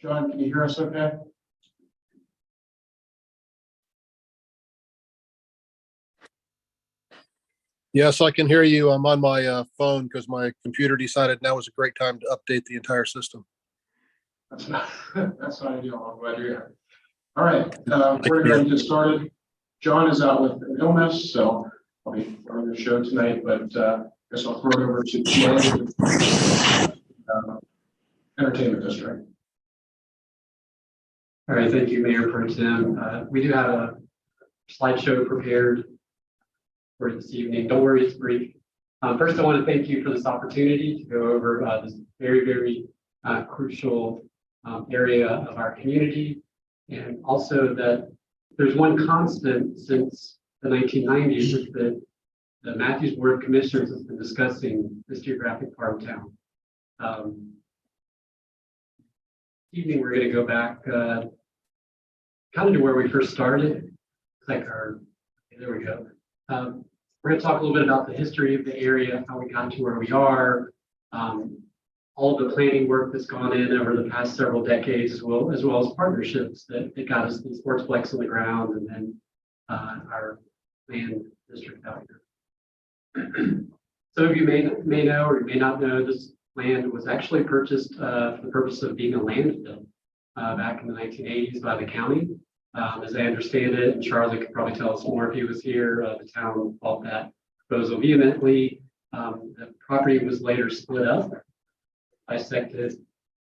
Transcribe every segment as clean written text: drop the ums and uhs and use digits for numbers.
John, can you hear us okay? Yes, I can hear you. I'm on my phone because my computer decided now was a great time to update the entire system. That's not, that's not ideal. I'm glad you're here. All right, we're going to get started. John is out with an illness, so I'll be running the show tonight, but I guess I'll throw it over to Jay, Entertainment District. All right, thank you, Mayor Pro Tem. We do have a slideshow prepared for this evening. Don't worry, it's brief. First, I want to thank you for this opportunity to go over this very crucial area of our community, and also that there's one constant since the 1990s is that the Matthews Board of Commissioners has been discussing this geographic part of town. Evening, we're going to go back kind of to where we first started. It's like our, there we go. We're going to talk a little bit about the history of the area, how we got to where we are, all of the planning work that's gone in over the past several decades, as well as partnerships that got us the sportsplex on the ground, and then our land district out here. Some of you may know or may not know this land was actually purchased for the purpose of being a landfill back in the 1980s by the county. As I understand it, and Charlie could probably tell us more if he was here, the town fought that proposal vehemently. The property was later split up, bisected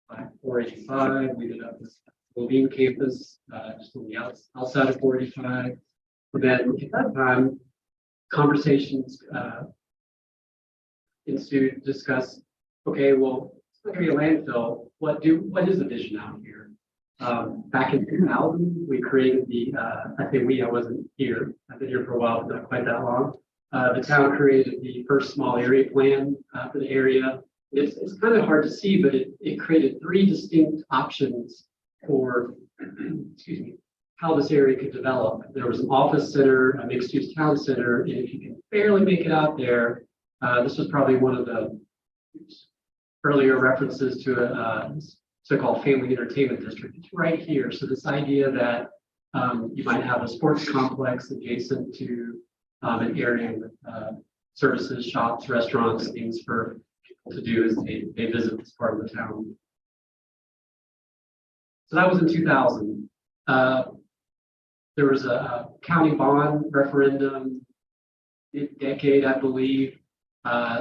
by 485. We ended up with Levine campus, just on the outside of 485. But then at that time, conversations ensued to discuss, okay, well, it's not going to be a landfill. What is the vision out here? Back in 2000, we created I wasn't here. I've been here for a while, but not quite that long. The town created the first small area plan for the area. It's kind of hard to see, but it created three distinct options for, excuse me, how this area could develop. There was an office center, a mixed-use town center, and if you can barely make it out there, this was probably one of the earlier references to a so-called family entertainment district. It's right here. So this idea that you might have a sports complex adjacent to an area with services, shops, restaurants, things for people to do as they visit this part of the town. So that was in 2000. There was a county bond referendum mid-decade, I believe.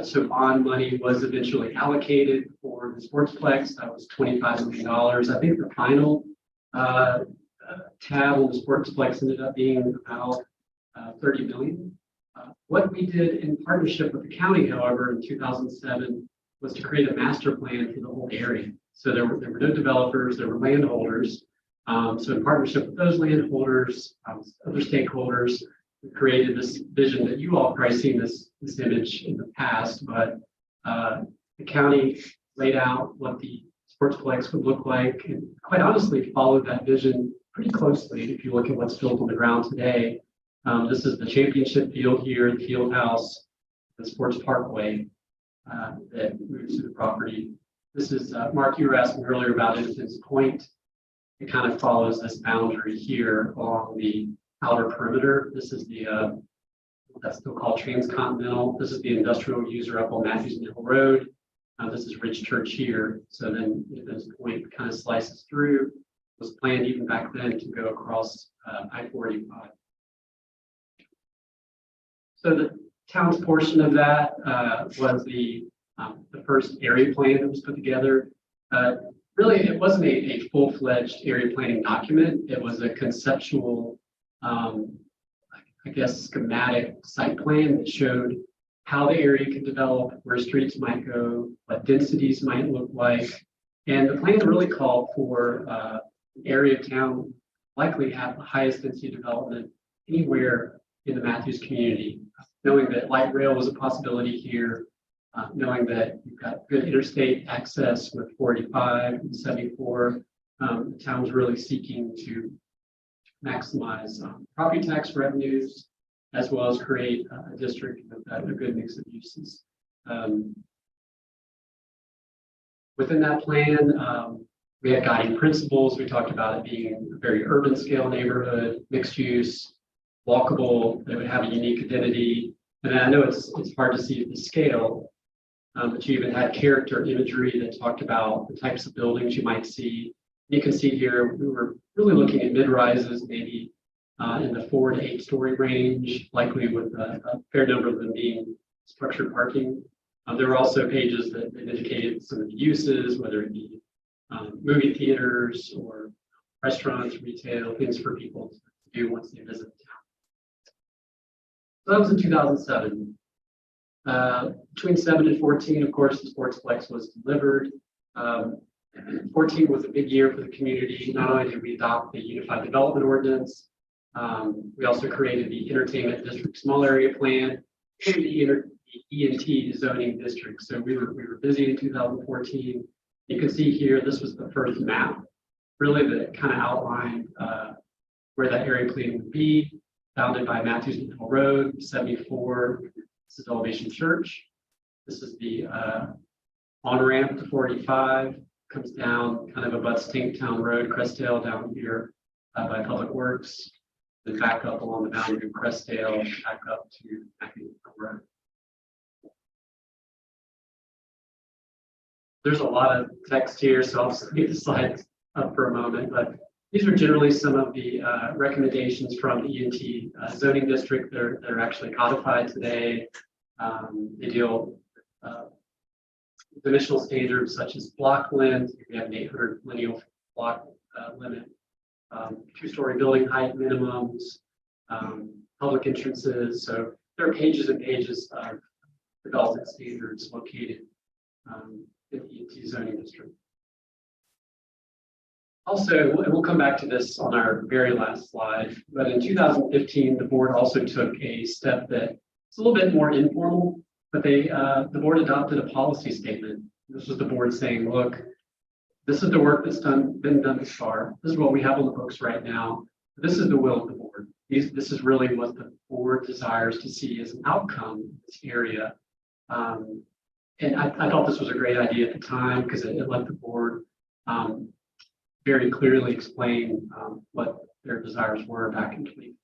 So bond money was eventually allocated for the sportsplex. That was $25 million. I think the final tab on the sportsplex ended up being about $30 million. What we did in partnership with the county, however, in 2007 was to create a master plan for the whole area. So there were no developers, there were landholders. So in partnership with those landholders, other stakeholders, we created this vision that you all probably seen this image in the past, but the county laid out what the sportsplex would look like, and quite honestly followed that vision pretty closely. If you look at what's built on the ground today, this is the championship field here, the field house, the sports parkway that moves to the property. This is, Mark, you were asking earlier about Innocence Point. It kind of follows this boundary here along the outer perimeter. This is the that's still called Transcontinental. This is the industrial user up on Matthews Mill Road. This is Ridge Church here. So then this point kind of slices through. Was planned even back then to go across I-485. So the town's portion of that was the first area plan that was put together. Really, it wasn't a full-fledged area planning document. It was a conceptual, I guess, schematic site plan that showed how the area could develop, where streets might go, what densities might look like. And the plan really called for an area of town likely to have the highest density development anywhere in the Matthews community, knowing that light rail was a possibility here, knowing that you've got good interstate access with 45 and 74. The town's really seeking to maximize property tax revenues, as well as create a district with a good mix of uses. Within that plan, We had guiding principles. We talked about it being a very urban scale neighborhood, mixed use, walkable, that would have a unique identity. And I know it's hard to see the scale, but you even had character imagery that talked about the types of buildings you might see. You can see here, we were really looking at mid-rises, maybe in the 4 to 8 story range, likely with a fair number of them being structured parking. There were also pages that indicated some of the uses, whether it be movie theaters or restaurants, retail, things for people to do once they visit the town. So that was in 2007. Between 7 and 14, of course, the Sportsplex was delivered. 14 was a big year for the community. Not only did we adopt the Unified Development Ordinance, we also created the Entertainment District Small Area Plan and the ENT zoning district. So we were busy in 2014. You can see here, this was the first map, really that kind of outlined where that area plan would be, bounded by Matthews Middle Road, 74. This is Elevation Church. This is the on-ramp to 45, comes down kind of abuts Tanktown Road, Crestdale down here by Public Works, then back up along the boundary of Crestdale, back up to Matthews Middle Road. There's a lot of text here, so I'll just leave the slides up for a moment, but these are generally some of the recommendations from the ENT zoning district that are actually codified today. They deal with initial standards such as block length. We have an 800 lineal block limit, 2-story building height minimums, public entrances. So there are pages and pages of development standards located in the ENT zoning district. Also, and we'll come back to this on our very last slide, but in 2015, the board also took a step that it's a little bit more informal, but the board adopted a policy statement. This was the board saying, look, this is the work that's been done this far. This is what we have on the books right now. This is the will of the board. This is really what the board desires to see as an outcome in this area. And I thought this was a great idea at the time because it let the board very clearly explain what their desires were back in 2015.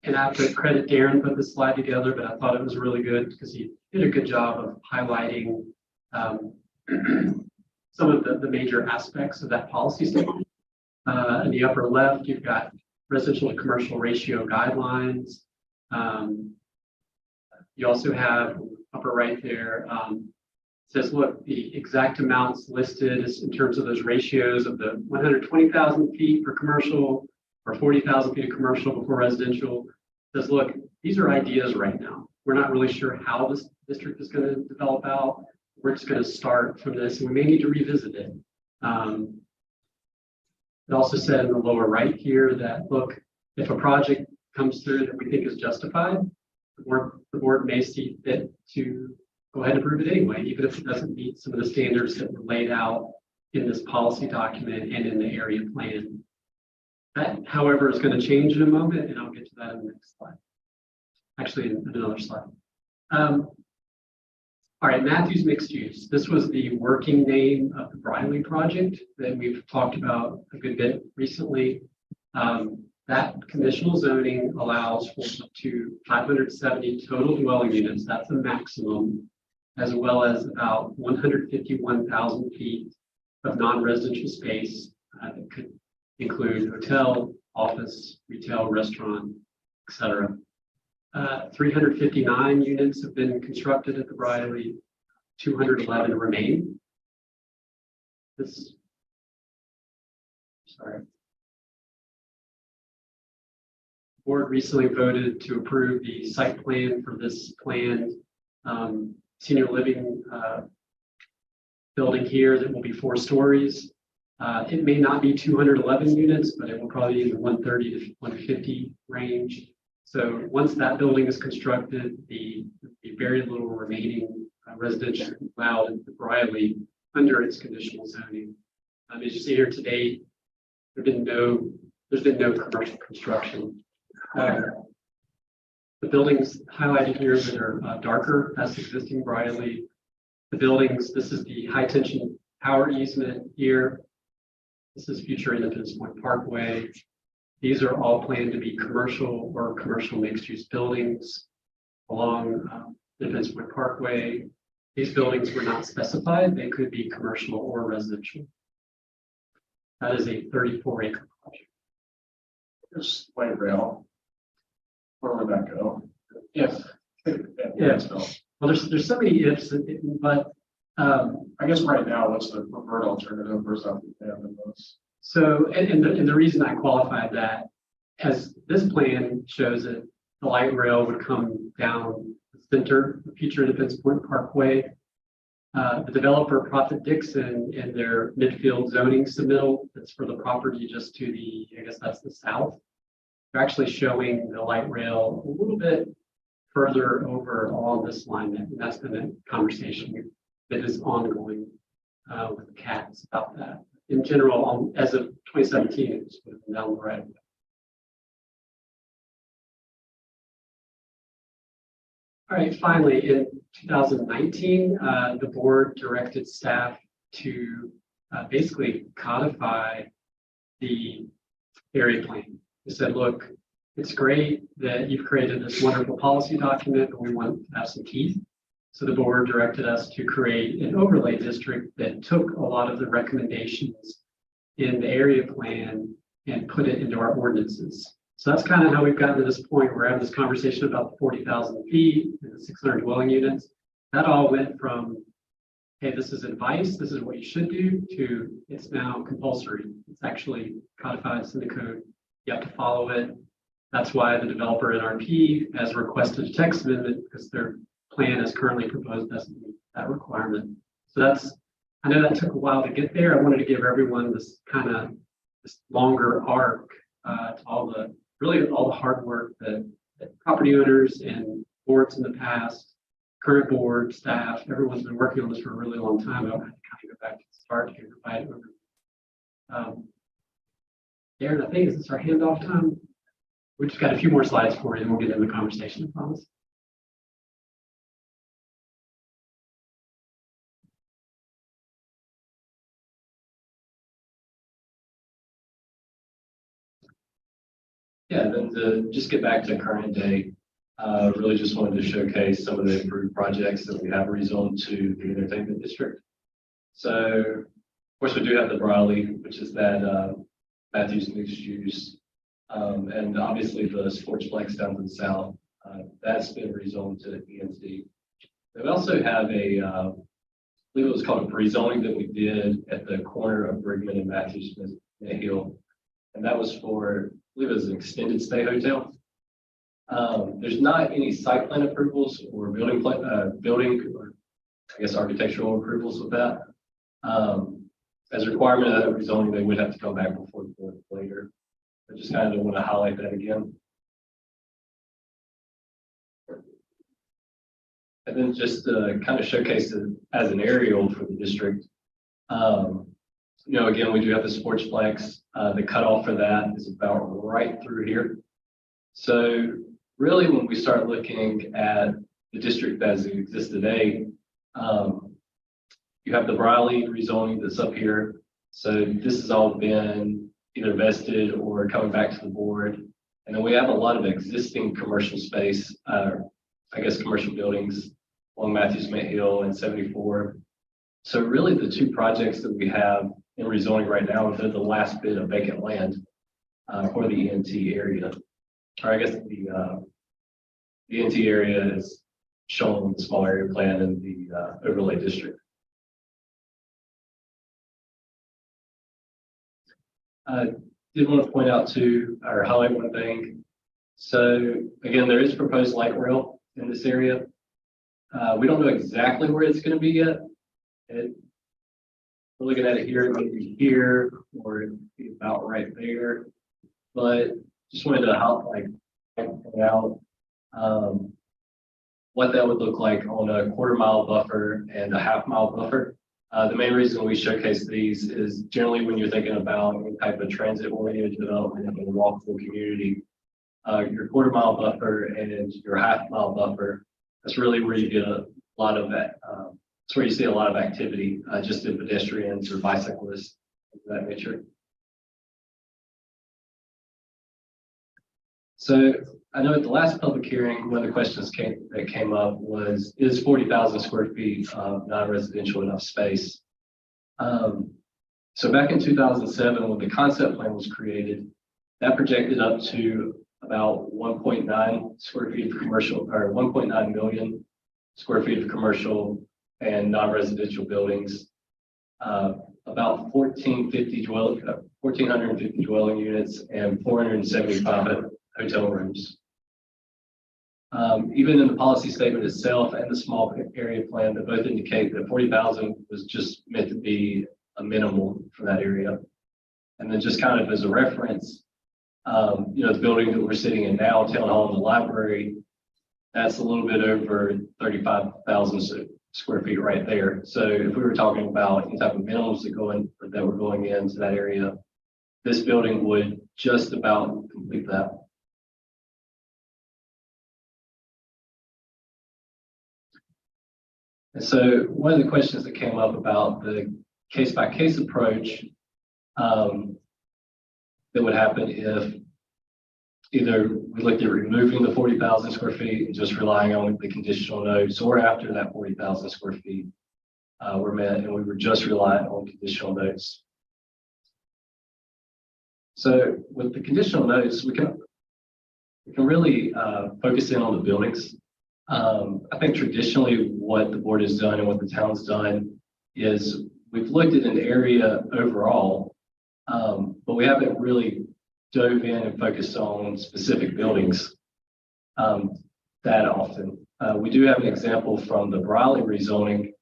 And I have to credit Darren put this slide together, but I thought it was really good because he did a good job of highlighting some of the major aspects of that policy statement. In the upper left, you've got residential to commercial ratio guidelines. You also have upper right there, says, look, the exact amounts listed is in terms of those ratios of the 120,000 feet for commercial or 40,000 feet of commercial before residential. Says, look, these are ideas right now. We're not really sure how this district is going to develop out. We're just going to start from this, and we may need to revisit it. It also said in the lower right here that, look, if a project comes through that we think is justified, the board may see fit to go ahead and approve it anyway, even if it doesn't meet some of the standards that were laid out in this policy document and in the area plan. That, however, is going to change in a moment, and I'll get to that in the next slide. Actually, in another slide. All right, Matthews Mixed Use. This was the working name of the Briley project that we've talked about a good bit recently. That conditional zoning allows for up to 570 total dwelling units. That's the maximum, as well as about 151,000 feet of non-residential space that could include hotel, office, retail, restaurant, etc. 359 units have been constructed at the Briley, 211 remain. Board recently voted to approve the site plan for this planned senior living building here that will be 4 stories. It may not be 211 units, but it will probably be in the 130 to 150 range. So once that building is constructed, the very little remaining residential allowed in the Briley under its conditional zoning. As you see here today, there's been no commercial construction. The buildings highlighted here that are darker, that's existing Briley. The buildings, this is the high tension power easement here. This is future Independence Point Parkway. These are all planned to be commercial or commercial mixed use buildings along Independence Point Parkway. These buildings were not specified. They could be commercial or residential. That is a 34-acre project. There's light rail. Where would that go? If. Yeah. Well, there's so many ifs, but I guess right now, what's the preferred alternative for something they have in those? so, and the reason I qualified that, as this plan shows it, the light rail would come down the center of future Independence Point Parkway. The developer, Prophet Dixon, in their midfield zoning submittal, that's for the property just to the, I guess that's the south. They're actually showing the light rail a little bit further over along this line, and that's been a conversation that is ongoing with the CATs about that. In general, as of 2017, it was down the right. All right, finally, in 2019, the board directed staff to basically codify the area plan. They said, look, it's great that you've created this wonderful policy document, but we want to have some teeth. So the board directed us to create an overlay district that took a lot of the recommendations in the area plan and put it into our ordinances. So that's kind of how we've gotten to this point. We're having this conversation about the 40,000 feet and the 600 dwelling units. That all went from, hey, this is advice, this is what you should do, to it's now compulsory. It's actually codified in the code. You have to follow it. That's why the developer NRP has requested a text amendment, because their plan as currently proposed doesn't meet that requirement. So that's, I know that took a while to get there. I wanted to give everyone this kind of this longer arc to all the hard work that property owners and boards in the past, current board, staff, everyone's been working on this for a really long time. I'll kind of go back to the start to provide over. Darren, I think is this our handoff time? We just got a few more slides for you, and we'll get into the conversation, I promise. Yeah, then to just get back to current day, really just wanted to showcase some of the improved projects that we have rezoned to the entertainment district. So, of course, we do have the Briley, which is that Matthews mixed use, and obviously the Sportsplex down to the south. That's been rezoned to ENT. We also have a, I believe it was called a pre-zoning that we did at the corner of Brigman and Matthews Hill, and that was for, I believe it was an extended stay hotel. There's not any site plan approvals or building or I guess architectural approvals with that. As a requirement of that rezoning, they would have to come back before the board later. I just kind of want to highlight that again. And then just to kind of showcase it as an aerial for the district. You know, again, we do have the Sportsplex. The cutoff for that is about right through here. So really, when we start looking at the district as it exists today, you have the Briley rezoning that's up here. So this has all been either vested or coming back to the board. And then we have a lot of existing commercial space, I guess commercial buildings along Matthews Hill and 74. So really the two projects that we have in rezoning right now are the last bit of vacant land for the ENT area. Or I guess the ENT area is shown on the small area plan in the overlay district. Did want to point out to or highlight one thing. So again, there is proposed light rail in this area. We don't know exactly where it's going to be yet. We're looking at it here, maybe here, or it'd be about right there. But just wanted to help point out what that would look like on a quarter-mile buffer and a half-mile buffer. The main reason we showcase these is generally when you're thinking about any type of transit-oriented development in a walkable community, your quarter-mile buffer and your half-mile buffer, that's really where you get a lot of that it's where you see a lot of activity, just in pedestrians or bicyclists, of that nature. So I know at the last public hearing, one of the questions that came up was, is 40,000 square feet of non-residential enough space? So back in 2007, when the concept plan was created, that projected up to about 1.9 square feet of commercial, or 1.9 million square feet of commercial and non-residential buildings, about 1,450 dwelling units and 475 hotel rooms. Even in the policy statement itself and the small area plan, that both indicate that 40,000 was just meant to be a minimum for that area. And then just kind of as a reference, the building that we're sitting in now, Town Hall and the library, that's a little bit over 35,000 square feet right there. So if we were talking about any type of minimums that were going into that area, this building would just about complete that. And so one of the questions that came up about the case-by-case approach that would happen if either we looked at removing the 40,000 square feet and just relying on the conditional notes, or after that 40,000 square feet were met and we were just relying on conditional notes. So with the conditional notes, we can really focus in on the buildings. I think traditionally what the board has done and what the town's done is we've looked at an area overall, but we haven't really dove in and focused on specific buildings that often. We do have an example from the Briley rezoning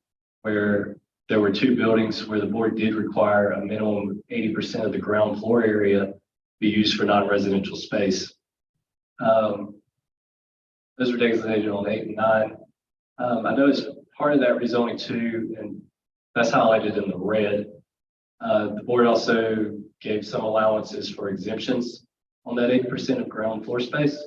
where there were two buildings where the board did require a minimum 80% of the ground floor area be used for non-residential space. Those were designated on 8 and 9. I know as part of that rezoning too, and that's highlighted in the red, the board also gave some allowances for exemptions on that 80% of ground floor space.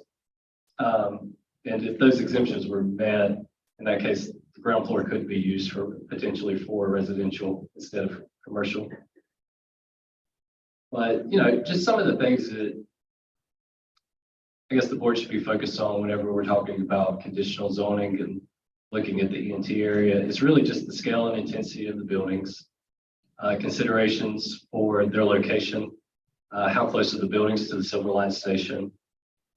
And if those exemptions were met, in that case, the ground floor could be used potentially for residential instead of commercial. But, just some of the things that I guess the board should be focused on whenever we're talking about conditional zoning and looking at the ENT area is really just the scale and intensity of the buildings, considerations for their location, how close are the buildings to the Silver Line station,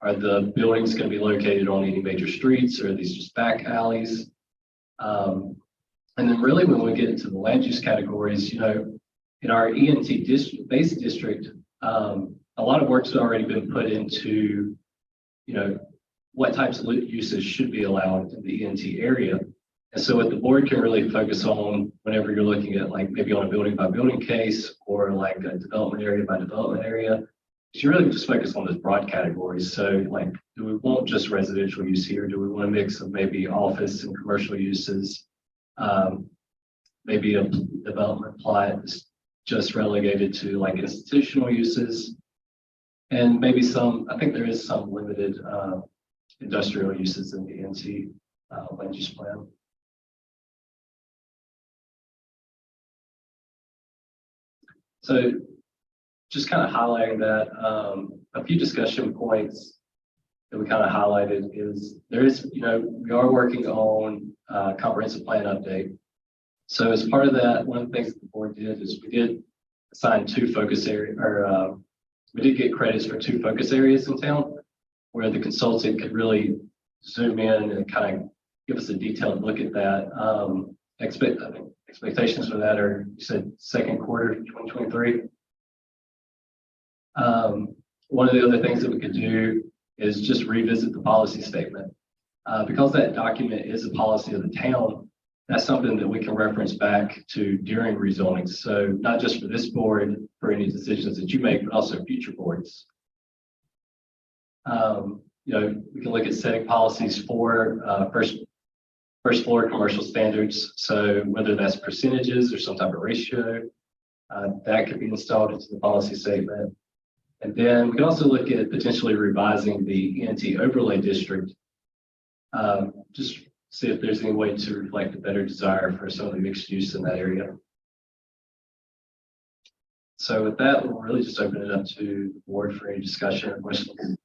are the buildings going to be located on any major streets, or are these just back alleys? And then really when we get into the land use categories, in our ENT base district, a lot of work's already been put into what types of uses should be allowed in the ENT area. And so what the board can really focus on whenever you're looking at like maybe on a building by building case or like a development area by development area, is you really just focus on those broad categories. So like, do we want just residential use here? Do we want a mix of maybe office and commercial uses? Maybe a development plot is just relegated to like institutional uses. And maybe I think there is some limited industrial uses in the NC land use plan. So just kind of highlighting that, a few discussion points that we kind of highlighted is we are working on a comprehensive plan update. So as part of that, one of the things that the board did is we did assign two focus areas, or we did get credits for two focus areas in town where the consultant could really zoom in and kind of give us a detailed look at that. I think expectations for that are, you said second quarter 2023. One of the other things that we could do is just revisit the policy statement. Because that document is a policy of the town, that's something that we can reference back to during rezoning. So not just for this board, for any decisions that you make, but also future boards. We can look at setting policies for first floor commercial standards. So whether that's percentages or some type of ratio, that could be installed into the policy statement. And then we can also look at potentially revising the ENT overlay district, just see if there's any way to reflect a better desire for some of the mixed use in that area. So with that, we'll really just open it up to the board for any discussion or questions.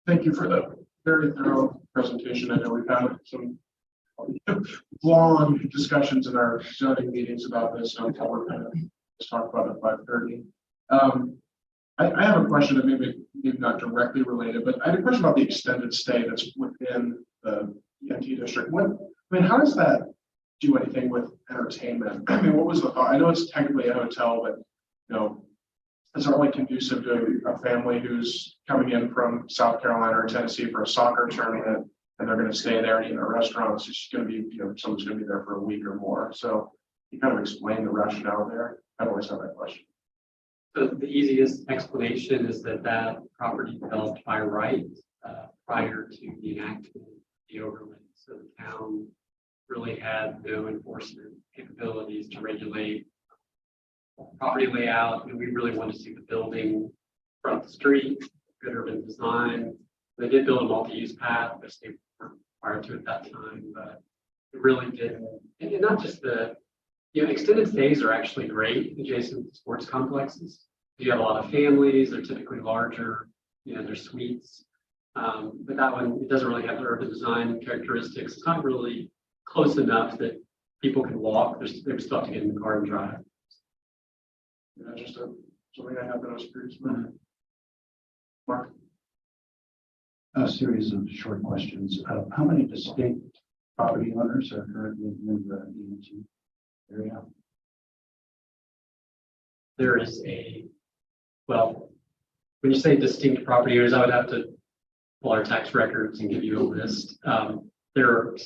Thank you for the very thorough presentation. I know we've had some long discussions in our zoning meetings about this, so we're going to just talk about it at 5:30. I have a question that maybe not directly related, but I had a question about the extended stay that's within the ENT district. How does that do anything with entertainment? I mean, what was the thought? I know it's technically a hotel, but is it only conducive to a family who's coming in from South Carolina or Tennessee for a soccer tournament, and they're going to stay there and eat in a restaurant? It's just going to be, someone's going to be there for a week or more. So you kind of explain the rationale there. I've always had that question. So the easiest explanation is that property developed by right prior to the enactment of the overlay. So the town really had no enforcement capabilities to regulate property layout, and we really wanted to see the building from the street, good urban design. They did build a multi-use path, which they weren't required to at that time, but it really didn't. And not just extended stays are actually great adjacent to sports complexes. You have a lot of families, they're typically larger, they're suites. But that one, it doesn't really have the urban design characteristics. It's not really close enough that people can walk. They're stuck to get in the car and drive. Yeah, just something I have that I was curious about. Mark? A series of short questions. How many distinct property owners are currently in the ENT area? There is when you say distinct property owners, I would have to pull our tax records and give you a list. There are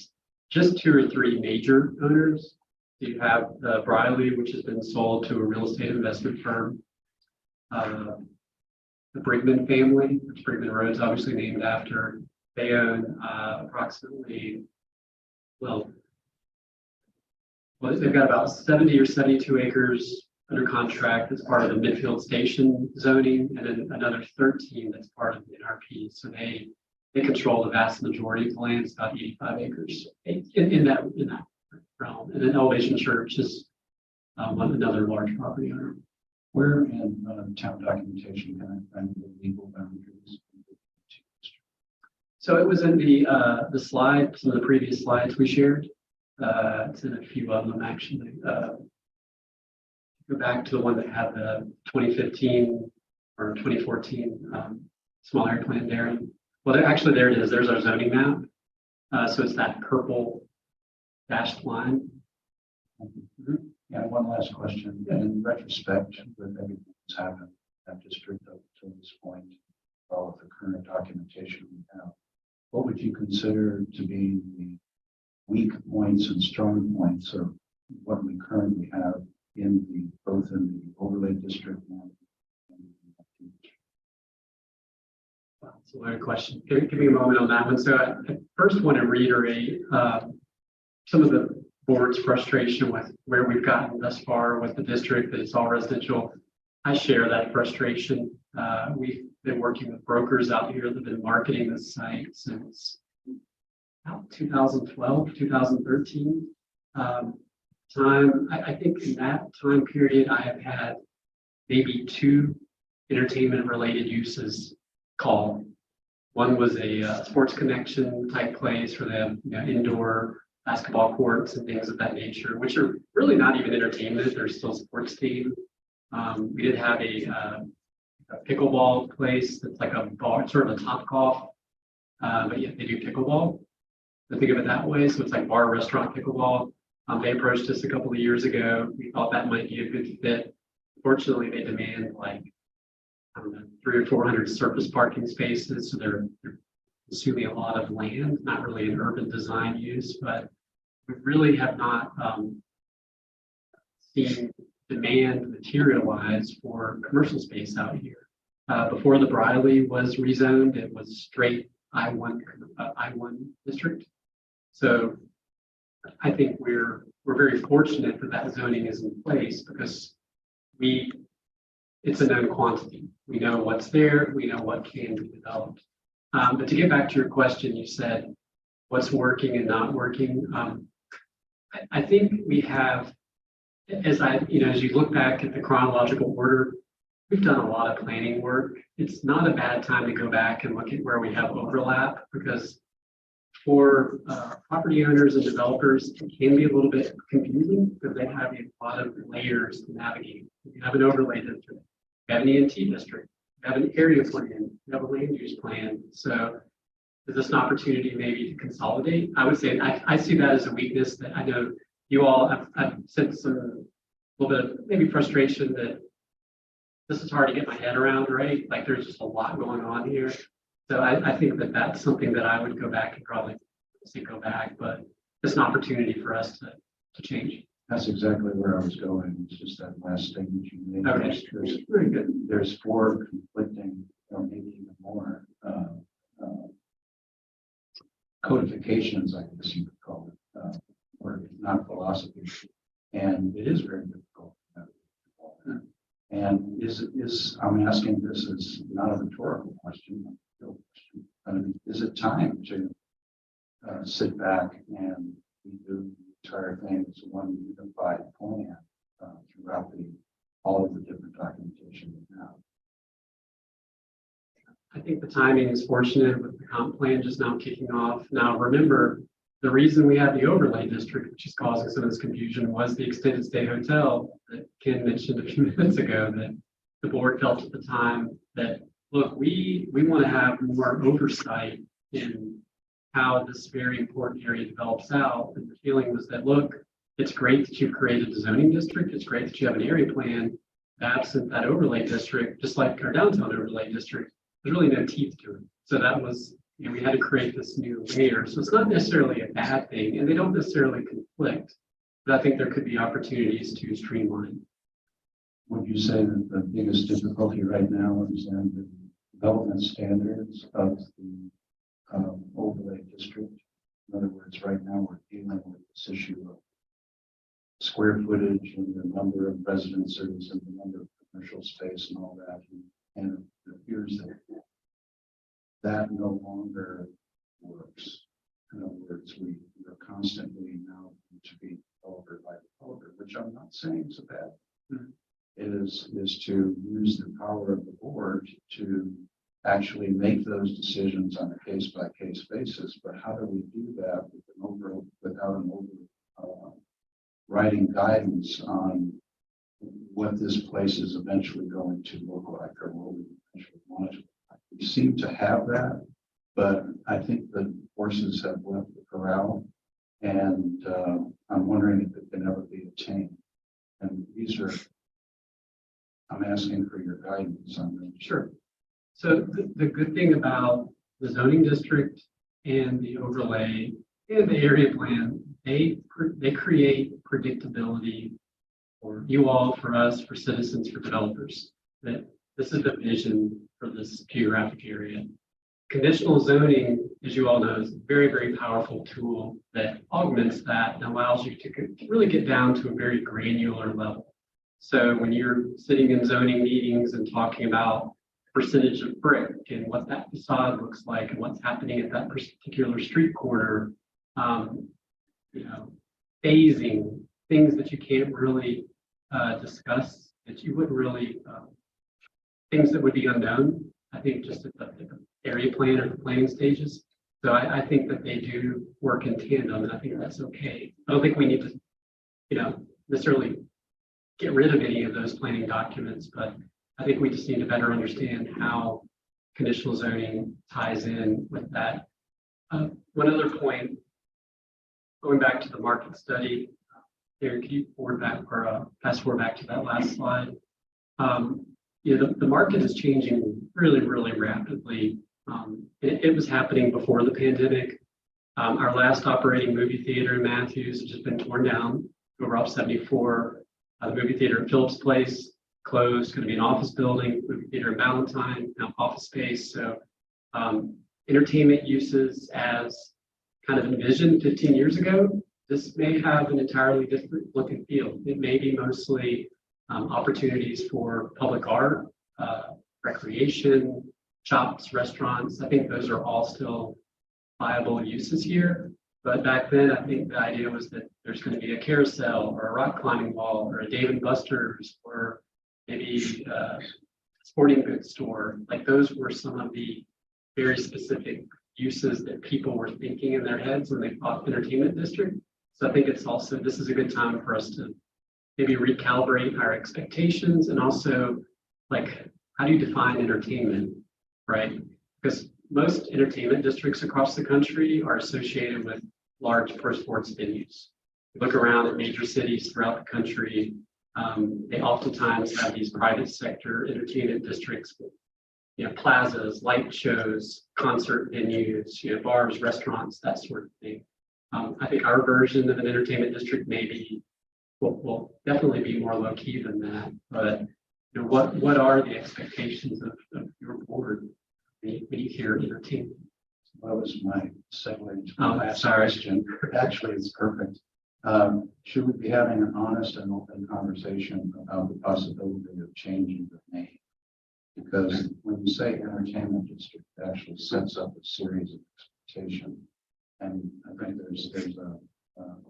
just 2 or 3 major owners. You have Briley, which has been sold to a real estate investment firm. The Brigman family, which Brigman Road is obviously named after. They own approximately, they've got about 70 or 72 acres under contract as part of the Midfield Station zoning, and then another 13 that's part of the NRP. So they control the vast majority of the land. It's about 85 acres in that realm. And then Elevation Church is another large property owner. Where in town documentation can I find the legal boundaries? So it was in the slide, some of the previous slides we shared. It's in a few of them actually. Go back to the one that had the 2015 or 2014 small area plan there. Well, actually, there it is. There's our zoning map. So it's that purple dashed line. Yeah, one last question. In retrospect, with everything that's happened in that district up to this point, all of the current documentation we have, what would you consider to be the weak points and strong points of what we currently have both in the overlay district and That's a loaded question. Give me a moment on that one. So I first want to reiterate some of the board's frustration with where we've gotten thus far with the district, that it's all residential. I share that frustration. We've been working with brokers out here that have been marketing this site since about 2012, 2013. I think in that time period, I have had maybe 2 entertainment related uses call. One was a sports connection type place for them, indoor basketball courts and things of that nature, which are really not even entertainment. They're still sports themed. We did have a pickleball place that's like a bar, sort of a Topgolf, but yet they do pickleball. So think of it that way. So it's like bar, restaurant, pickleball. They approached us a couple of years ago. We thought that might be a good fit. Fortunately, they demand like, I don't know, 300 or 400 surface parking spaces. So they're consuming a lot of land, not really an urban design use, but we really have not seen demand materialize for commercial space out here. Before the Briley was rezoned, it was straight I-1 district. So I think we're very fortunate that zoning is in place because it's a known quantity. We know what's there. We know what can be developed. But to get back to your question, you said what's working and not working. I think we have, as as you look back at the chronological order, we've done a lot of planning work. It's not a bad time to go back and look at where we have overlap, because for property owners and developers, it can be a little bit confusing because they have a lot of layers to navigate. You have an overlay district, you have an ENT district, you have an area plan, you have a land use plan. So is this an opportunity maybe to consolidate? I would say I see that as a weakness that I know you all have said some little bit of maybe frustration that this is hard to get my head around, right? Like there's just a lot going on here. So I think that that's something that I would go back and probably say go back, but it's an opportunity for us to change. That's exactly where I was going. It's just that last statement you made. Okay. Very good. There's four conflicting, or maybe even more, codifications, I guess you could call it, or not philosophy. And it is very difficult. And I'm asking this as not a rhetorical question, a real question. I mean, is it time to sit back and do the entire thing as one unified plan throughout all of the different documentation we have? I think the timing is fortunate with the comp plan just now kicking off. Now, remember, the reason we had the overlay district, which is causing some of this confusion, was the extended stay hotel that Ken mentioned a few minutes ago, that the board felt at the time that, look, we want to have more oversight in how this very important area develops out. And the feeling was that, look, it's great that you've created a zoning district. It's great that you have an area plan. Absent that overlay district, just like our downtown overlay district, there's really no teeth to it. So that was, we had to create this new layer. So it's not necessarily a bad thing, and they don't necessarily conflict, but I think there could be opportunities to streamline. Would you say that the biggest difficulty right now is in the development standards of the overlay district? In other words, right now we're dealing with this issue of square footage and the number of residences and the number of commercial space and all that. And it appears that no longer works. In other words, we're constantly now to be developer by developer, which I'm not saying is a bad thing. Is to use the power of the board to actually make those decisions on a case by case basis. But how do we do that without an overriding guidance on what this place is eventually going to look like, or what we eventually want it to look like? We seem to have that, but I think the forces have left the corral, and I'm wondering if it can ever be attained. And I'm asking for your guidance on that. Sure. So the good thing about the zoning district and the overlay and the area plan, they create predictability for you all, for us, for citizens, for developers, that this is the vision for this geographic area. Conditional zoning, as you all know, is a very, very powerful tool that augments that and allows you to really get down to a very granular level. So when you're sitting in zoning meetings and talking about percentage of brick and what that facade looks like and what's happening at that particular street corner, phasing, things that you can't really discuss, that you wouldn't really, things that would be unknown, I think, just at the area plan or the planning stages. So I think that they do work in tandem, and I think that's okay. I don't think we need to, necessarily get rid of any of those planning documents, but I think we just need to better understand how conditional zoning ties in with that. One other point, going back to the market study, Darren, can you fast forward back to that last slide? The market is changing really, really rapidly. It was happening before the pandemic. Our last operating movie theater in Matthews has just been torn down over off 74. The movie theater at Phillips Place closed, going to be an office building. Movie theater in Ballantyne, now office space. So entertainment uses as kind of envisioned 15 years ago, this may have an entirely different look and feel. It may be mostly opportunities for public art, recreation, shops, restaurants. I think those are all still viable uses here. But back then, I think the idea was that there's going to be a carousel or a rock climbing wall or a Dave and Buster's or maybe a sporting goods store. Like those were some of the very specific uses that people were thinking in their heads when they thought entertainment district. So I think it's also, this is a good time for us to maybe recalibrate our expectations and also like, how do you define entertainment, right? Because most entertainment districts across the country are associated with large pro sports venues. You look around at major cities throughout the country, they oftentimes have these private sector entertainment districts with, plazas, light shows, concert venues, bars, restaurants, that sort of thing. I think our version of an entertainment district maybe will definitely be more low key than that. But what are the expectations of your board when you hear entertainment? That was my segue into Oh, my last sorry. question. Actually, it's perfect. Should we be having an honest and open conversation about the possibility of changing the name? Because when you say entertainment district, it actually sets up a series of expectations. And I think there's a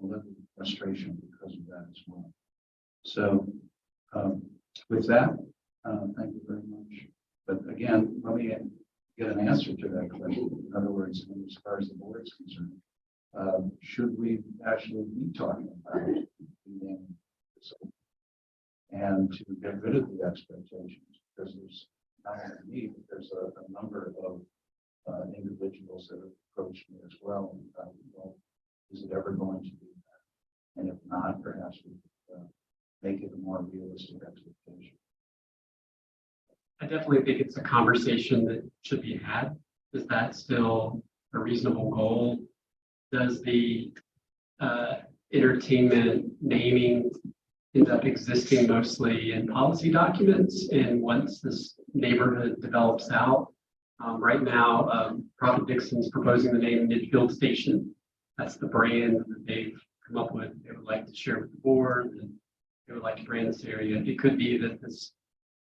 little frustration because of that as well. So with that, thank you very much. But again, let me get an answer to that question. In other words, as far as the board is concerned, should we actually be talking about the name and to get rid of the expectations? Because there's not only me, but there's a number of individuals that have approached me as well. Well, is it ever going to be that? And if not, perhaps we could make it a more realistic expectation. I definitely think it's a conversation that should be had. Is that still a reasonable goal? Does the entertainment naming end up existing mostly in policy documents? And once this neighborhood develops out, right now, Prophet Dixon's proposing the name Midfield Station. That's the brand that they've come up with. They would like to share with the board, and they would like to brand this area. It could be that this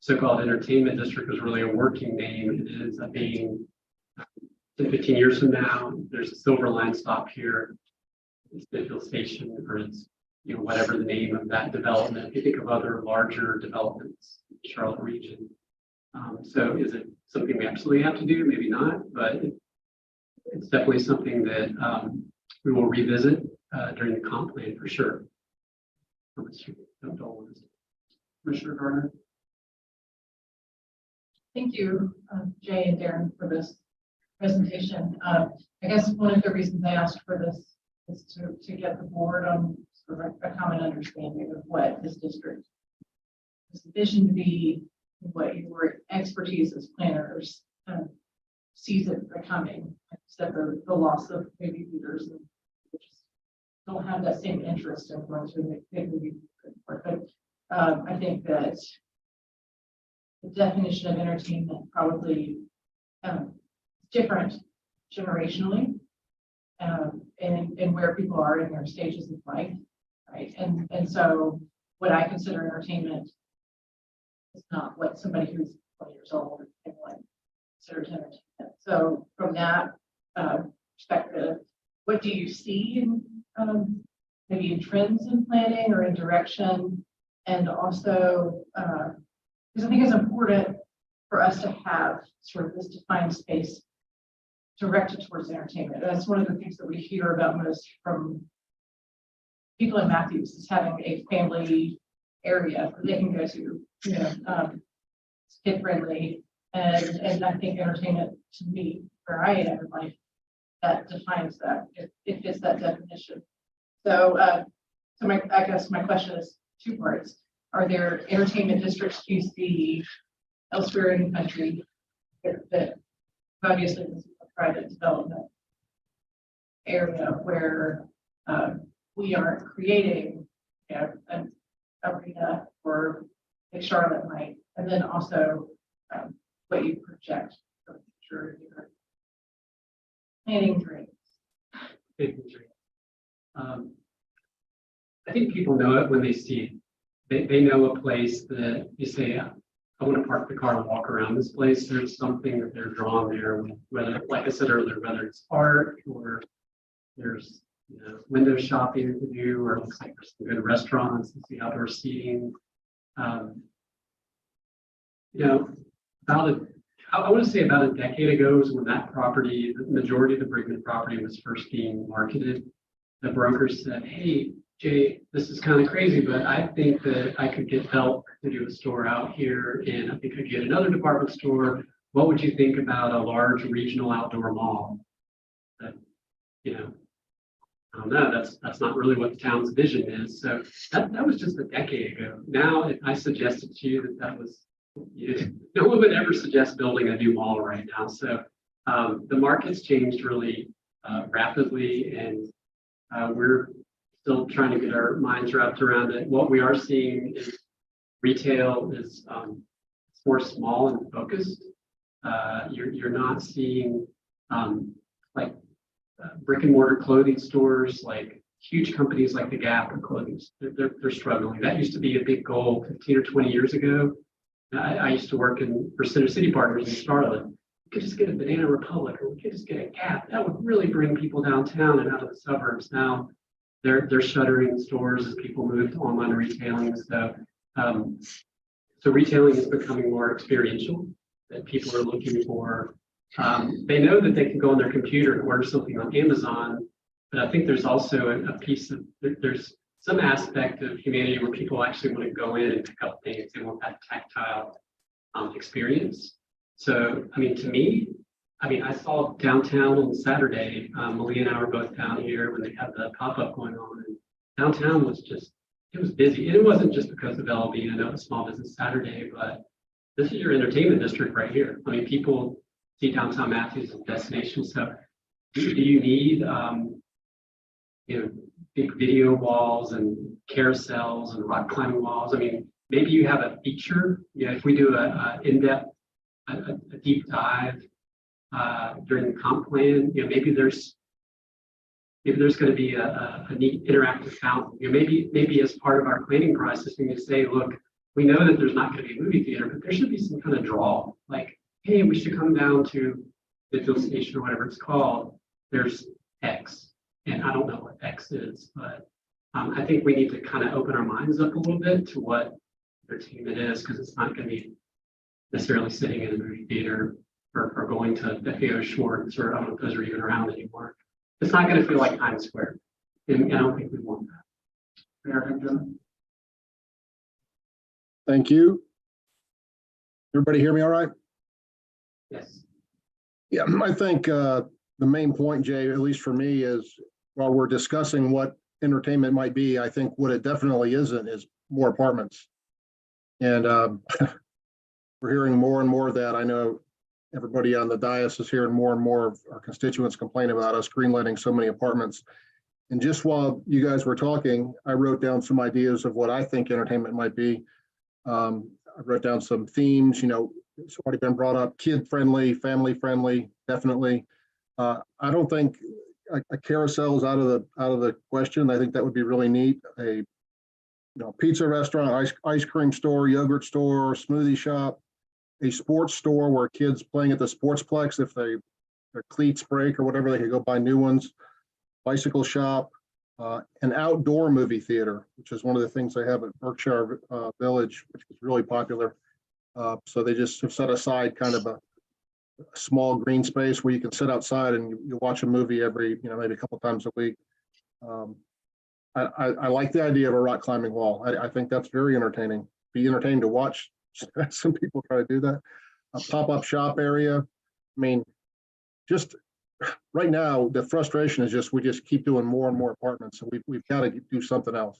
so-called entertainment district was really a working name. It ends up being 10, 15 years from now, there's a Silver Line stop here. It's Midfield Station, or it's whatever the name of that development. If you think of other larger developments in the Charlotte region. So is it something we absolutely have to do? Maybe not, but it's definitely something that we will revisit during the comp plan for sure. Commissioner Gardner. Thank you, Jay and Darren, for this presentation. I guess one of the reasons I asked for this is to get the board on sort of a common understanding of what this district is envisioned to be, what your expertise as planners sees it becoming, except the loss of maybe leaders and just don't have that same interest in going to make maybe good work. But I think that the definition of entertainment probably different generationally and where people are in their stages of life, right? And so what I consider entertainment is not what somebody who's 20 years old and like considers entertainment. So from that perspective, what do you see in maybe in trends in planning or in direction? And also, because I think it's important for us to have sort of this defined space directed towards entertainment. That's one of the things that we hear about most from people in Matthews is having a family area where they can go to, it's kid friendly. And I think entertainment to me, where I am in life, that defines that. It fits that definition. So, I guess my question is two parts. Are there entertainment districts you see elsewhere in the country that obviously this is a private development area where we aren't creating an arena for like Charlotte might, and then also what you project for the future of your planning dreams. I think people know it when they see it. They know a place that you say, I want to park the car and walk around this place. There's something that they're drawn there, whether, like I said earlier, whether it's art or there's, you know, window shopping to do, or it looks like there's some good restaurants and see outdoor seating. You know, I want to say about a decade ago was when that property, the majority of the Brigman property was first being marketed. The broker said, "Hey, Jay, this is kind of crazy, but I think that I could get help to do a store out here, and I think I could get another department store. What would you think about a large regional outdoor mall?" That, you know, I don't know, that's not really what the town's vision is. So that was just a decade ago. Now, if I suggested to you that was, no one would ever suggest building a new mall right now. So the market's changed really rapidly, and we're still trying to get our minds wrapped around it. What we are seeing is retail is more small and focused. You're not seeing like brick and mortar clothing stores, like huge companies like the Gap or clothing. They're struggling. That used to be a big goal 15 or 20 years ago. I used to work for Center City Partners in Charlotte. We could just get a Banana Republic, or we could just get a Gap. That would really bring people downtown and out of the suburbs. Now they're shuttering stores as people move to online retailing. So retailing is becoming more experiential. That people are looking for. They know that they can go on their computer and order something on Amazon, but I think there's also a piece of, there's some aspect of humanity where people actually want to go in and pick up things. They want that tactile experience. So, I mean, to me, I saw downtown on Saturday, Malia and I were both down here when they had the pop-up going on, and downtown was just, it was busy. And it wasn't just because of LB, I know it's Small Business Saturday, but this is your entertainment district right here. I mean, people see downtown Matthews as a destination. So do you need, you know, big video walls and carousels and rock climbing walls? I mean, maybe you have a feature. Yeah, if we do a in-depth, a deep dive during the comp plan, you know, maybe there's going to be a neat interactive fountain. You know, maybe as part of our planning process, we can say, look, we know that there's not going to be a movie theater, but there should be some kind of draw. Like, hey, we should come down to the field station or whatever it's called. There's X, and I don't know what X is, but I think we need to kind of open our minds up a little bit to what entertainment is, because it's not going to be necessarily sitting in a movie theater or going to FAO Schwartz, or I don't know if those are even around anymore. It's not going to feel like Times Square, and I don't think we want that. Mayor Hampton? Thank you. Everybody hear me all right? Yes. Yeah, I think the main point, Jay, at least for me, is while we're discussing what entertainment might be, I think what it definitely isn't is more apartments. And we're hearing more and more of that. I know everybody on the dais is hearing more and more of our constituents complain about us greenlighting so many apartments. And just while you guys were talking, I wrote down some ideas of what I think entertainment might be. I wrote down some themes, you know, it's already been brought up, kid friendly, family friendly, definitely. I don't think a carousel is out of the question. I think that would be really neat. A pizza restaurant, ice cream store, yogurt store, smoothie shop, a sports store where kids playing at the sportsplex, if their cleats break or whatever, they could go buy new ones. Bicycle shop, an outdoor movie theater, which is one of the things they have at Berkshire Village, which is really popular. So they just have set aside kind of a small green space where you can sit outside and you watch a movie every, maybe a couple times a week. I like the idea of a rock climbing wall. I think that's very entertaining. Be entertaining to watch. Some people try to do that. A pop-up shop area. I mean, just right now, the frustration is just we just keep doing more and more apartments, so we've got to do something else.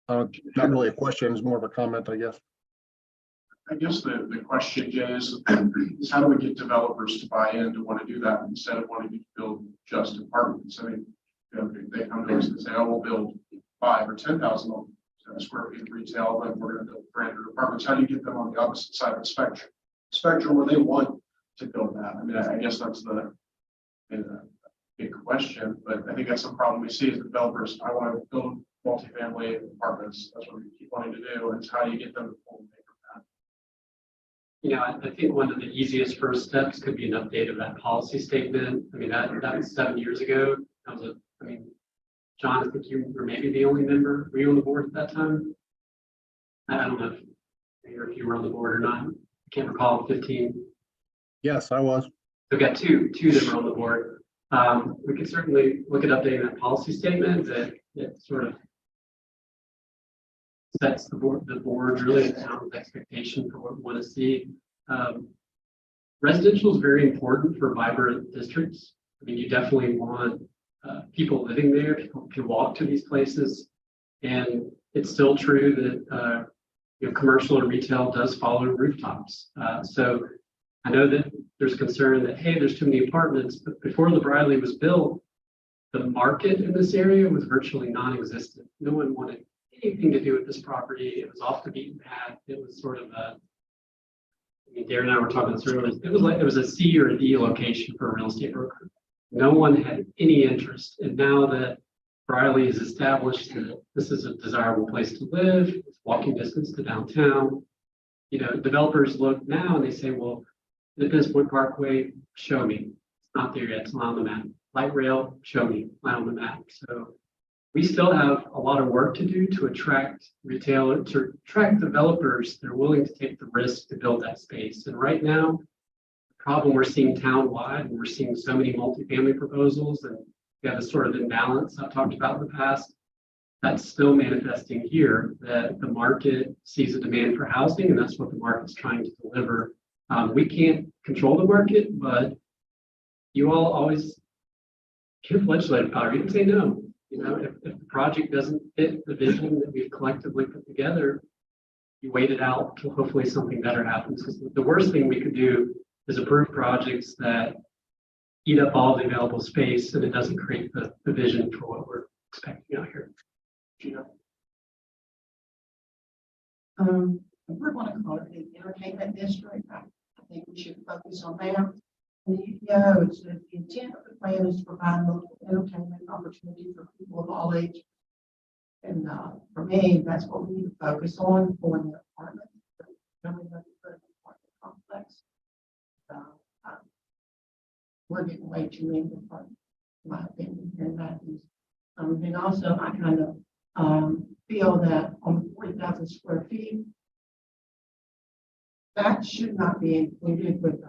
Not really a question, it's more of a comment, I guess. I guess the question, Jay, is how do we get developers to buy in to want to do that instead of wanting to build just apartments? I mean, they come to us and say, oh, we'll build 5,000 or 10,000 square feet of retail, but we're going to build brand new apartments. How do you get them on the opposite side of the spectrum where they want to build that? I mean, I guess that's the big question, but I think that's the problem we see as developers. I want to build multifamily apartments. That's what we keep wanting to do. And it's how do you get them to pull the paper back? You know, I think one of the easiest first steps could be an update of that policy statement. I mean, that was 7 years ago. That was I mean, John, I think you were maybe the only member. Were you on the board at that time? I don't know if you were on the board or not. I can't recall. 15. Yes, I was. We've got two that were on the board. We could certainly look at updating that policy statement that sort of sets the board really the town's expectation for what we want to see. Residential is very important for vibrant districts. I mean, you definitely want people living there. People can walk to these places, and it's still true that commercial and retail does follow rooftops. So I know that there's concern that, hey, there's too many apartments, but before the Briley was built, the market in this area was virtually non-existent. No one wanted anything to do with this property. It was off the beaten path. It was sort of I mean, Darren and I were talking this earlier. It was a C or a D location for a real estate broker. No one had any interest. And now that Briley is established that this is a desirable place to live, it's walking distance to downtown, developers look now and they say, well, the Business Point Parkway, show me. It's not there yet. It's not on the map. Light rail, show me. Not on the map. So we still have a lot of work to do to attract retailers, to attract developers that are willing to take the risk to build that space. And right now, the problem we're seeing town-wide, and we're seeing so many multifamily proposals, and we have this sort of imbalance I've talked about in the past. That's still manifesting here, that the market sees a demand for housing, and that's what the market's trying to deliver. We can't control the market, but you all always give legislative power. You can say no. If the project doesn't fit the vision that we've collectively put together, you wait it out till hopefully something better happens. Because the worst thing we could do is approve projects that eat up all the available space and it doesn't create the vision for what we're expecting out here. If we're going to call it the entertainment district, I think we should focus on that. And it's the intent of the plan is to provide multiple entertainment opportunities for people of all ages. And for me, that's what we need to focus on for the apartment. Complex. We're getting way too many apartments, in my opinion, here in Matthews. And also, I kind of feel that on the 40,000 square feet, that should not be included with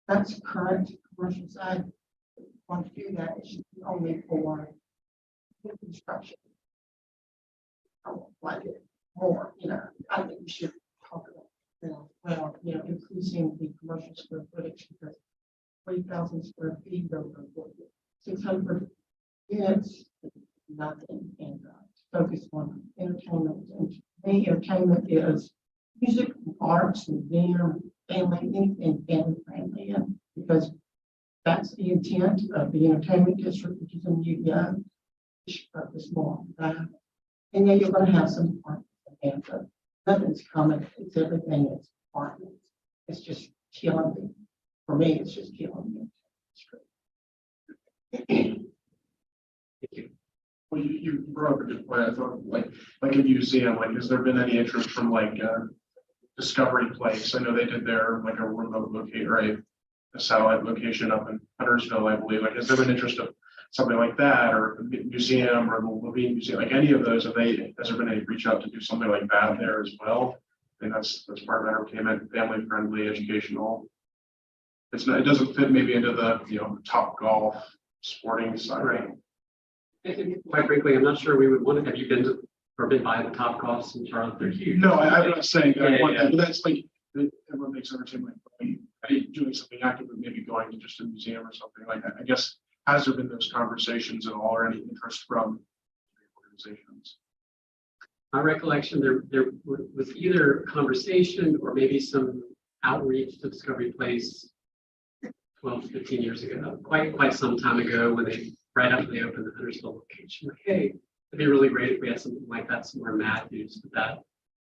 that's current commercial side. If you want to do that, it should be only for construction. I won't like it more, I think we should talk about, increasing the commercial square footage because 40,000 square feet over 600 units, nothing, and focus on entertainment. And to me, entertainment is music, and arts, and dinner, family, and family friendly, and because that's the intent of the entertainment district, which is in UDO. We should focus more on that. And yeah, you're going to have some apartments, but nothing's coming. It's everything is apartments. It's just killing me. For me, it's just killing me. Thank you. Well, you brought up a good point. I thought like a museum, like has there been any interest from Discovery Place? I know they did their a remote location, right? A satellite location up in Huntersville, I believe. Has there been interest of something like that, or a museum, or the Levine Museum? Any of those? Has there been any reach out to do something like that there as well? I think that's part of entertainment, family friendly, educational. It's not. It doesn't fit maybe into the top golf sporting side. Right. Quite frankly, I'm not sure we would want to. Have you been to or been by the top golfs in Charlotte? They're huge. No, I'm not saying that. Yeah. But that's everyone makes entertainment. Are you doing something active, maybe going to just a museum or something like that? I guess, has there been those conversations at all or any interest from organizations? My recollection, there was either conversation or maybe some outreach to Discovery Place 12, 15 years ago, quite some time ago, when right after they opened the Huntersville location. Hey, it'd be really great if we had something like that somewhere in Matthews, but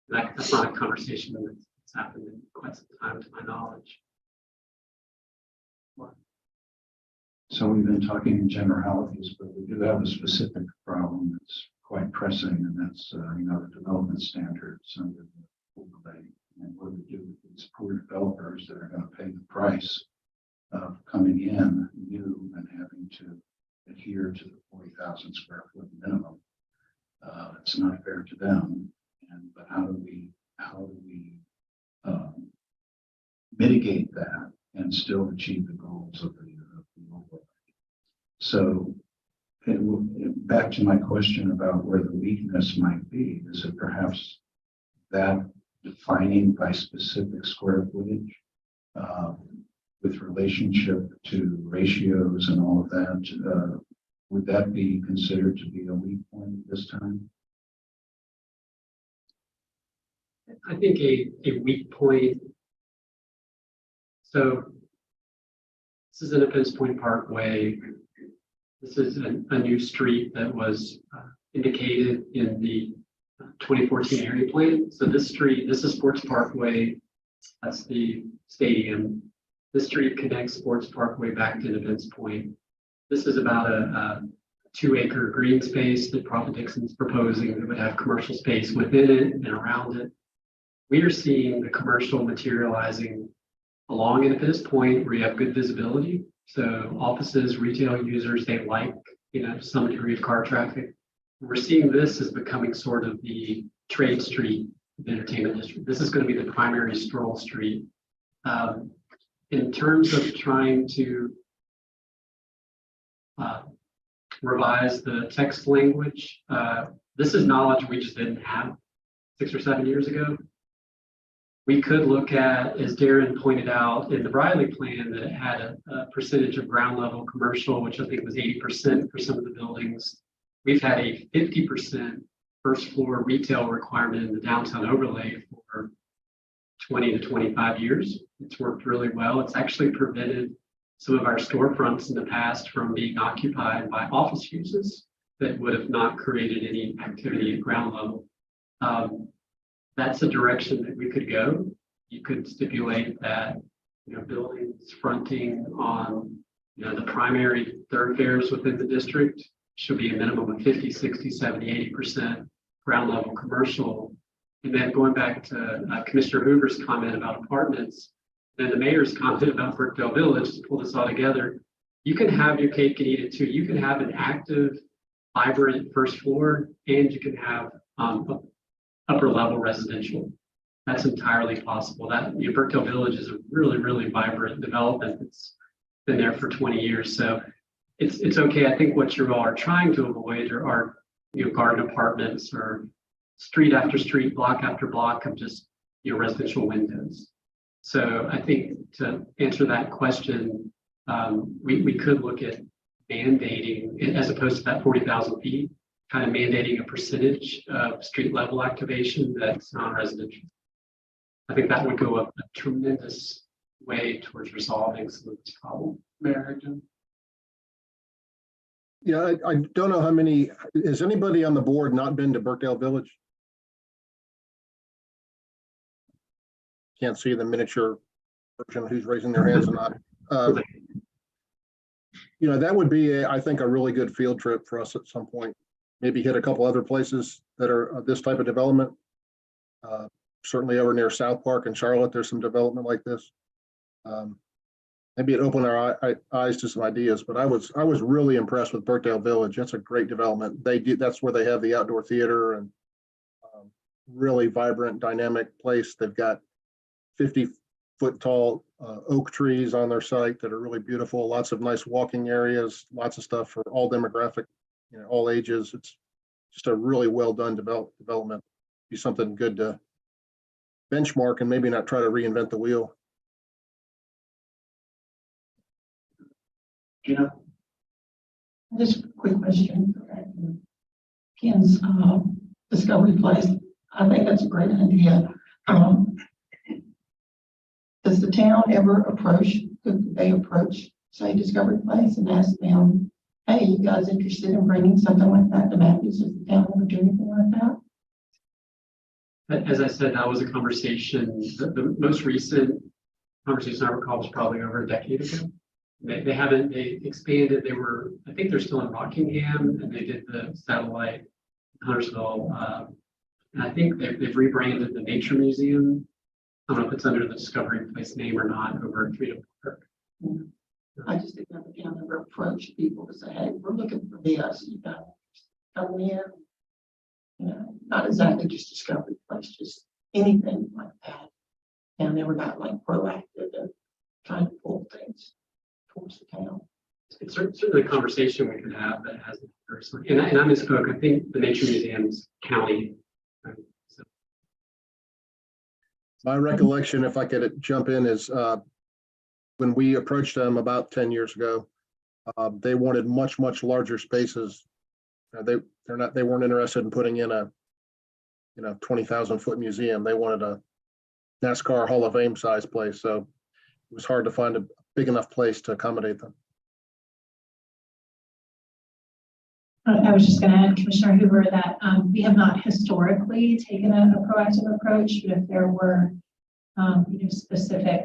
that's not a conversation that's happened in quite some time, to my knowledge. So we've been talking in generalities, but we do have a specific problem that's quite pressing, and that's, the development standards under the overlay. And what do we do with these poor developers that are going to pay the price of coming in new and having to adhere to the 40,000 square foot minimum? It's not fair to them. But how do we mitigate that and still achieve the goals of the overlay? So back to my question about where the weakness might be, is it perhaps that defining by specific square footage with relationship to ratios and all of that? Would that be considered to be a weak point at this time? I think a weak point. So this is Independence Point Parkway. This is a new street that was indicated in the 2014 area plan. So this street, this is Sports Parkway. That's the stadium. This street connects Sports Parkway back to Independence Point. This is about a 2-acre green space that Prophet Dixon's proposing that would have commercial space within it and around it. We are seeing the commercial materializing along Independence Point where you have good visibility. So offices, retail users, they like, some degree of car traffic. We're seeing this as becoming sort of the trade street of the entertainment district. This is going to be the primary stroll street. In terms of trying to revise the text language, this is knowledge we just didn't have 6 or 7 years ago. We could look at, as Darren pointed out in the Briley plan, that it had a percentage of ground level commercial, which I think was 80% for some of the buildings. We've had a 50% first floor retail requirement in the downtown overlay for 20 to 25 years. It's worked really well. It's actually prevented some of our storefronts in the past from being occupied by office uses that would have not created any activity at ground level. That's a direction that we could go. You could stipulate that, buildings fronting on, the primary thoroughfares within the district should be a minimum of 50, 60, 70, 80% ground level commercial. And then going back to Commissioner Hoover's comment about apartments, and the mayor's comment about Brookdale Village, to pull this all together, you can have your cake and eat it too. You can have an active, vibrant first floor, and you can have upper level residential. That's entirely possible. That Brookdale Village is a really, really vibrant development that's been there for 20 years. So it's okay. I think what you all are trying to avoid are garden apartments or street after street, block after block of just residential windows. So I think to answer that question, we could look at mandating, as opposed to that 40,000 feet, kind of mandating a percentage of street level activation that's non-residential. I think that would go a tremendous way towards resolving some of this problem. Mayor, Yeah, I don't know how many, has anybody on the board not been to Brookdale Village? Can't see the miniature version who's raising their hands or not. That would be, I think, a really good field trip for us at some point. Maybe hit a couple other places that are this type of development. Certainly over near South Park in Charlotte, there's some development like this. Maybe it opened our eyes to some ideas, but I was really impressed with Brookdale Village. That's a great development. That's where they have the outdoor theater and really vibrant, dynamic place. They've got 50-foot tall oak trees on their site that are really beautiful. Lots of nice walking areas, lots of stuff for all demographic, all ages. It's just a really well done development. Be something good to benchmark and maybe not try to reinvent the wheel. Just a quick question. Ken's Discovery Place. I think that's a great idea. Does the town ever could they approach, say, Discovery Place and ask them, hey, you guys interested in bringing something like that to Matthews? Does the town ever do anything like that? As I said, that was a conversation. The most recent conversation I recall was probably over a decade ago. They expanded, I think they're still in Rockingham, and they did the satellite in Huntersville. And I think they've rebranded the Nature Museum. I don't know if it's under the Discovery Place name or not over at Freedom Park. I just didn't have again ever approach people to say, hey, we're looking for this, you know, come in. You know, not exactly just Discovery Place, just anything like that. And they were not like proactive and trying to pull things towards the town. It's certainly a conversation we can have that hasn't personally. And I misspoke. I think the Nature Museum's county. So, My recollection, if I could jump in, is when we approached them about 10 years ago, they wanted much, much larger spaces. They weren't interested in putting in a 20,000 foot museum. They wanted a NASCAR Hall of Fame size place. So it was hard to find a big enough place to accommodate them. I was just going to add, Commissioner Hoover, that we have not historically taken a proactive approach, but if there were specific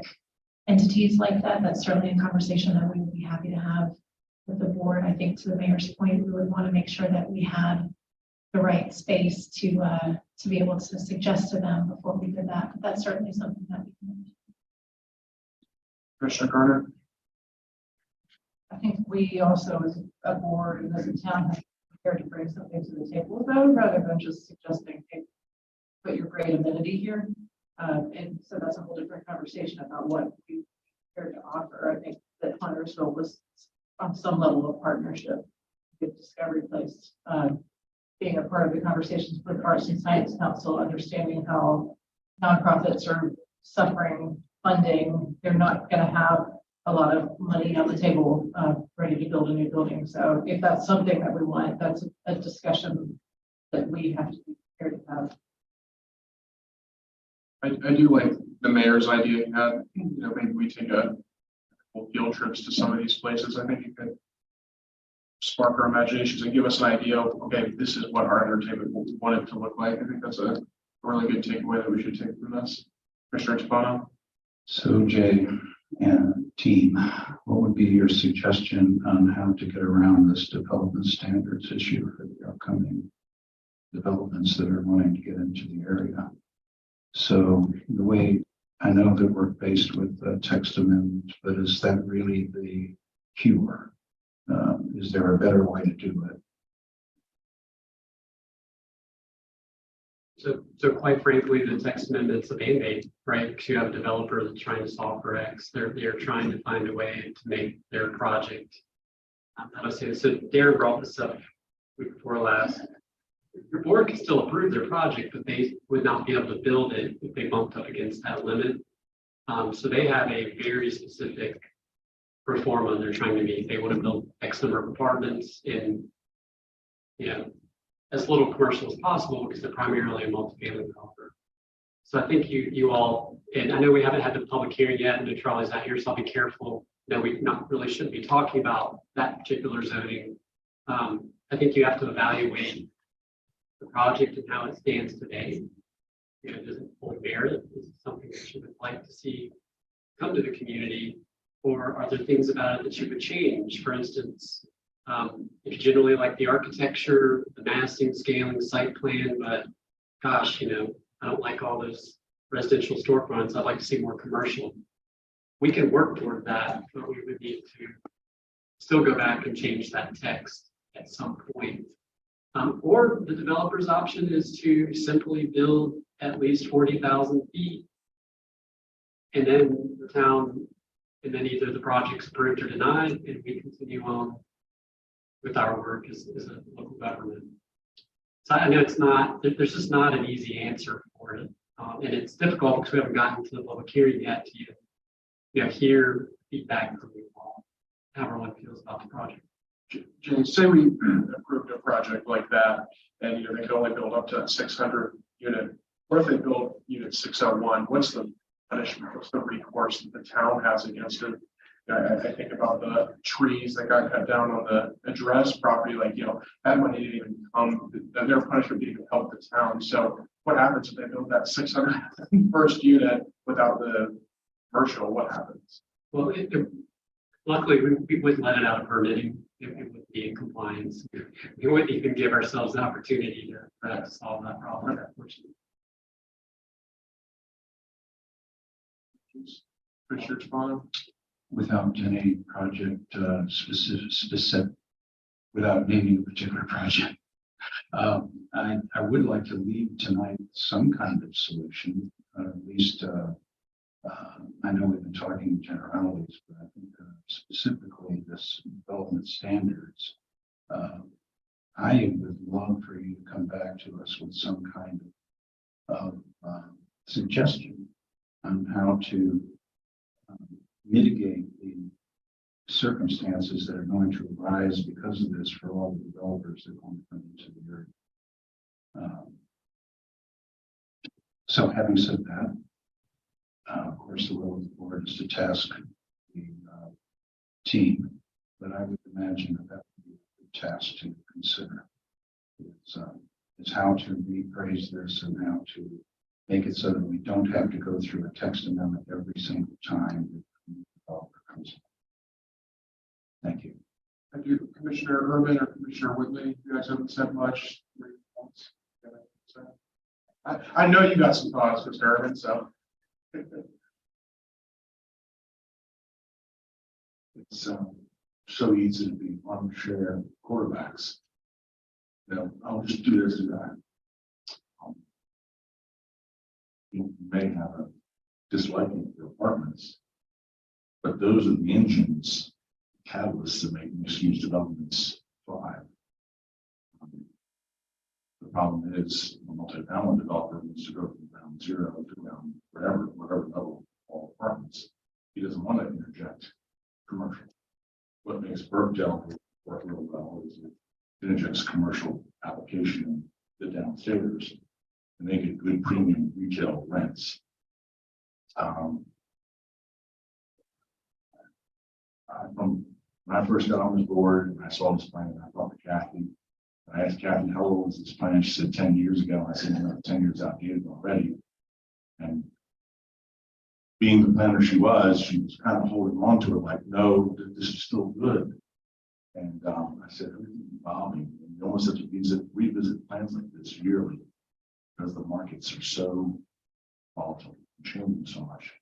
entities like that, that's certainly a conversation that we would be happy to have with the board. I think to the mayor's point, we would want to make sure that we had the right space to be able to suggest to them before we did that. But that's certainly something that we can do. Commissioner Garner? I think we also, as a board and as a town, have prepared to bring something to the table though, rather than just suggesting, hey, put your great amenity here. And so that's a whole different conversation about what we prepared to offer. I think that Huntersville was on some level of partnership with Discovery Place, being a part of the conversations with Arts and Science Council, understanding how nonprofits are suffering funding. They're not going to have a lot of money on the table ready to build a new building. So if that's something that we want, that's a discussion that we have to be prepared to have. I do like the mayor's idea. Maybe we take a couple field trips to some of these places. I think it could spark our imaginations and give us an idea of, okay, this is what our entertainment want it to look like. I think that's a really good takeaway that we should take from this. Commissioner Tupano? So Jay and team, what would be your suggestion on how to get around this development standards issue for the upcoming developments that are wanting to get into the area? So the way I know that we're faced with text amendments, but is that really the cure? Is there a better way to do it? So quite frankly, the text amendment's a Band-Aid, right? Because you have a developer that's trying to solve for X. They're trying to find a way to make their project. So Darren brought this up week before last. Your board can still approve their project, but they would not be able to build it if they bumped up against that limit. So they have a very specific pro forma they're trying to meet. They want to build X number of apartments in, as little commercial as possible because they're primarily a multifamily developer. So I think you all, and I know we haven't had the public hearing yet, and Charlie's not here, so I'll be careful. We not really shouldn't be talking about that particular zoning. I think you have to evaluate the project and how it stands today. Does it fully merit? Is it something that you would like to see come to the community? Or are there things about it that you would change? For instance, if you generally like the architecture, the massing, scaling, site plan, but gosh, I don't like all those residential storefronts. I'd like to see more commercial. We can work toward that, but we would need to still go back and change that text at some point. Or the developer's option is to simply build at least 40,000 feet. And then the town, and then either the project's approved or denied, and we continue on with our work as a local government. So I know there's just not an easy answer for it. And it's difficult because we haven't gotten to the public hearing yet to hear feedback from you all, how everyone feels about the project. James, say we approved a project like that, and they could only build up to 600 unit. What if they build unit 601? What's the punishment? What's the recourse that the town has against it? I think about the trees that got cut down on the address property, that money didn't even come, their punishment didn't even help the town. So what happens if they build that 600 first unit without the commercial? What happens? Well, Luckily, we wouldn't let it out of permitting if it would be in compliance. We wouldn't even give ourselves the opportunity to solve that problem, unfortunately. Commissioner Tejada? Without any project specific, without naming a particular project. I would like to leave tonight some kind of solution, at least I know we've been talking in generalities, but I think specifically this development standards. I would love for you to come back to us with some kind of suggestion on how to mitigate the circumstances that are going to arise because of this for all the developers that want to come into the area. So having said that, of course, the will of the board is to task the team, but I would imagine that that would be a good task to consider. Is how to rephrase this and how to make it so that we don't have to go through a text amendment every single time the developer comes in. Thank you. Thank you, Commissioner Urban or Commissioner Whitley. You guys haven't said much. I know you got some thoughts, Mr. Urban, so. It's so easy to be armchair quarterbacks. You know, I'll just do this and that. You may have a disliking for apartments, but those are the engines, catalysts that make mixed-use developments thrive. The problem is, a multi-family developer needs to go from ground zero to ground whatever level all apartments. He doesn't want to interject commercial. What makes Burkdale work real well is it interjects commercial application in the downstairs and they get good premium retail rents. From when I first got on this board and I saw this plan, I talked to Kathy. I asked Kathy, how old was this plan? She said 10 years ago. I said, you know, 10 years outdated already. And being the planner she was kind of holding on to it like, no, this is still good. And I said, everything's evolving. And you almost have to revisit plans like this yearly because the markets are so volatile and changing so much.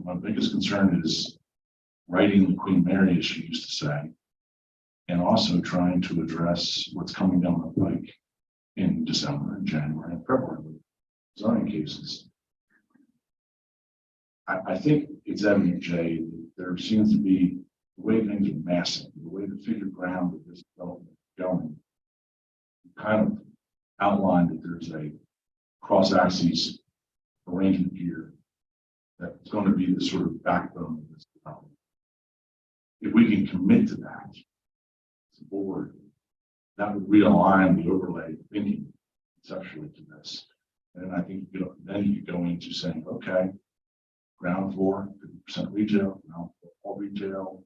My biggest concern is writing the Queen Mary, as she used to say, and also trying to address what's coming down the pike in December and January and February with zoning cases. I think it's evident, Jay, that there seems to be the way things are massing, the way the figure ground of this development is going, kind of outlined that there's a cross-axis arrangement here that's going to be the sort of backbone of this development. If we can commit to that as a board, that would realign the overlay thinking conceptually to this. And I think then you could go into saying, okay, ground floor, 50% retail, ground floor, all retail,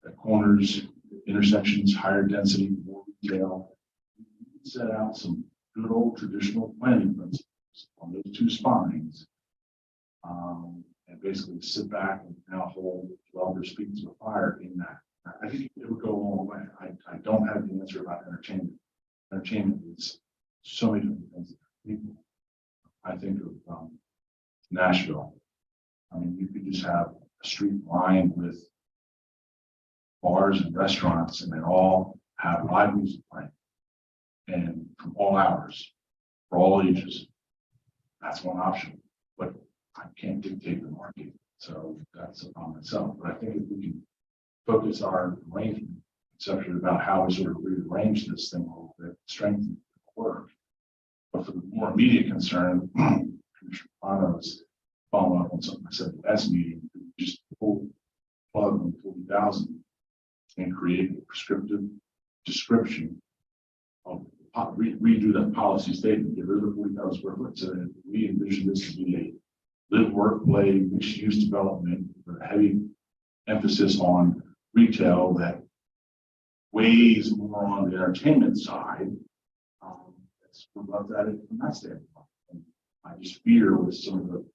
at corners, intersections, higher density, more retail. Set out some good old traditional planning principles on those two spines, and basically sit back and now hold developers' feet to the fire in that. I think it would go a long way. I don't have the answer about entertainment. Entertainment is so many different things. People, I think of Nashville. I mean, you could just have a street lined with bars and restaurants, and they all have live music playing, and from all hours, for all ages. That's one option, but I can't dictate the market, so that's a problem itself. But I think if we can focus our arrangement conceptually about how we sort of rearrange this thing a little bit, strengthen the work. But for the more immediate concern, Commissioner Panos, following up on something I said at the last meeting, just pull plug on 40,000 and create a prescriptive description of redo that policy statement, get rid of the 40,000 square foot. So that we envision this to be a live, work, play, mixed use development with a heavy emphasis on retail that weighs more on the entertainment side. It's about that from that standpoint. And I just fear with some of the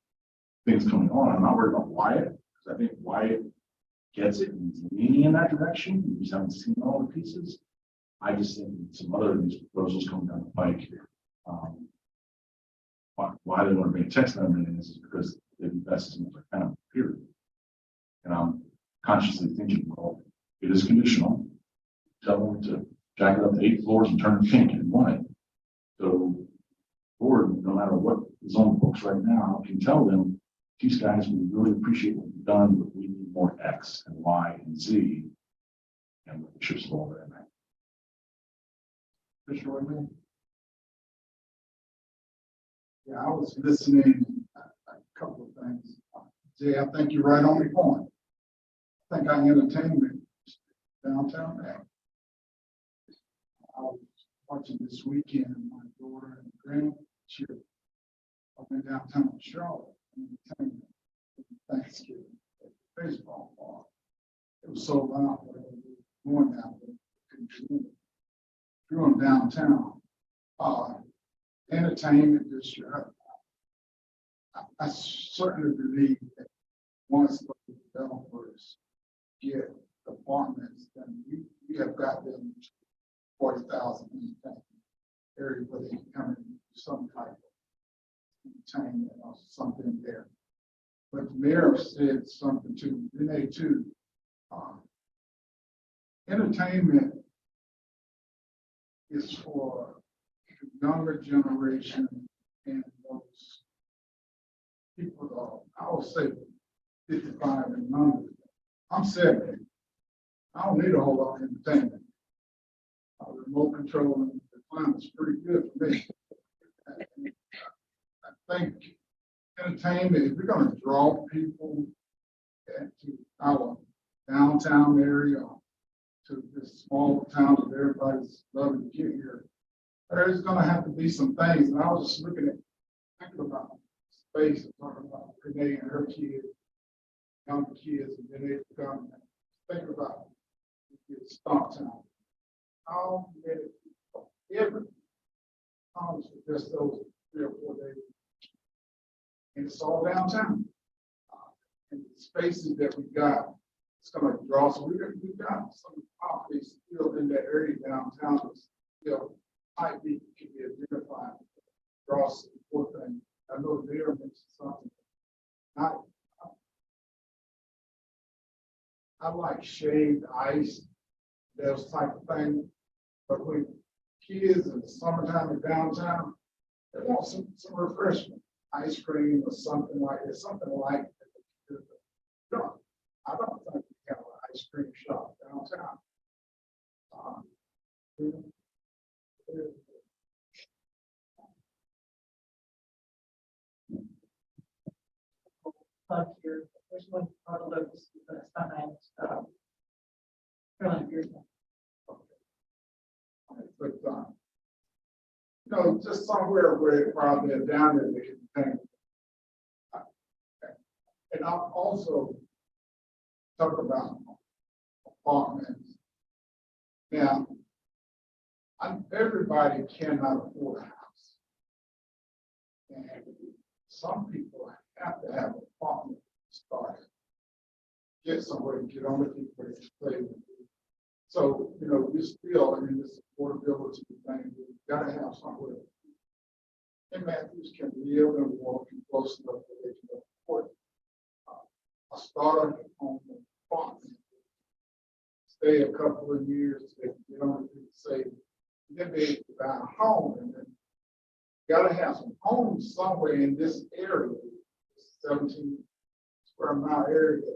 things coming on. I'm not worried about Wyatt, because I think Wyatt gets it and is leaning in that direction. We just haven't seen all the pieces. I just think some other of these proposals coming down the pike here. Why they want to bring a text amendment in is because they invest in the kind of period. And I'm consciously thinking, well, it is conditional. Tell them to jack it up to 8 floors and turn it pink and white. So, board, no matter what is on the books right now, can tell them, these guys, we really appreciate what you've done, but we need more X and Y and Z. And the chips fall over in that. Commissioner Whitman? Yeah, I was listening, a couple of things. Jay, I think you're right on the point. I think our entertainment downtown now. I was watching this weekend, my daughter and grandchildren. I went downtown to Charlotte, entertainment, Thanksgiving, at the baseball park. It was so loud, but I was going down there, couldn't believe it. Drew them downtown. Entertainment district. I certainly believe that once the developers get apartments, then we have got them 40,000 area where they can come in some type of entertainment or something there. But the mayor said something to Renee too. Entertainment is for the younger generation and those people, I will say 55 and under. I'm 70. I don't need a whole lot of entertainment. Remote control and the climate is pretty good for me. I think entertainment, if we're going to draw people to our downtown area, to this small town that everybody's loving to get here, there's going to have to be some things. And I was just thinking about space and talking about Renee and her kids, young kids, and then they come and think about Stocktown. How many people, every house for just those 3 or 4 days. And it's all downtown. And the spaces that we got, it's going to draw. So we've got some properties still in that area downtown that still might be, can be identified. Draw some more things. I know there mentioned something. I like shaved ice, those type of things. But when kids in the summertime in downtown, they want some refreshment, ice cream or something like that, No, I don't think we have an ice cream shop downtown. Here, there's one on the locus that's behind, Carolina Beer. But, just somewhere where it probably is down there, they can think. And I'll also talk about apartments. Now, everybody cannot afford a house. And some people have to have an apartment to start. Get somewhere to get on with people to play with. So, we still, this affordability thing, we've got to have somewhere. And Matthews can live and walk close enough that they can afford a starter home apartment. Stay a couple of years, they can get on and say, then they buy a home, and then got to have some homes somewhere in this area, 17 square mile area.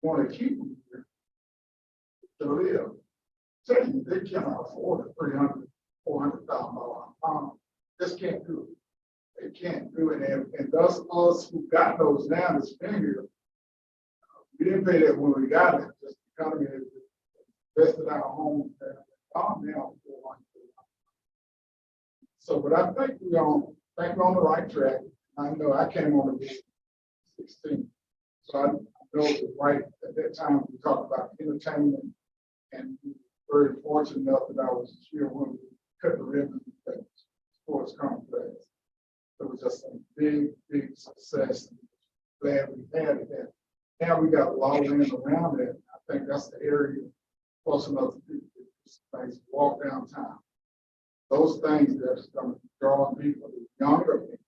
Want to keep them here to live. Tell you, they cannot afford a $300,000, $400,000 home. Just can't do it. They can't do it. And thus us who got those now that's been here, we didn't pay that when we got it. Just the economy has invested our homes now. So, but I think we're on the right track. I know I came on the 16. So I know it was right at that time we talked about entertainment, and we were very fortunate enough that I was here when we cut the ribbon at the sports complex. It was just a big, big success. glad we had it there. Now we got a lot of land around it. I think that's the area close enough to people to walk downtown. Those things that's going to draw people younger people.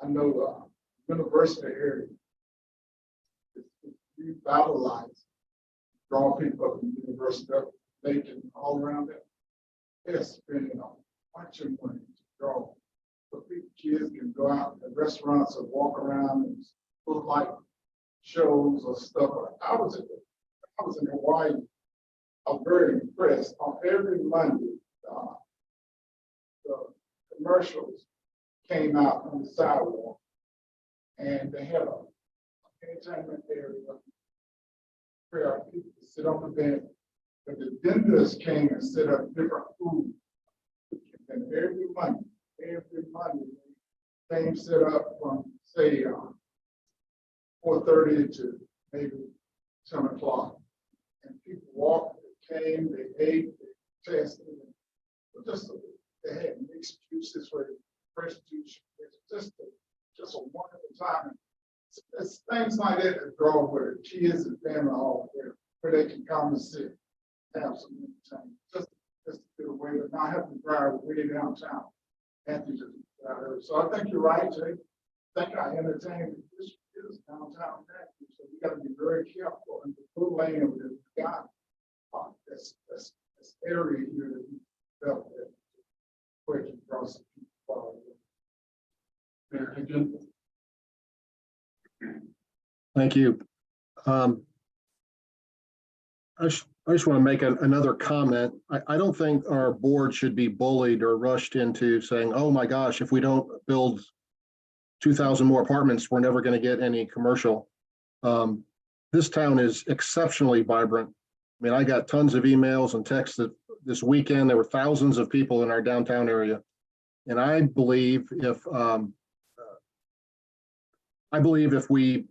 I know university area is revitalized, draw people up to the university, Macon, all around it. They're spending a bunch of money to draw. So people, kids can go out to restaurants or walk around and look like shows or stuff. I was in Hawaii. I'm very impressed. On every Monday, the commercials came out on the sidewalk, and they had a entertainment area where people could sit on the bench. But the vendors came and set up different food. And every Monday, they came set up from say 4:30 to maybe 10 o'clock. And people walked, they came, they ate, they tested. They had mixed juices for fresh juice. It's just a wonderful time. It's things like that that draw where kids and family all there, where they can come and sit, have some entertainment. Just to get away, but not have to drive way downtown. So I think you're right, Jay. I think I entertained this is downtown. So we got to be very careful and the good land that we got. This area here that we developed that where to draw some people. Mayor Higgins. Thank you. I just want to make another comment. I don't think our board should be bullied or rushed into saying, oh my gosh, if we don't build 2,000 more apartments, we're never going to get any commercial. This town is exceptionally vibrant. I mean, I got tons of emails and texts that this weekend, there were thousands of people in our downtown area. And I believe if we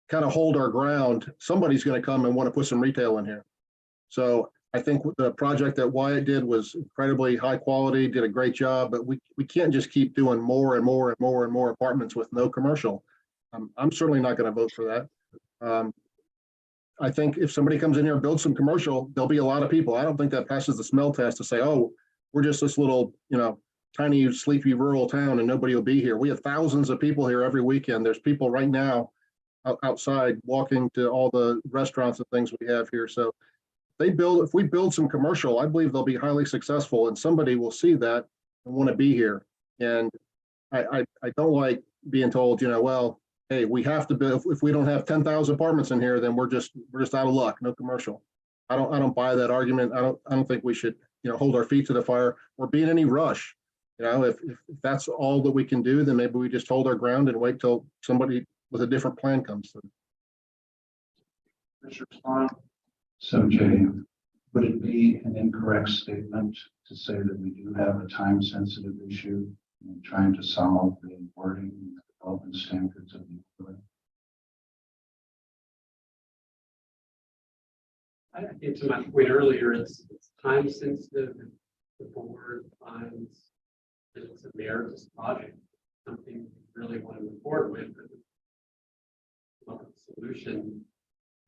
kind of hold our ground, somebody's going to come and want to put some retail in here. So I think the project that Wyatt did was incredibly high quality, did a great job, but we can't just keep doing more and more and more and more apartments with no commercial. I'm certainly not going to vote for that. I think if somebody comes in here and builds some commercial, there'll be a lot of people. I don't think that passes the smell test to say, oh, we're just this little, tiny, sleepy rural town and nobody will be here. We have thousands of people here every weekend. There's people right now outside walking to all the restaurants and things we have here. So if we build some commercial, I believe they'll be highly successful and somebody will see that and want to be here. And I don't like being told, well, hey, we have to build, if we don't have 10,000 apartments in here, then we're just out of luck, no commercial. I don't buy that argument. I don't think we should, hold our feet to the fire or be in any rush. If that's all that we can do, then maybe we just hold our ground and wait till somebody with a different plan comes through. So Jay, would it be an incorrect statement to say that we do have a time sensitive issue in trying to solve the wording and the development standards of the overlay? I think to my point earlier, it's time sensitive. The board finds that it's a meritorious project, something we really want to move forward with. Solution.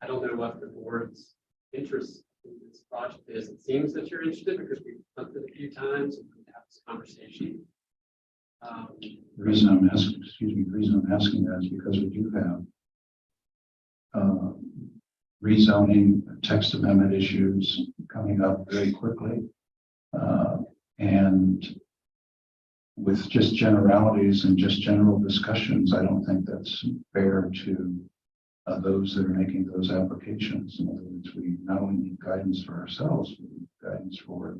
I don't know what the board's interest in this project is. It seems that you're interested because we've looked at it a few times and we've had this conversation. The reason I'm asking that is because we do have rezoning, text amendment issues coming up very quickly. And with just generalities and just general discussions, I don't think that's fair to those that are making those applications. In other words, we not only need guidance for ourselves, we need guidance for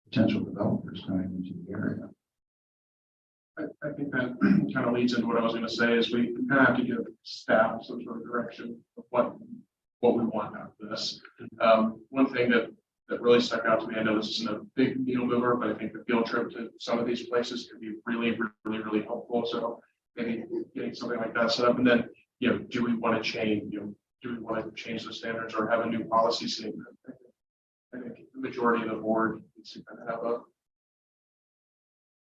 potential developers coming into the area. I think that kind of leads into what I was going to say is we kind of have to give staff some sort of direction of what we want out of this. One thing that really stuck out to me, I know this isn't a big needle mover, but I think the field trip to some of these places could be really, really, really helpful. So maybe getting something like that set up, and then do we want to change? Do we want to change the standards or have a new policy statement? I think the majority of the board needs to kind of have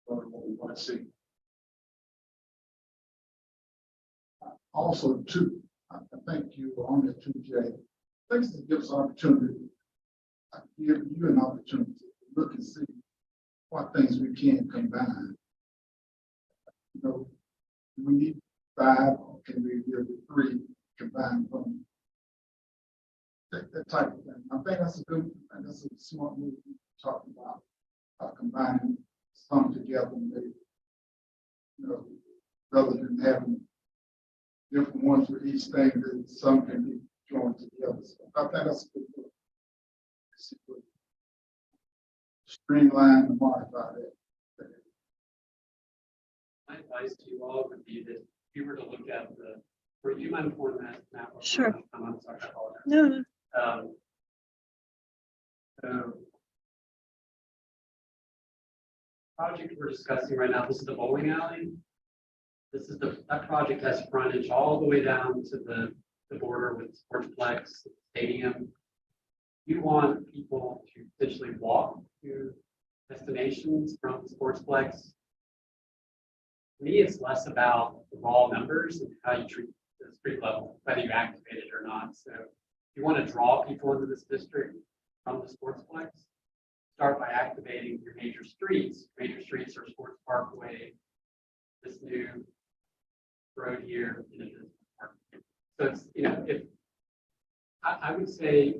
what we want to see. Also, too, I thank you on the two, Jay. Thanks to give us an opportunity, give you an opportunity to look and see what things we can combine. You know, we need 5, or can we give it 3 combined from that type of thing. I think that's a good, and that's a smart move to talk about, combining some together, maybe, you know, rather than having different ones for each thing, that some can be joined together. So I think that's a good move. Streamline and modify that. My advice to you all would be that if you were to look at or do you mind pulling that map up? Sure. I'm sorry, I apologize. No. So project we're discussing right now, this is the bowling alley. This is that project has frontage all the way down to the border with Sportsplex Stadium. You want people to potentially walk to destinations from Sportsplex. To me, it's less about the raw numbers and how you treat the street level, whether you activate it or not. So if you want to draw people into this district from the Sportsplex, start by activating your major streets. Major streets are Sports Parkway, this new road here, and this park. So it's, you know, if I would say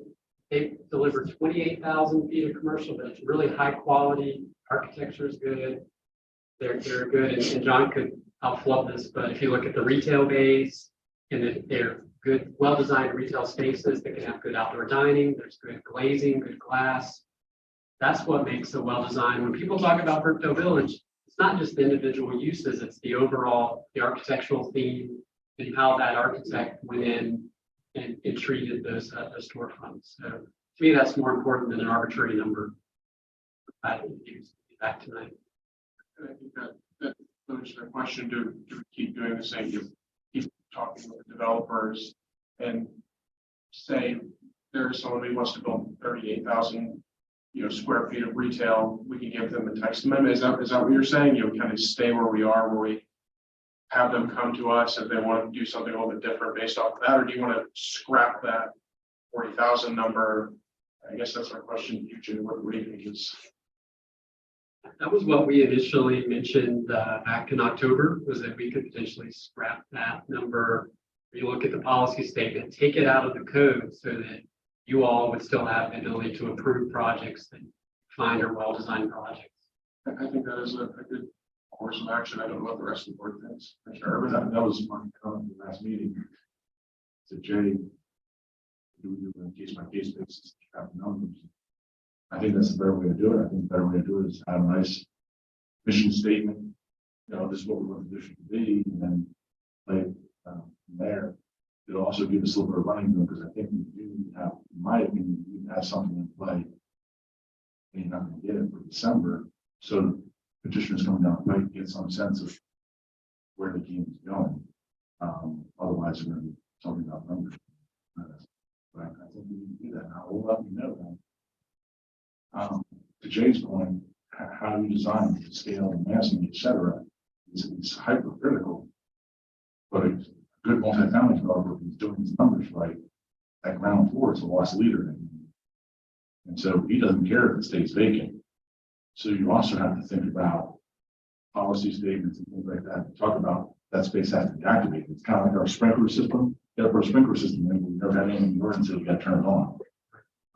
they deliver 28,000 feet of commercial, but it's really high quality. Architecture is good. They're good, and John could, I'll flub this, but if you look at the retail bays, and they're good, well-designed retail spaces that can have good outdoor dining. There's good glazing, good glass. That's what makes a well-designed. When people talk about Crypto Village, it's not just the individual uses, it's the overall, the architectural theme and how that architect went in and treated those storefronts. So to me, that's more important than an arbitrary number. I think use back tonight. And I think that moves the question, do we keep doing the same? Do keep talking with the developers and say there's someone who wants to build 38,000 square feet of retail, we can give them a text amendment. Is that what you're saying? Kind of stay where we are, where we have them come to us if they want to do something a little bit different based off of that, or do you want to scrap that 40,000 number? I guess that's our question to you, Jim. What do you think is? That was what we initially mentioned back in October, was that we could potentially scrap that number. You look at the policy statement, take it out of the code so that you all would still have the ability to approve projects that find are well-designed projects. I think that is a good course of action. I don't know what the rest of the board thinks. Sure, that was my comment in the last meeting. To Jay, do we do a case by case basis, have numbers? I think that's a better way to do it. I think the better way to do it is have a nice mission statement. This is what we want the district to be, and then play from there. It'll also give us a little bit of running room because I think we do have, in my opinion, we have something in play. And you're not going to get it for December. So petitioners coming down the pike get some sense of where the game is going. Otherwise, we're going to be talking about numbers. But I think we need to do that. Now we'll let you know that. To Jay's point, how do you design the scale and massing, et cetera, is hypercritical. But a good multifamily developer who's doing his numbers right, at ground floor is a loss leader. And so he doesn't care if it stays vacant. So you also have to think about policy statements and things like that. Talk about that space has to be activated. It's kind of like our sprinkler system. You have our sprinkler system, and we never had any emergency, we got turned on.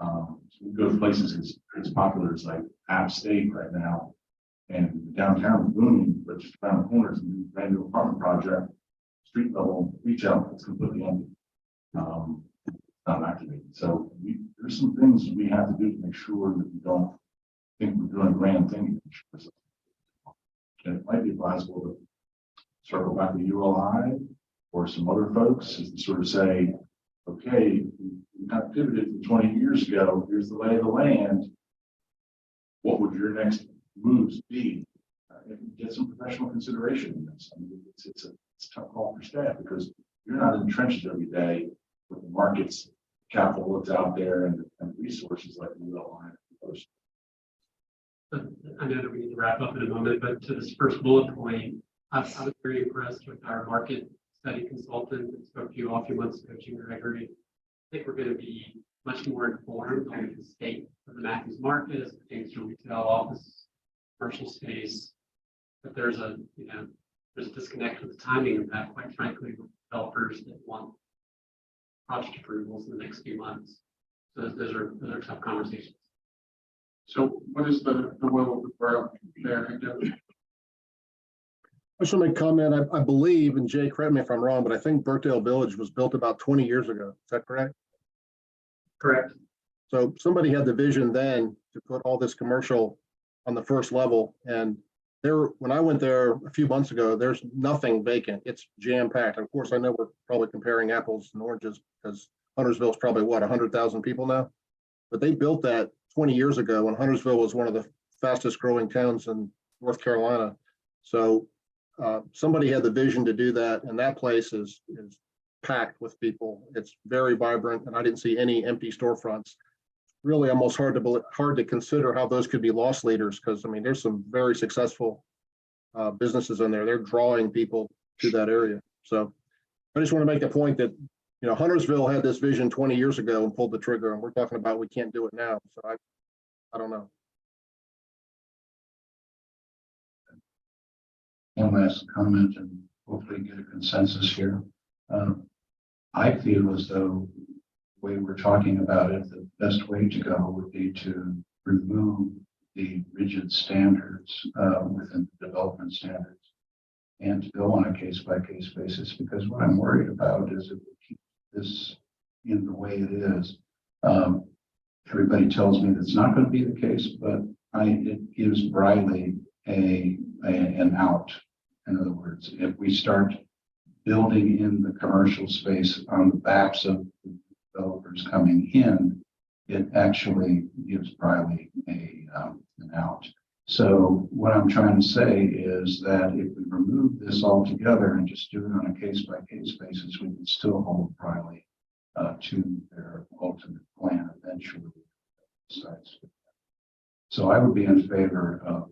So we go to places as popular as like App State right now, and downtown is booming, but just around the corner is a new brand new apartment project, street level retail that's completely empty. Not activated. So there's some things we have to do to make sure that we don't think we're doing a grand thing. And it might be advisable to circle back to ULI or some other folks is to sort of say, okay, we kind of pivoted 20 years ago. Here's the lay of the land. What would your next moves be? And get some professional consideration in this. I mean, it's a tough call for staff because you're not in the trenches every day with the markets, capital that's out there, and resources like the ULI. I know that we need to wrap up in a moment, but to this first bullet point, I was very impressed with our market study consultant that spoke to you all a few months ago, Jim Gregory. I think we're going to be much more informed on the state of the Matthews market as it pertains to retail, office, commercial space. But there's a disconnect with the timing of that, quite frankly, with developers that want project approvals in the next few months. So those are tough conversations. So what is the will of the borough there? I just want to make a comment. I believe, and Jay, correct me if I'm wrong, but I think Burkdale Village was built about 20 years ago. Is that correct? Correct. So somebody had the vision then to put all this commercial on the first level. And when I went there a few months ago, there's nothing vacant. It's jam packed. Of course, I know we're probably comparing apples and oranges because Huntersville is probably what, 100,000 people now? But they built that 20 years ago when Huntersville was one of the fastest growing towns in North Carolina. So somebody had the vision to do that, and that place is packed with people. It's very vibrant, and I didn't see any empty storefronts. Really almost hard to consider how those could be loss leaders, because I mean there's some very successful businesses in there. They're drawing people to that area. So I just want to make the point that Huntersville had this vision 20 years ago and pulled the trigger, and we're talking about we can't do it now. So I don't know. One last comment and hopefully get a consensus here. I feel as though the way we're talking about it, the best way to go would be to remove the rigid standards within the development standards and to go on a case-by-case basis, because what I'm worried about is if we keep this in the way it is, everybody tells me that's not going to be the case, but it gives Briley an out. In other words, if we start building in the commercial space on the backs of the developers coming in, it actually gives Briley an out. So what I'm trying to say is that if we remove this altogether and just do it on a case-by-case basis, we can still hold Briley to their ultimate plan eventually. So I would be in favor of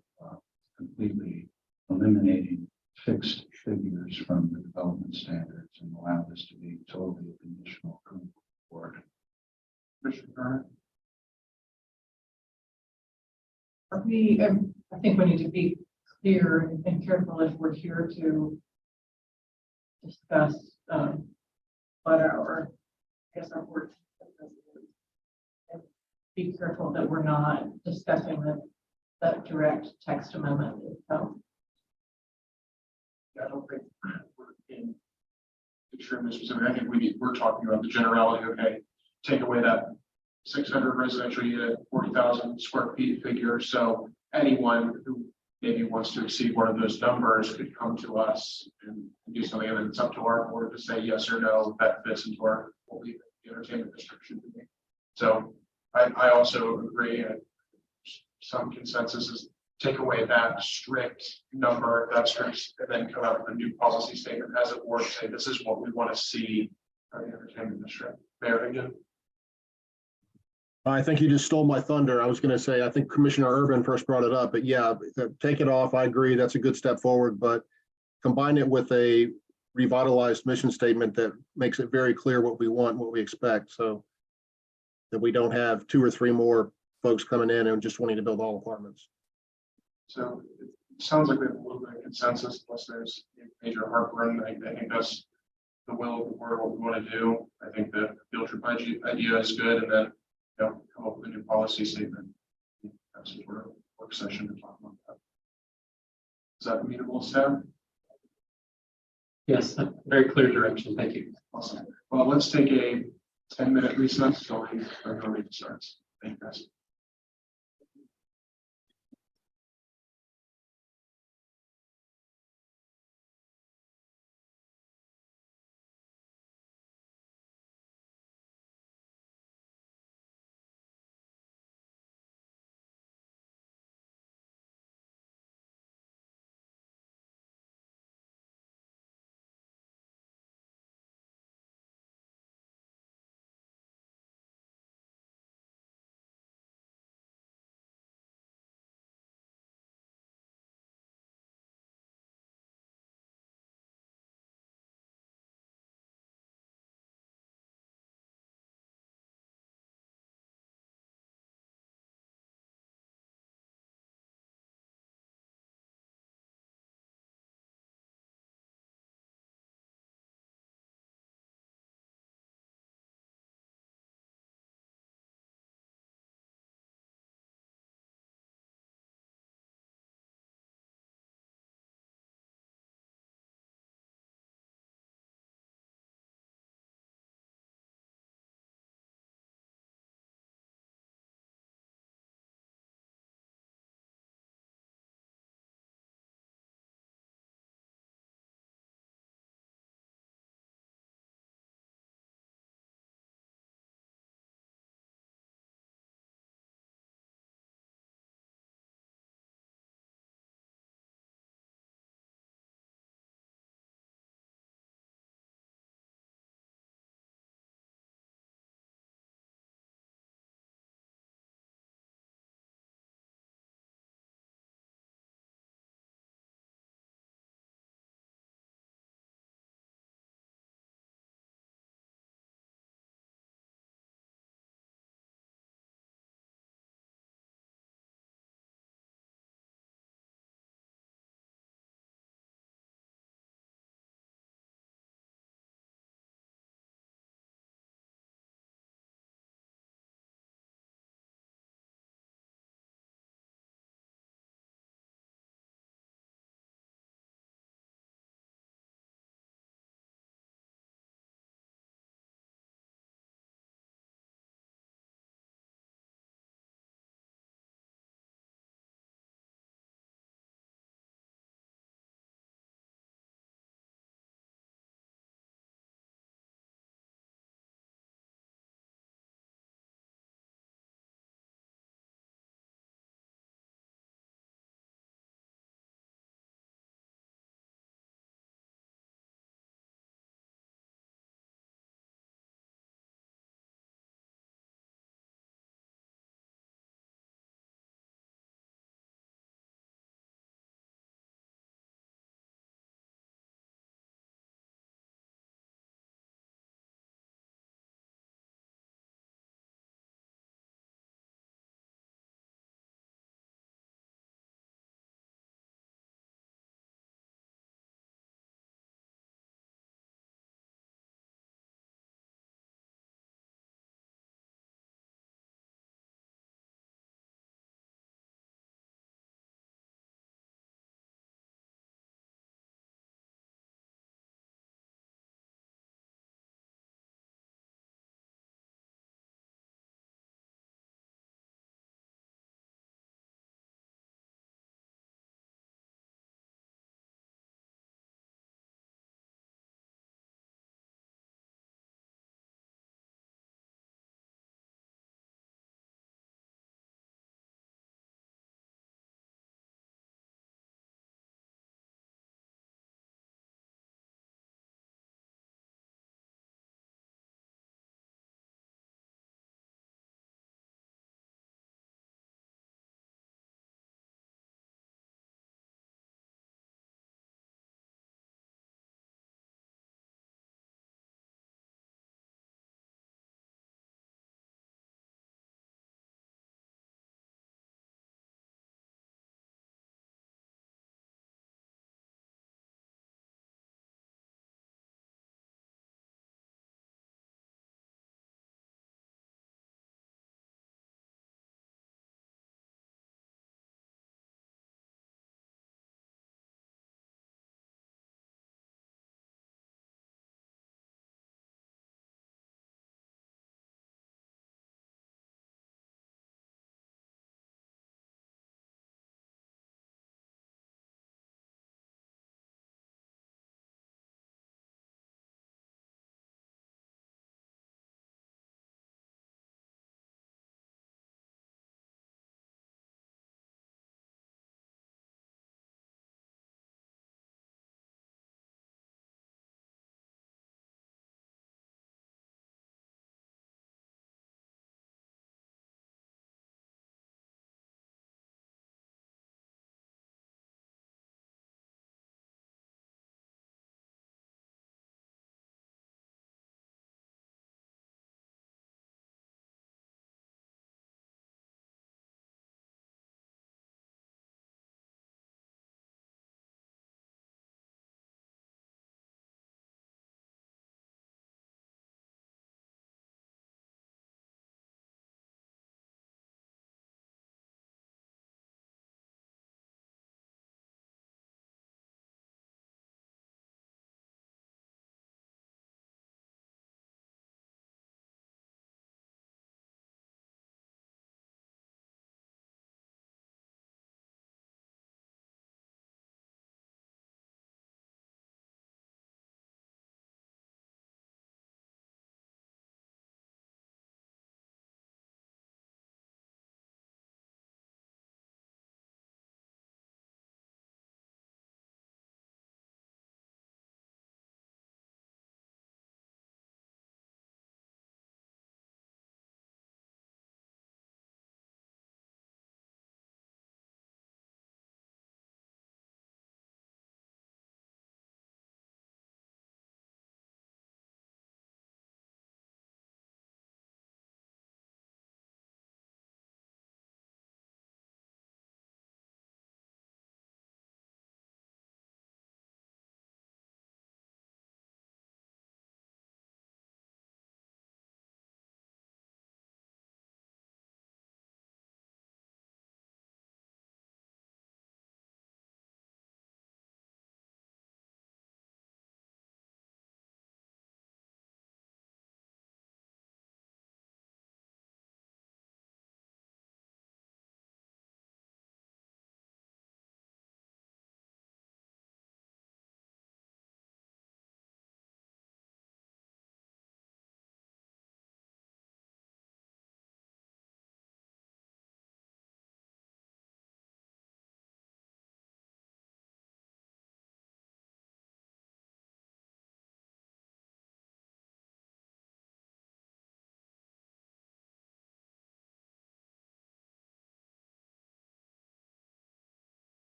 completely eliminating fixed figures from the development standards and allow this to be totally a conditional approval board. Commissioner Burnett? I think we need to be clear and careful if we're here to discuss what our work. And be careful that we're not discussing that direct text amendment itself. I don't think we're in extremely specific. I think we're talking about the generality. Okay, take away that 600 residential unit, 40,000 square feet figure. So anyone who maybe wants to exceed one of those numbers could come to us and do something, and then it's up to our board to say yes or no that fits into our what we the entertainment district should be. So I also agree. Some consensus is take away that strict number, that strict, and then come out with a new policy statement as a board, say this is what we want to see for the entertainment district. Mayor again. I think you just stole my thunder. I was going to say, I think Commissioner Urban first brought it up, but yeah, take it off. I agree. That's a good step forward, but combine it with a revitalized mission statement that makes it very clear what we want, what we expect, so that we don't have 2 or 3 more folks coming in and just wanting to build all apartments. So it sounds like we have a little bit of consensus, unless there's major heartburn. I think that's the will of the board, what we want to do. I think the field trip idea is good, and then come up with a new policy statement. Have some sort of work session to talk about that. Is that amenable, Sam? Yes, very clear direction. Thank you. Awesome. Well, let's take a 10-minute recess so our meeting starts. Thank you, guys.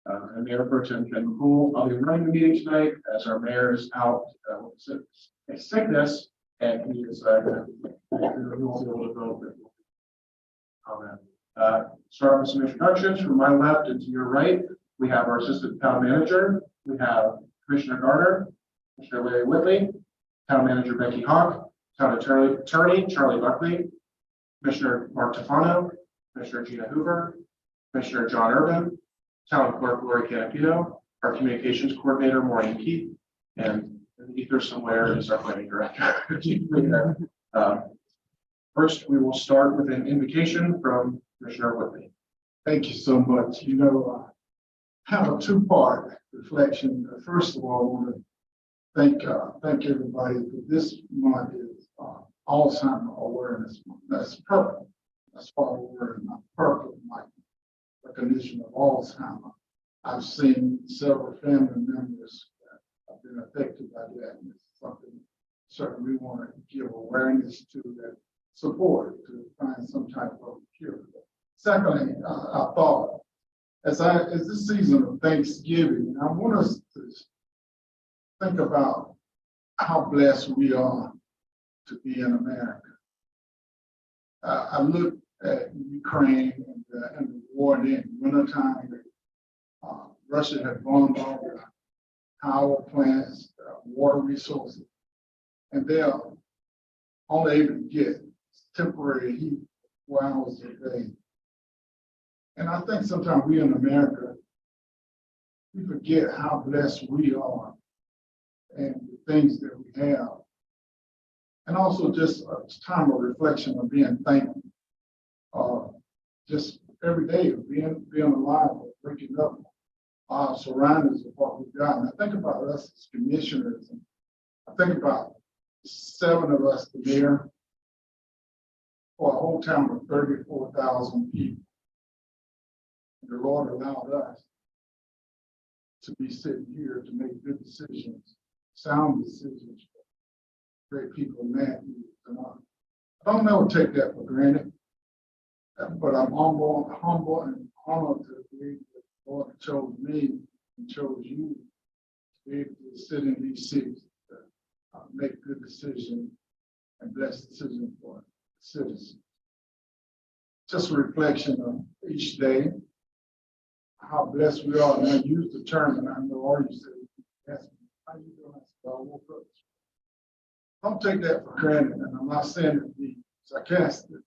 and Mayor Pro Tem Ken McCool. I'll be running the meeting tonight as our mayor is out with a sickness, and he is he won't be able to vote. Comment. Start with some introductions. From my left and to your right, we have our assistant town manager. We have Commissioner Garner, Commissioner Larry Whitley, Town Manager Becky Hawk, Town Attorney Charlie Buckley, Commissioner Mark Tefano, Commissioner Gina Hoover, Commissioner John Urban, Town Clerk Lori Canapito, our Communications Coordinator Maureen Keith, and in the ether somewhere is our planning director. First, we will start with an invocation from Commissioner Whitley. Thank you so much. You know, I have a two-part reflection. First of all, I want to thank everybody for this month is Alzheimer's Awareness Month. That's purple. That's why we're wearing my purple, my recognition of Alzheimer's. I've seen several family members that have been affected by that. And it's something certainly we want to give awareness to, that support to find some type of cure. Secondly, I thought as this season of Thanksgiving, I want us to think about how blessed we are to be in America. I look at Ukraine and the war in wintertime. Russia had bombed all the power plants, water resources, and they are only able to get temporary heat 4 hours a day. And I think sometimes we in America, we forget how blessed we are and the things that we have. And also just a time of reflection of being thankful. Just every day of being alive, waking up, our surroundings of what we've got. And I think about us as commissioners, and I think about 7 of us there for a whole town of 34,000 people. And the Lord allowed us to be sitting here to make good decisions, sound decisions for great people, man. I don't never take that for granted, but I'm humble and honored to believe that the Lord chose me and chose you to be able to sit in these seats, to make good decisions and blessed decisions for citizens. Just a reflection of each day, how blessed we are. And I use the term, and I know all you said, ask me, how you doing? I said, I woke up. Don't take that for granted, and I'm not saying it to be sarcastic.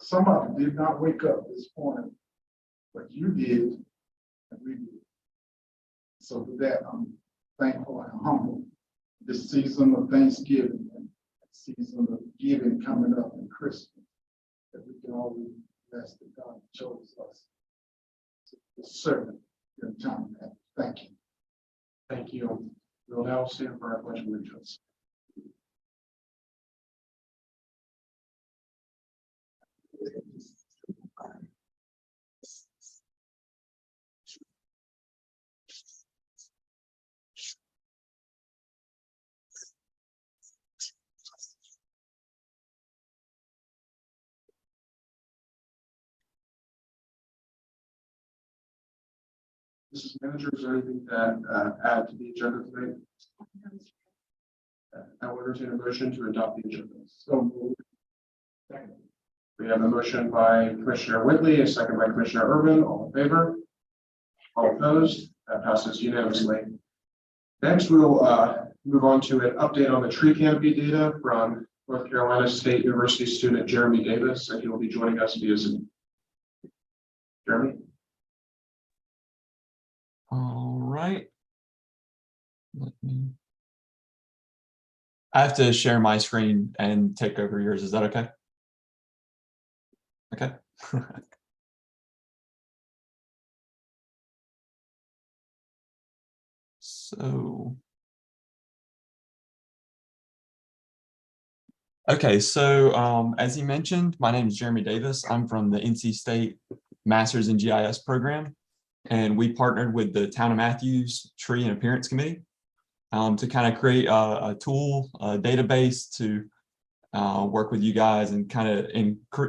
Somebody did not wake up this morning, but you did, and we did. So for that, I'm thankful and humble. This season of Thanksgiving and season of giving coming up in Christmas, that we can all be blessed that God chose us to serve in time. Thank you. Thank you. We'll now stand for our pledge of allegiance. Mrs. Manager, is there anything to add to the agenda today? I will entertain a motion to adopt the agenda. So moved. Second. We have a motion by Commissioner Whitley, a second by Commissioner Urban. All in favor? All opposed? That passes unanimously. Next, we'll move on to an update on the tree canopy data from North Carolina State University student Jeremy Davis, and he will be joining us via Zoom. Jeremy? All right. I have to share my screen and take over yours. Is that okay? Okay. So as he mentioned, my name is Jeremy Davis. I'm from the NC State Masters in GIS program, and we partnered with the Town of Matthews Tree and Appearance Committee to kind of create a tool, a database to work with you guys and kind of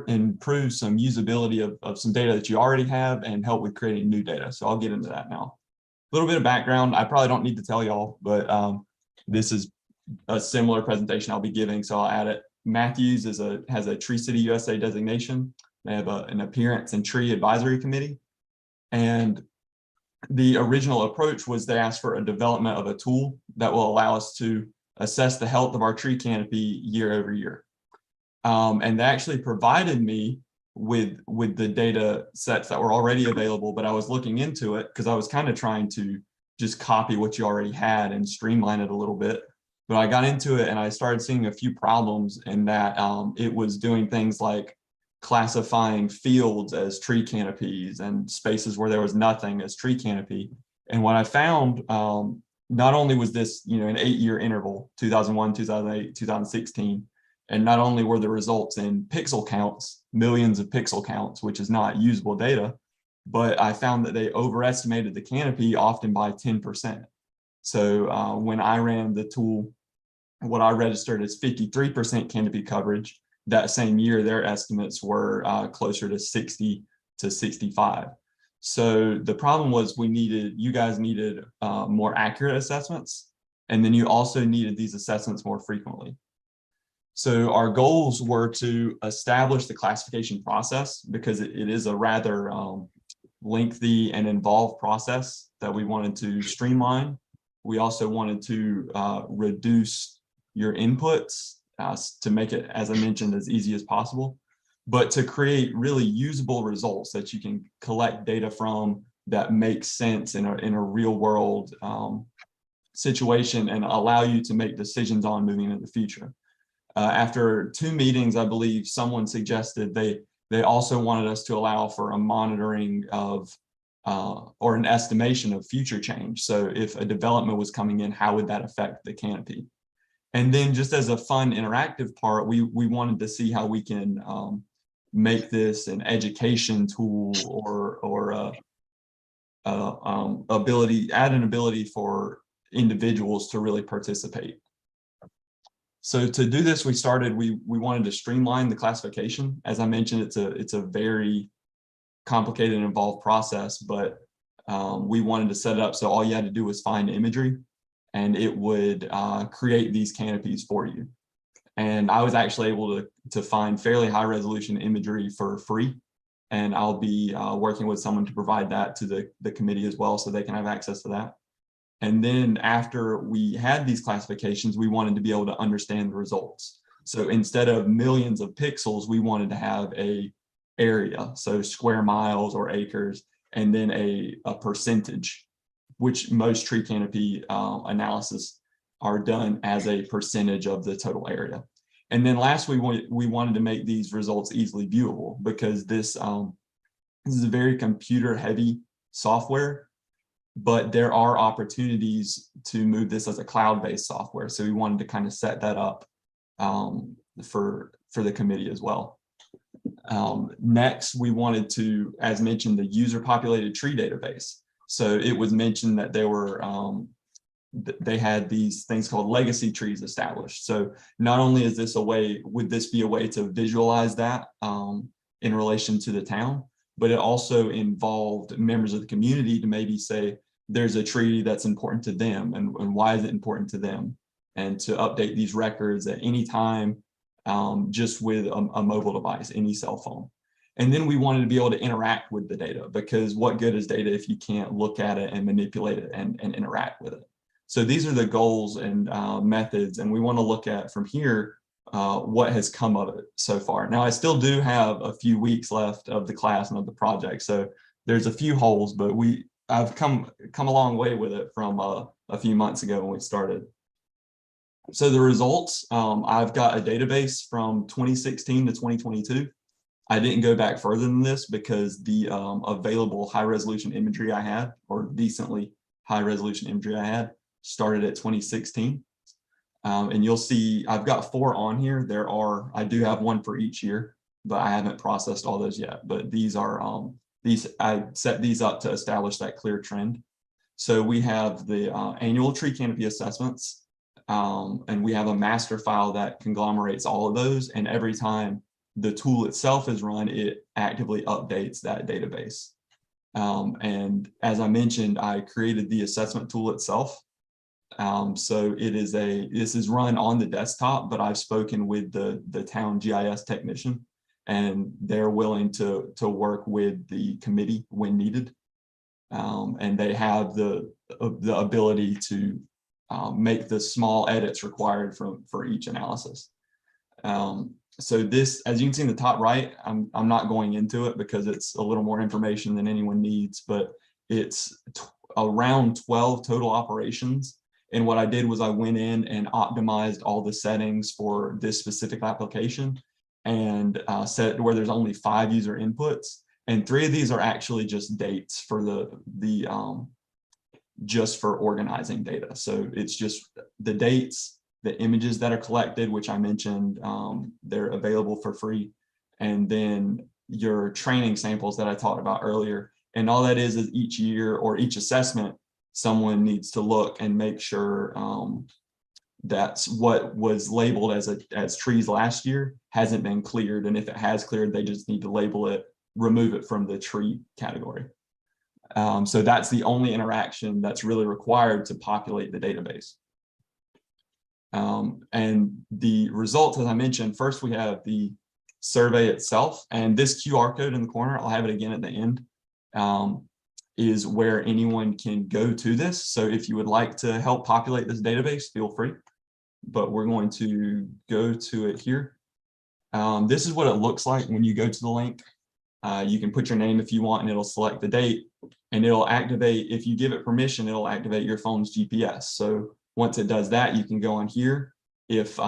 improve some usability of some data that you already have and help with creating new data. So I'll get into that now. A little bit of background, I probably don't need to tell y'all, but this is a similar presentation I'll be giving, so I'll add it. Matthews has a Tree City USA designation. They have an appearance and tree advisory committee. And the original approach was they asked for a development of a tool that will allow us to assess the health of our tree canopy year over year. And they actually provided me with the data sets that were already available, but I was looking into it because I was kind of trying to just copy what you already had and streamline it a little bit. But I got into it and I started seeing a few problems in that it was doing things like classifying fields as tree canopies and spaces where there was nothing as tree canopy. And what I found, not only was this, an 8-year interval, 2001, 2008, 2016, and not only were the results in pixel counts, millions of pixel counts, which is not usable data, but I found that they overestimated the canopy often by 10%. So when I ran the tool, what I registered as 53% canopy coverage, that same year, their estimates were closer to 60 to 65. So the problem was you guys needed more accurate assessments, and then you also needed these assessments more frequently. So our goals were to establish the classification process because it is a rather lengthy and involved process that we wanted to streamline. We also wanted to reduce your inputs to make it, as I mentioned, as easy as possible, but to create really usable results that you can collect data from that makes sense in a real world situation and allow you to make decisions on moving into the future. After 2 meetings, I believe someone suggested they also wanted us to allow for a monitoring of or an estimation of future change. So if a development was coming in, how would that affect the canopy? And then just as a fun interactive part, we wanted to see how we can make this an education tool or add an ability for individuals to really participate. So to do this, we wanted to streamline the classification. As I mentioned, it's a very complicated and involved process, but we wanted to set it up so all you had to do was find imagery and it would create these canopies for you. And I was actually able to find fairly high resolution imagery for free. And I'll be working with someone to provide that to the committee as well, so they can have access to that. And then after we had these classifications, we wanted to be able to understand the results. So instead of millions of pixels, we wanted to have a area, so square miles or acres, and then a percentage, which most tree canopy analysis are done as a percentage of the total area. And then last, we wanted to make these results easily viewable because this is a very computer heavy software, but there are opportunities to move this as a cloud-based software. So we wanted to kind of set that up for the committee as well. Next, we wanted to, as mentioned, the user populated tree database. So it was mentioned that they had these things called legacy trees established. So not only is this would this be a way to visualize that in relation to the town, but it also involved members of the community to maybe say there's a tree that's important to them and why is it important to them, and to update these records at any time just with a mobile device, any cell phone. And then we wanted to be able to interact with the data, because what good is data if you can't look at it and manipulate it and interact with it? So these are the goals and methods, and we want to look at from here what has come of it so far. Now, I still do have a few weeks left of the class and of the project, so there's a few holes, but I've come a long way with it from a few months ago when we started. So the results, I've got a database from 2016 to 2022. I didn't go back further than this because the available high resolution imagery I had, or decently high resolution imagery I had, started at 2016. And you'll see I've got 4 on here. I do have one for each year, but I haven't processed all those yet. But these are I set these up to establish that clear trend. So we have the annual tree canopy assessments. And we have a master file that conglomerates all of those. And every time the tool itself is run, it actively updates that database. And as I mentioned, I created the assessment tool itself. So this is run on the desktop, but I've spoken with the town GIS technician, and they're willing to work with the committee when needed. And they have the ability to make the small edits required for each analysis. So this, as you can see in the top right, I'm not going into it because it's a little more information than anyone needs, but it's around 12 total operations. And what I did was I went in and optimized all the settings for this specific application and set it where there's only 5 user inputs. And 3 of these are actually just dates for just for organizing data. So it's just the dates, the images that are collected, which I mentioned, they're available for free. And then your training samples that I talked about earlier. And all that is each year or each assessment, someone needs to look and make sure that's what was labeled as trees last year hasn't been cleared. And if it has cleared, they just need to label it, remove it from the tree category. So that's the only interaction that's really required to populate the database. And the results, as I mentioned, first we have the survey itself, and this QR code in the corner, I'll have it again at the end, is where anyone can go to this. So if you would like to help populate this database, feel free, but we're going to go to it here. This is what it looks like when you go to the link. You can put your name if you want, and it'll select the date, and it'll activate, if you give it permission, it'll activate your phone's GPS. So once it does that, you can go on here. If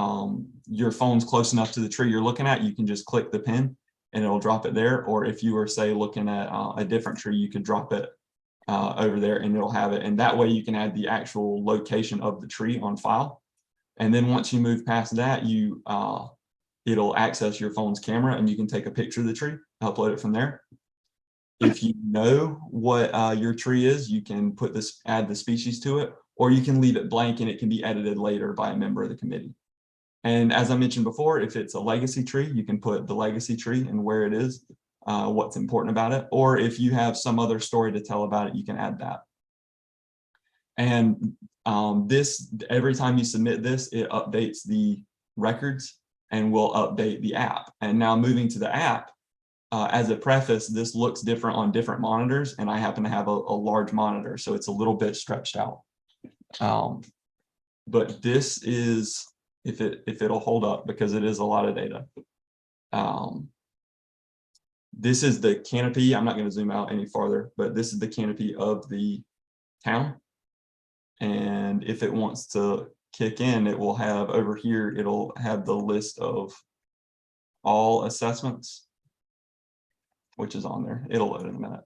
your phone's close enough to the tree you're looking at, you can just click the pin and it'll drop it there. Or if you were, say, looking at a different tree, you could drop it over there and it'll have it. And that way you can add the actual location of the tree on file. And then once you move past that, it'll access your phone's camera and you can take a picture of the tree, upload it from there. If you know what your tree is, you can add the species to it, or you can leave it blank and it can be edited later by a member of the committee. And as I mentioned before, if it's a legacy tree, you can put the legacy tree and where it is, what's important about it. Or if you have some other story to tell about it, you can add that. And every time you submit this, it updates the records and will update the app. And now moving to the app, as a preface, this looks different on different monitors, and I happen to have a large monitor, so it's a little bit stretched out. But this is, if it'll hold up, because it is a lot of data. This is the canopy. I'm not going to zoom out any farther, but this is the canopy of the town. And if it wants to kick in, it will have over here, it'll have the list of all assessments, which is on there. It'll load in a minute.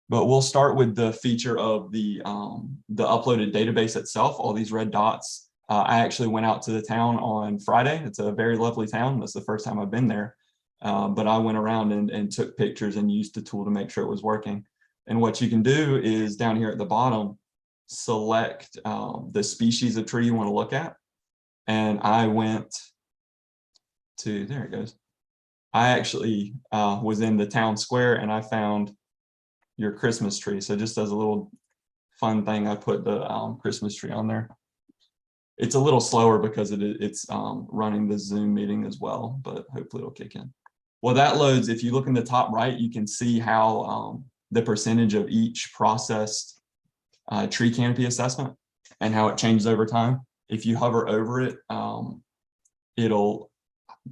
But we'll start with the feature of the uploaded database itself, all these red dots. I actually went out to the town on Friday. It's a very lovely town. That's the first time I've been there. But I went around and took pictures and used the tool to make sure it was working. And what you can do is down here at the bottom, select the species of tree you want to look at. And I went to, there it goes. I actually was in the town square and I found your Christmas tree. So just as a little fun thing, I put the Christmas tree on there. It's a little slower because it's running the Zoom meeting as well, but hopefully it'll kick in. Well, that loads. If you look in the top right, you can see how the percentage of each processed tree canopy assessment and how it changes over time. If you hover over it, it'll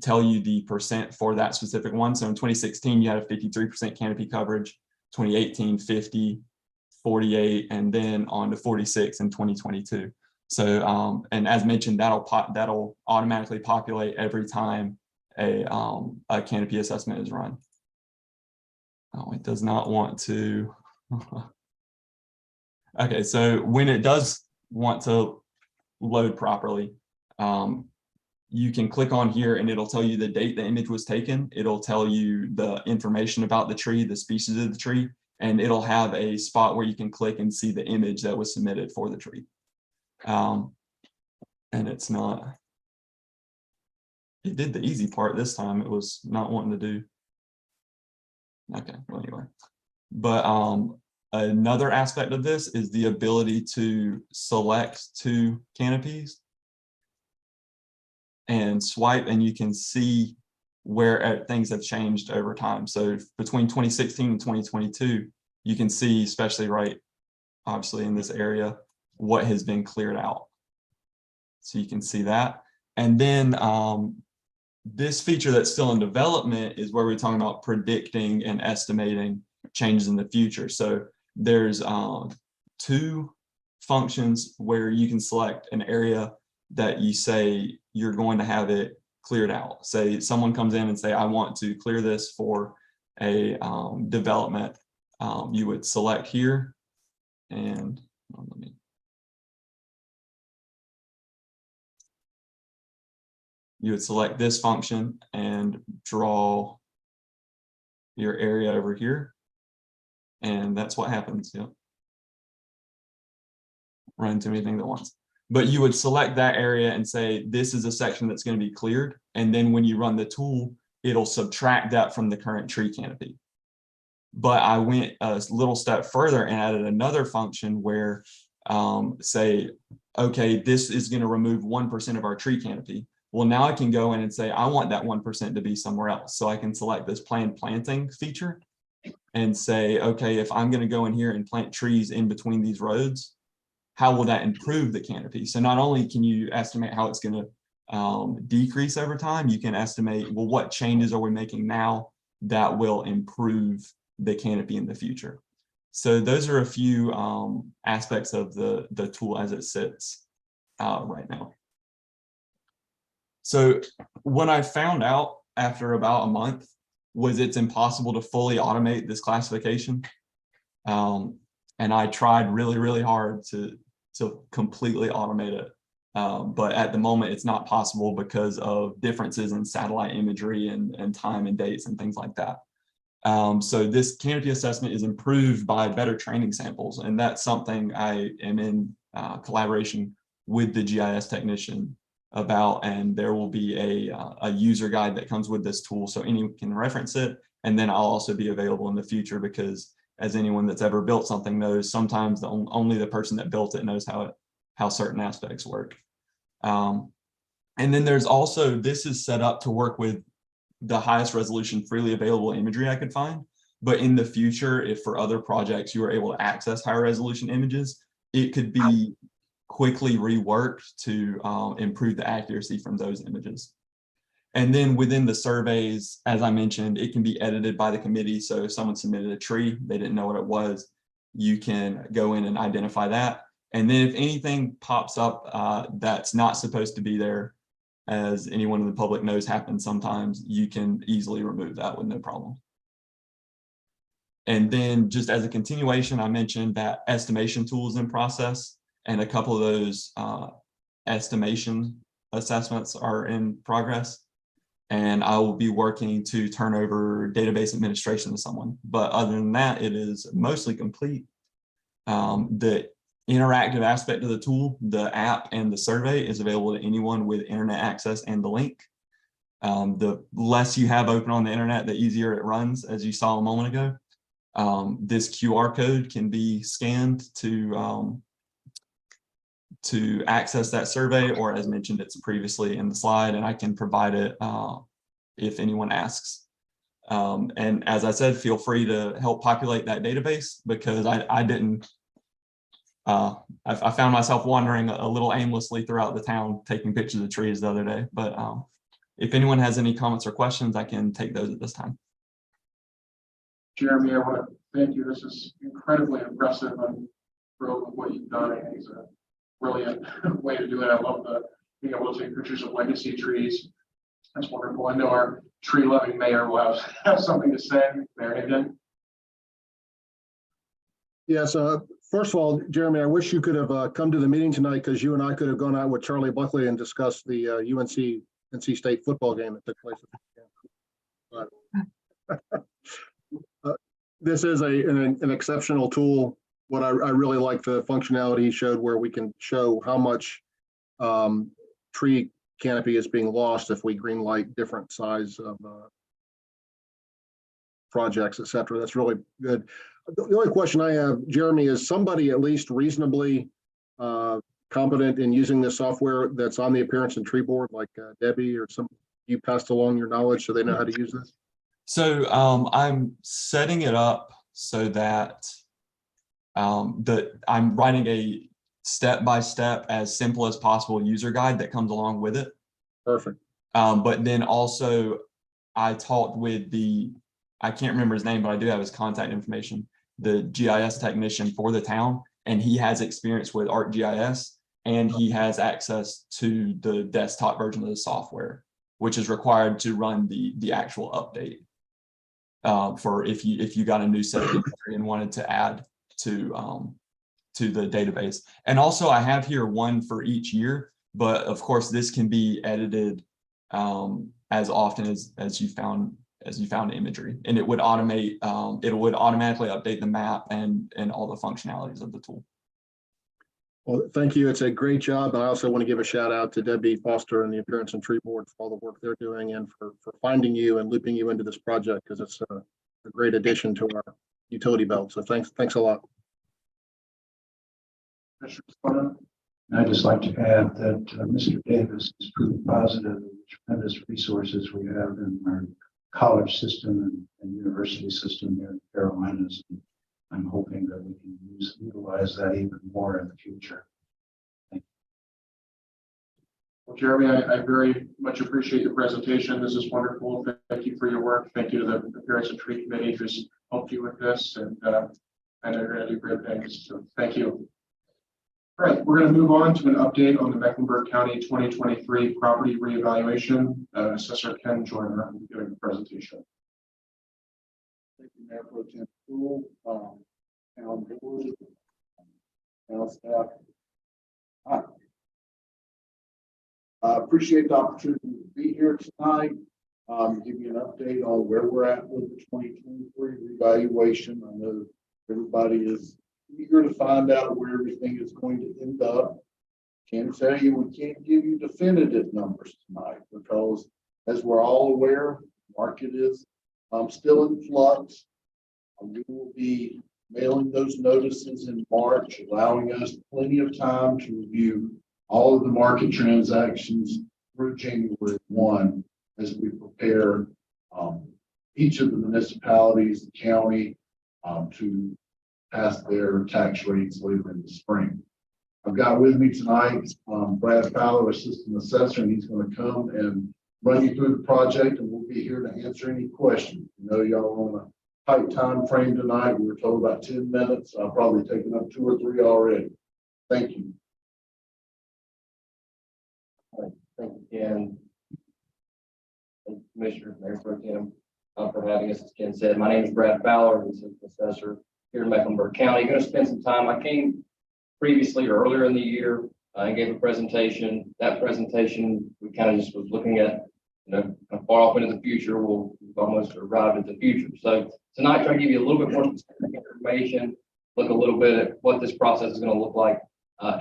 tell you the percent for that specific one. So in 2016, you had a 53% canopy coverage, 2018, 50, 48, and then on to 46 in 2022. So, and as mentioned, that'll automatically populate every time a canopy assessment is run. Oh, it does not want to. Okay, so when it does want to load properly, you can click on here and it'll tell you the date the image was taken. It'll tell you the information about the tree, the species of the tree, and it'll have a spot where you can click and see the image that was submitted for the tree. and it's not. It did the easy part this time. It was not wanting to do. Okay, well, anyway. But another aspect of this is the ability to select 2 canopies and swipe, and you can see where things have changed over time. So between 2016 and 2022, you can see, especially obviously in this area, what has been cleared out. So you can see that. And then this feature that's still in development is where we're talking about predicting and estimating changes in the future. So there's 2 functions where you can select an area that you say you're going to have it cleared out. Say someone comes in and say, I want to clear this for a development. You would select here and you would select this function and draw your area over here. And that's what happens. Yep. Run too many things at once. But you would select that area and say, this is a section that's going to be cleared. And then when you run the tool, it'll subtract that from the current tree canopy. But I went a little step further and added another function where say, okay, this is going to remove 1% of our tree canopy. Well, now I can go in and say, I want that 1% to be somewhere else. So I can select this planned planting feature and say, okay, if I'm going to go in here and plant trees in between these roads, how will that improve the canopy? So not only can you estimate how it's going to decrease over time, you can estimate, well, what changes are we making now that will improve the canopy in the future? So those are a few aspects of the tool as it sits right now. So what I found out after about a month was it's impossible to fully automate this classification. And I tried really, really hard to completely automate it. But at the moment, it's not possible because of differences in satellite imagery and time and dates and things like that. So this canopy assessment is improved by better training samples. And that's something I am in collaboration with the GIS technician about, and there will be a user guide that comes with this tool so anyone can reference it. And then I'll also be available in the future because as anyone that's ever built something knows, sometimes only the person that built it knows how certain aspects work. And then there's also, this is set up to work with the highest resolution freely available imagery I could find. But in the future, if for other projects you are able to access higher resolution images, it could be quickly reworked to improve the accuracy from those images. And then within the surveys, as I mentioned, it can be edited by the committee. So if someone submitted a tree, they didn't know what it was, you can go in and identify that. And then if anything pops up that's not supposed to be there, as anyone in the public knows happens sometimes, you can easily remove that with no problem. And then just as a continuation, I mentioned that estimation tool is in process, and a couple of those estimation assessments are in progress. And I will be working to turn over database administration to someone. But other than that, it is mostly complete. The interactive aspect of the tool, the app and the survey is available to anyone with internet access and the link. The less you have open on the internet, the easier it runs, as you saw a moment ago. This QR code can be scanned to access that survey, or as mentioned, it's previously in the slide, and I can provide it if anyone asks. And as I said, feel free to help populate that database, because I didn't, I found myself wandering a little aimlessly throughout the town taking pictures of trees the other day. But if anyone has any comments or questions, I can take those at this time. Jeremy, I want to thank you. This is incredibly impressive. I'm thrilled with what you've done. I think it's a brilliant way to do it. I love being able to take pictures of legacy trees. That's wonderful. I know our tree-loving mayor will have something to say. Barrington. Yes, first of all, Jeremy, I wish you could have come to the meeting tonight, because you and I could have gone out with Charlie Buckley and discussed the NC State football game that took place. But this is an exceptional tool. What I really like the functionality he showed, where we can show how much tree canopy is being lost if we green light different size of projects, et cetera. That's really good. The only question I have, Jeremy, is somebody at least reasonably competent in using this software that's on the appearance and tree board, like Debbie or some, you passed along your knowledge so they know how to use this? So I'm setting it up so that I'm writing a step-by-step, as simple as possible user guide that comes along with it. Perfect. But then also I talked with I can't remember his name, but I do have his contact information, the GIS technician for the town, and he has experience with ArcGIS, and he has access to the desktop version of the software, which is required to run the actual update for if you got a new set of inventory and wanted to add to the database. And also I have here one for each year, but of course this can be edited as often as you found imagery, and it would automate, it would automatically update the map and all the functionalities of the tool. Well, thank you. It's a great job. I also want to give a shout out to Debbie Foster and the Appearance and Tree Board for all the work they're doing and for finding you and looping you into this project, because it's a great addition to our utility belt. So thanks a lot. I'd just like to add that Mr. Davis has proved positive of the tremendous resources we have in our college system and university system here in the Carolinas. And I'm hoping that we can utilize that even more in the future. Thank you. Well, Jeremy, I very much appreciate your presentation. This is wonderful. Thank you for your work. Thank you to the Appearance and Tree Committee who's helped you with this, and I know you're going to do great things. So thank you. All right, we're going to move on to an update on the Mecklenburg County 2023 property reevaluation. Assessor Ken Joyner will be giving the presentation. Thank you, Mayor Pro Tem Poole, town board, town staff. I appreciate the opportunity to be here tonight. Give you an update on where we're at with the 2023 revaluation. I know everybody is eager to find out where everything is going to end up. Can't tell you, we can't give you definitive numbers tonight because, as we're all aware, the market is still in flux. We will be mailing those notices in March, allowing us plenty of time to review all of the market transactions through January 1 as we prepare each of the municipalities, the county, to pass their tax rates later in the spring. I've got with me tonight Brad Fowler, Assistant Assessor, and he's going to come and run you through the project, and we'll be here to answer any questions. You know, y'all are on a tight time frame tonight. We were told about 10 minutes. I've probably taken up 2 or 3 already. Thank you. Thank you, Ken. Thank you, Commissioner, Mayor Pro Tem, for having us. As Ken said, my name is Brad Fowler, I'm Assistant Assessor here in Mecklenburg County. Going to spend some time. I came previously or earlier in the year and gave a presentation. That presentation, we kind of just was looking at, kind of far off into the future. We've almost arrived at the future. So tonight, try to give you a little bit more specific information, look a little bit at what this process is going to look like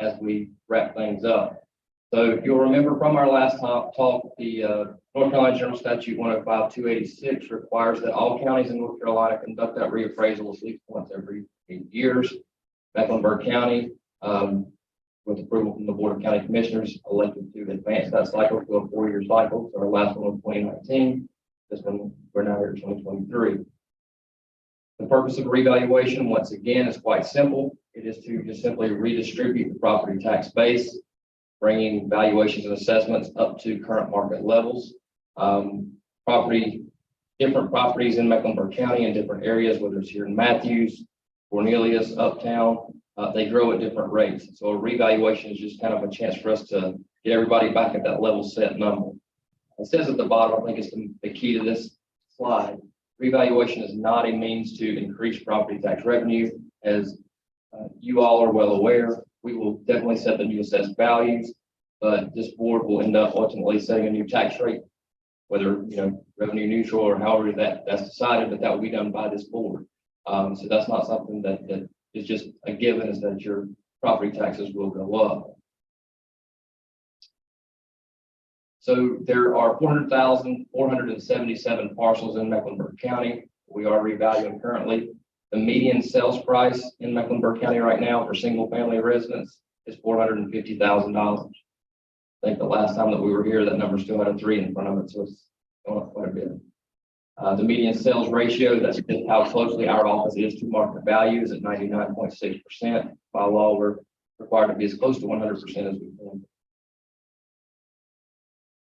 as we wrap things up. So if you'll remember from our last talk, the North Carolina General Statute 105-286 requires that all counties in North Carolina conduct that reappraisal at least once every 8 years. Mecklenburg County, with approval from the Board of County Commissioners, elected to advance that cycle to a 4-year cycle. So our last one was 2019. This one, we're now here in 2023. The purpose of a revaluation, once again, is quite simple. It is to just simply redistribute the property tax base, bringing valuations and assessments up to current market levels. Different properties in Mecklenburg County in different areas, whether it's here in Matthews, Cornelius, Uptown, they grow at different rates. So a revaluation is just kind of a chance for us to get everybody back at that level set number. It says at the bottom, I think it's the key to this slide, revaluation is not a means to increase property tax revenue. As you all are well aware, we will definitely set the new assessed values, but this board will end up ultimately setting a new tax rate, whether revenue neutral or however that's decided, but that will be done by this board. So that's not something that is just a given, is that your property taxes will go up. So there are 400,477 parcels in Mecklenburg County. We are revaluing currently. The median sales price in Mecklenburg County right now for single family residents is $450,000. I think the last time that we were here, that number still had a 3 in front of it, so it's going up quite a bit. The median sales ratio, that's just how closely our office is to market value, is at 99.6%. By law, we're required to be as close to 100% as we can.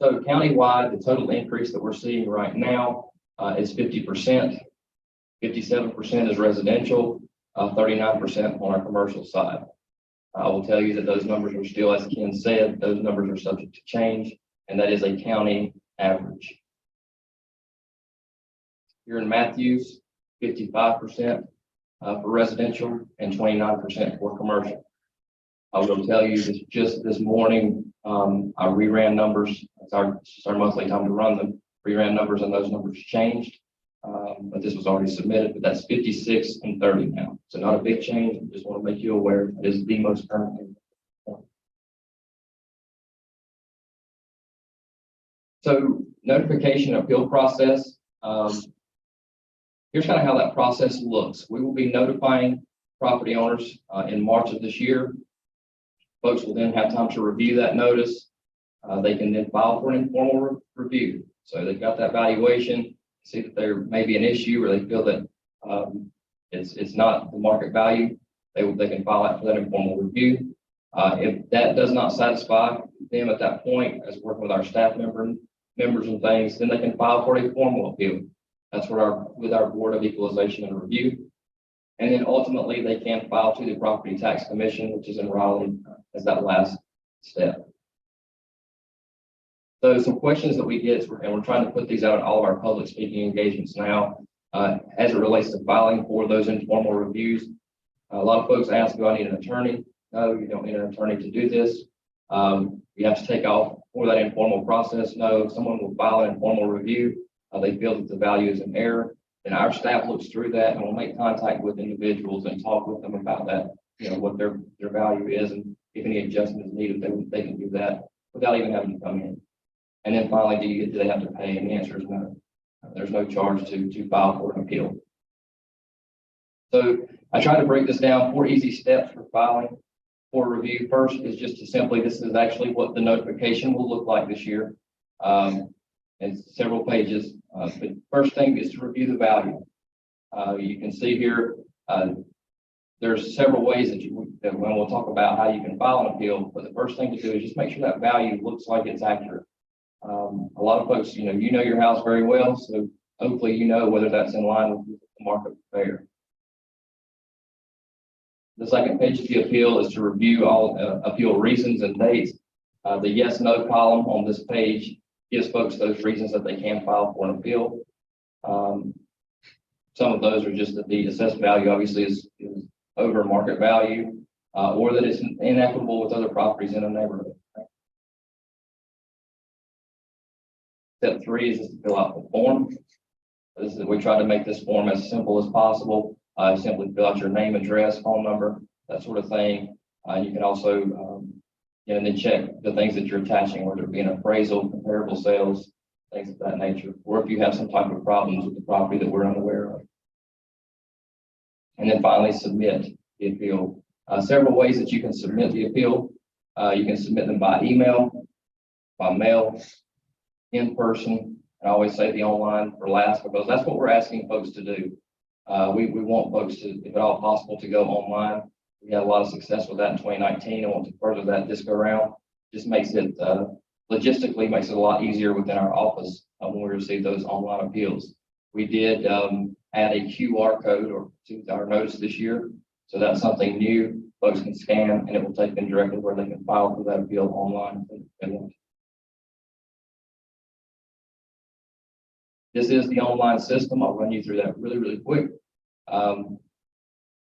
So countywide, the total increase that we're seeing right now is 50%. 57% is residential, 39% on our commercial side. I will tell you that those numbers are still, as Ken said, those numbers are subject to change, and that is a county average. Here in Matthews, 55% for residential and 29% for commercial. I will tell you this, just this morning, I reran numbers. It's our monthly time to run them. Reran numbers, and those numbers changed. But this was already submitted, but that's 56 and 30 now. So not a big change. I just want to make you aware it is the most current thing. So notification appeal process. Here's kind of how that process looks. We will be notifying property owners in March of this year. Folks will then have time to review that notice. They can then file for an informal review. So they've got that valuation, see that there may be an issue, or they feel that it's not the market value. They can file out for that informal review. If that does not satisfy them at that point, as working with our staff members and things, then they can file for a formal appeal. That's with our Board of Equalization and Review. And then ultimately they can file to the Property Tax Commission, which is in Raleigh, as that last step. So some questions that we get, and we're trying to put these out in all of our public speaking engagements now, as it relates to filing for those informal reviews. A lot of folks ask, do I need an attorney? No, you don't need an attorney to do this. You have to take off for that informal process. No, someone will file an informal review. They feel that the value is in error. And our staff looks through that and will make contact with individuals and talk with them about that, what their value is, and if any adjustment is needed, they can do that without even having to come in. And then finally, do they have to pay? And the answer is no. There's no charge to file for an appeal. So I try to break this down 4 easy steps for filing for review. First is just to simply, this is actually what the notification will look like this year. It's several pages. But first thing is to review the value. You can see here, there's several ways that when we'll talk about how you can file an appeal, but the first thing to do is just make sure that value looks like it's accurate. A lot of folks, you know your house very well, so hopefully you know whether that's in line with the market fair. The second page of the appeal is to review all appeal reasons and dates. The yes/no column on this page gives folks those reasons that they can file for an appeal. Some of those are just that the assessed value obviously is over market value, or that it's inequitable with other properties in a neighborhood. Step 3 is just to fill out the form. We try to make this form as simple as possible. Simply fill out your name, address, phone number, that sort of thing. You can also and then check the things that you're attaching, whether it be an appraisal, comparable sales, things of that nature, or if you have some type of problems with the property that we're unaware of. And then finally, submit the appeal. Several ways that you can submit the appeal. You can submit them by email, by mail, in person. I always say the online for last, because that's what we're asking folks to do. We want folks to, if at all possible, to go online. We had a lot of success with that in 2019. I want to further that this go around. Just makes it, logistically makes it a lot easier within our office when we receive those online appeals. We did add a QR code to our notice this year. So that's something new. Folks can scan and it will take them directly where they can file for that appeal online. This is the online system. I'll run you through that really, really quick.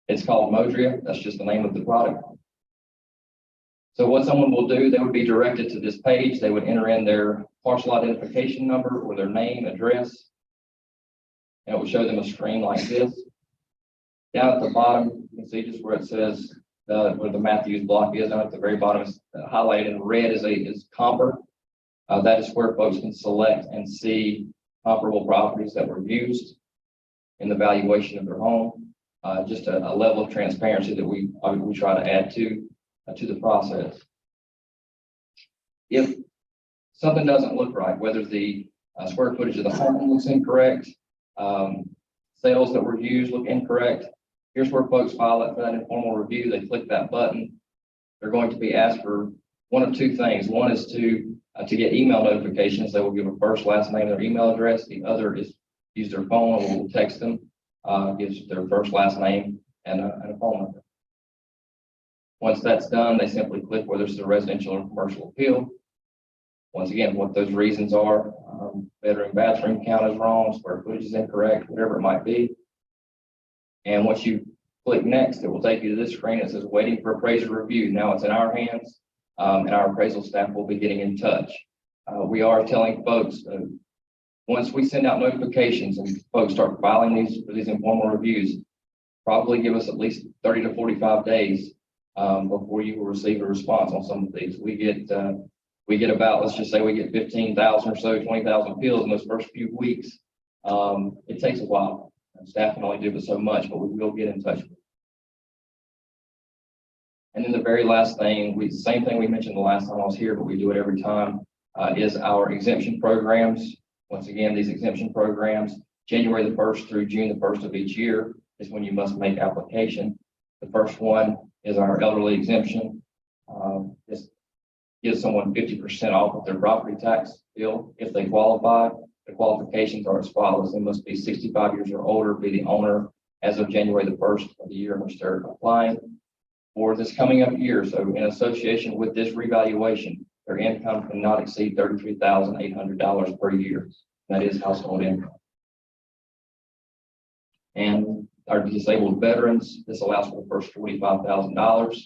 It's called Modria. That's just the name of the product. So what someone will do, they would be directed to this page. They would enter in their parcel identification number or their name, address, and it will show them a screen like this. Down at the bottom, you can see just where it says where the Matthews block is. Down at the very bottom is highlighted in red is Comper. That is where folks can select and see comparable properties that were used in the valuation of their home. Just a level of transparency that we try to add to the process. If something doesn't look right, whether the square footage of the home looks incorrect, sales that were used look incorrect, here's where folks file it for that informal review. They click that button. They're going to be asked for one of two things. One is to get email notifications. They will give a first, last name, their email address. The other is use their phone, or we'll text them, gives their first, last name, and a phone number. Once that's done, they simply click whether it's a residential or commercial appeal. Once again, what those reasons are, bedroom, bathroom count is wrong, square footage is incorrect, whatever it might be. And once you click next, it will take you to this screen. It says waiting for appraiser review. Now it's in our hands, and our appraisal staff will be getting in touch. We are telling folks, once we send out notifications and folks start filing these informal reviews, probably give us at least 30 to 45 days before you will receive a response on some of these. We get about, let's just say we get 15,000 or so, 20,000 appeals in those first few weeks. It takes a while. Staff can only do but so much, but we will get in touch with you. And then the very last thing, same thing we mentioned the last time I was here, but we do it every time, is our exemption programs. Once again, these exemption programs, January the 1st through June the 1st of each year is when you must make application. The first one is our elderly exemption. This gives someone 50% off of their property tax bill if they qualify. The qualifications are as follows. They must be 65 years or older, be the owner as of January the 1st of the year in which they're applying for this coming up year. So in association with this revaluation, their income cannot exceed $33,800 per year. That is household income. And our disabled veterans, this allows for the first $45,000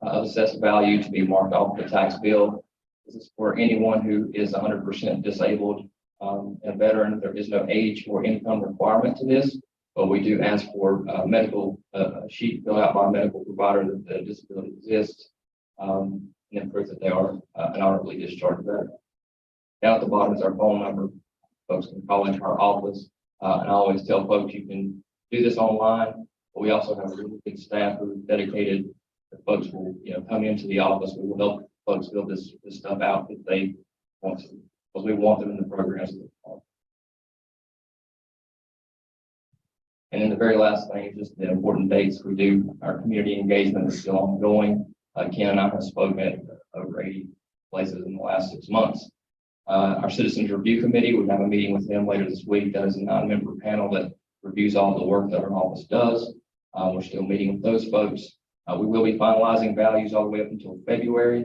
of assessed value to be marked off the tax bill. This is for anyone who is 100% disabled. A veteran, there is no age or income requirement to this, but we do ask for a medical sheet filled out by a medical provider that the disability exists, and then proof that they are an honorably discharged veteran. Down at the bottom is our phone number. Folks can call into our office, and I always tell folks you can do this online, but we also have a really good staff who is dedicated. The folks will, come into the office. We will help folks fill this stuff out if they want to, because we want them in the programs. And then the very last thing is just the important dates. We do, our community engagement is still ongoing. Ken and I have spoken at over 80 places in the last 6 months. Our Citizens Review Committee, we have a meeting with them later this week. That is a 9-member panel that reviews all the work that our office does. We're still meeting with those folks. We will be finalizing values all the way up until February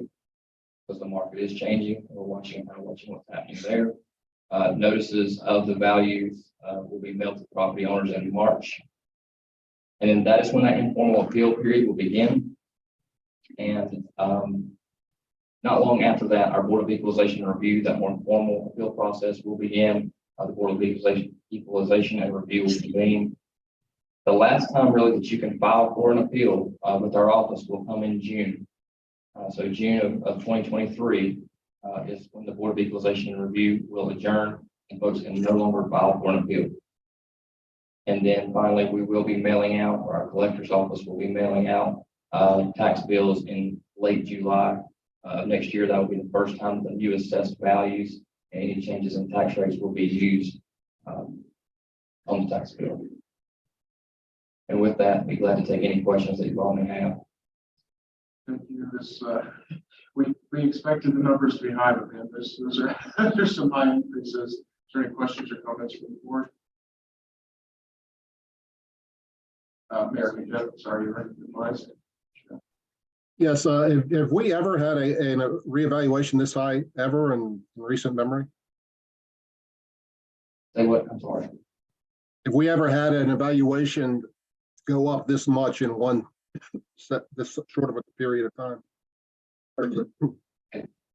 because the market is changing. We're watching what's happening there. Notices of the values will be mailed to property owners in March. And then that is when that informal appeal period will begin. And not long after that, our Board of Equalization and Review, that more formal appeal process will begin. The Board of Equalization and Review will convene. The last time really that you can file for an appeal with our office will come in June. So June of 2023 is when the Board of Equalization and Review will adjourn and folks can no longer file for an appeal. And then finally, we will be mailing out, or our collector's office will be mailing out tax bills in late July next year. That will be the first time the new assessed values and any changes in tax rates will be used on the tax bill. And with that, I'd be glad to take any questions that you all may have. Thank you. We expected the numbers to be high, but man, there's some high increases. Is there any questions or comments from the board? Mayor, sorry, you recognized. Yes, have we ever had a reevaluation this high ever in recent memory? Say what? I'm sorry. Have we ever had an evaluation go up this much in this short of a period of time?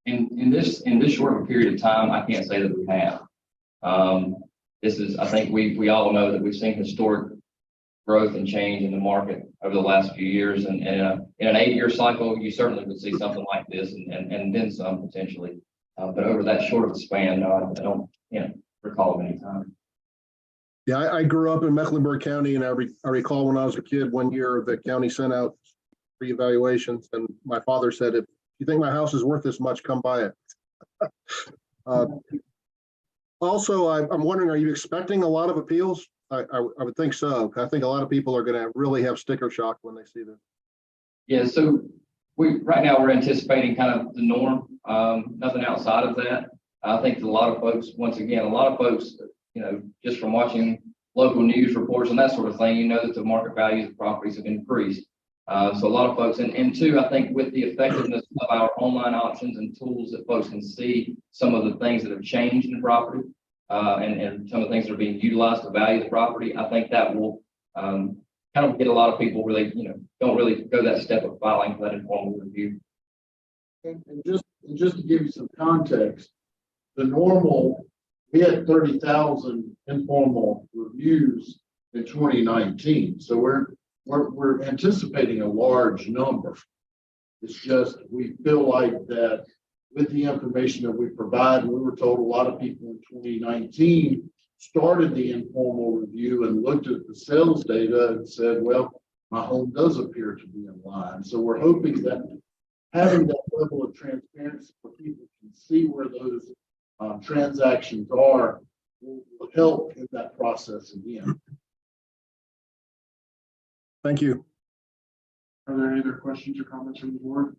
In this short of a period of time, I can't say that we have. I think we all know that we've seen historic growth and change in the market over the last few years, and in an 8-year cycle, you certainly would see something like this, and then some potentially. But over that short of a span, no, I don't, recall of any time. Yeah, I grew up in Mecklenburg County, and I recall when I was a kid, one year the county sent out reevaluations, and my father said, if you think my house is worth this much, come buy it. Also, I'm wondering, are you expecting a lot of appeals? I would think so. I think a lot of people are going to really have sticker shock when they see this. Yeah, so right now we're anticipating kind of the norm, nothing outside of that. I think a lot of folks, just from watching local news reports and that sort of thing, that the market values of properties have increased. So a lot of folks, and two, I think with the effectiveness of our online options and tools that folks can see some of the things that have changed in the property, and some of the things that are being utilized to value the property, I think that will kind of get a lot of people really, don't really go that step of filing for that informal review. And just to give you some context, the normal, we had 30,000 informal reviews in 2019. So we're anticipating a large number. It's just, we feel like that with the information that we provide, we were told a lot of people in 2019 started the informal review and looked at the sales data and said, well, my home does appear to be in line. So we're hoping that having that level of transparency where people can see where those transactions are will help in that process again. Thank you. Are there any other questions or comments from the board?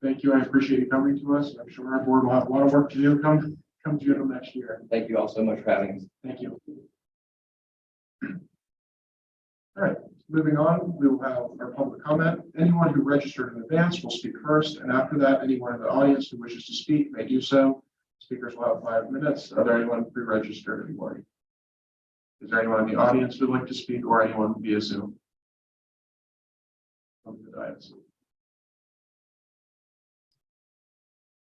Thank you. I appreciate you coming to us. I'm sure our board will have a lot of work to do come June of next year. Thank you all so much for having us. Thank you. All right, moving on, we will have our public comment. Anyone who registered in advance will speak first, and after that, anyone in the audience who wishes to speak may do so. Speakers will have 5 minutes. Are there anyone pre-registered anymore? Is there anyone in the audience who would like to speak, or anyone via Zoom?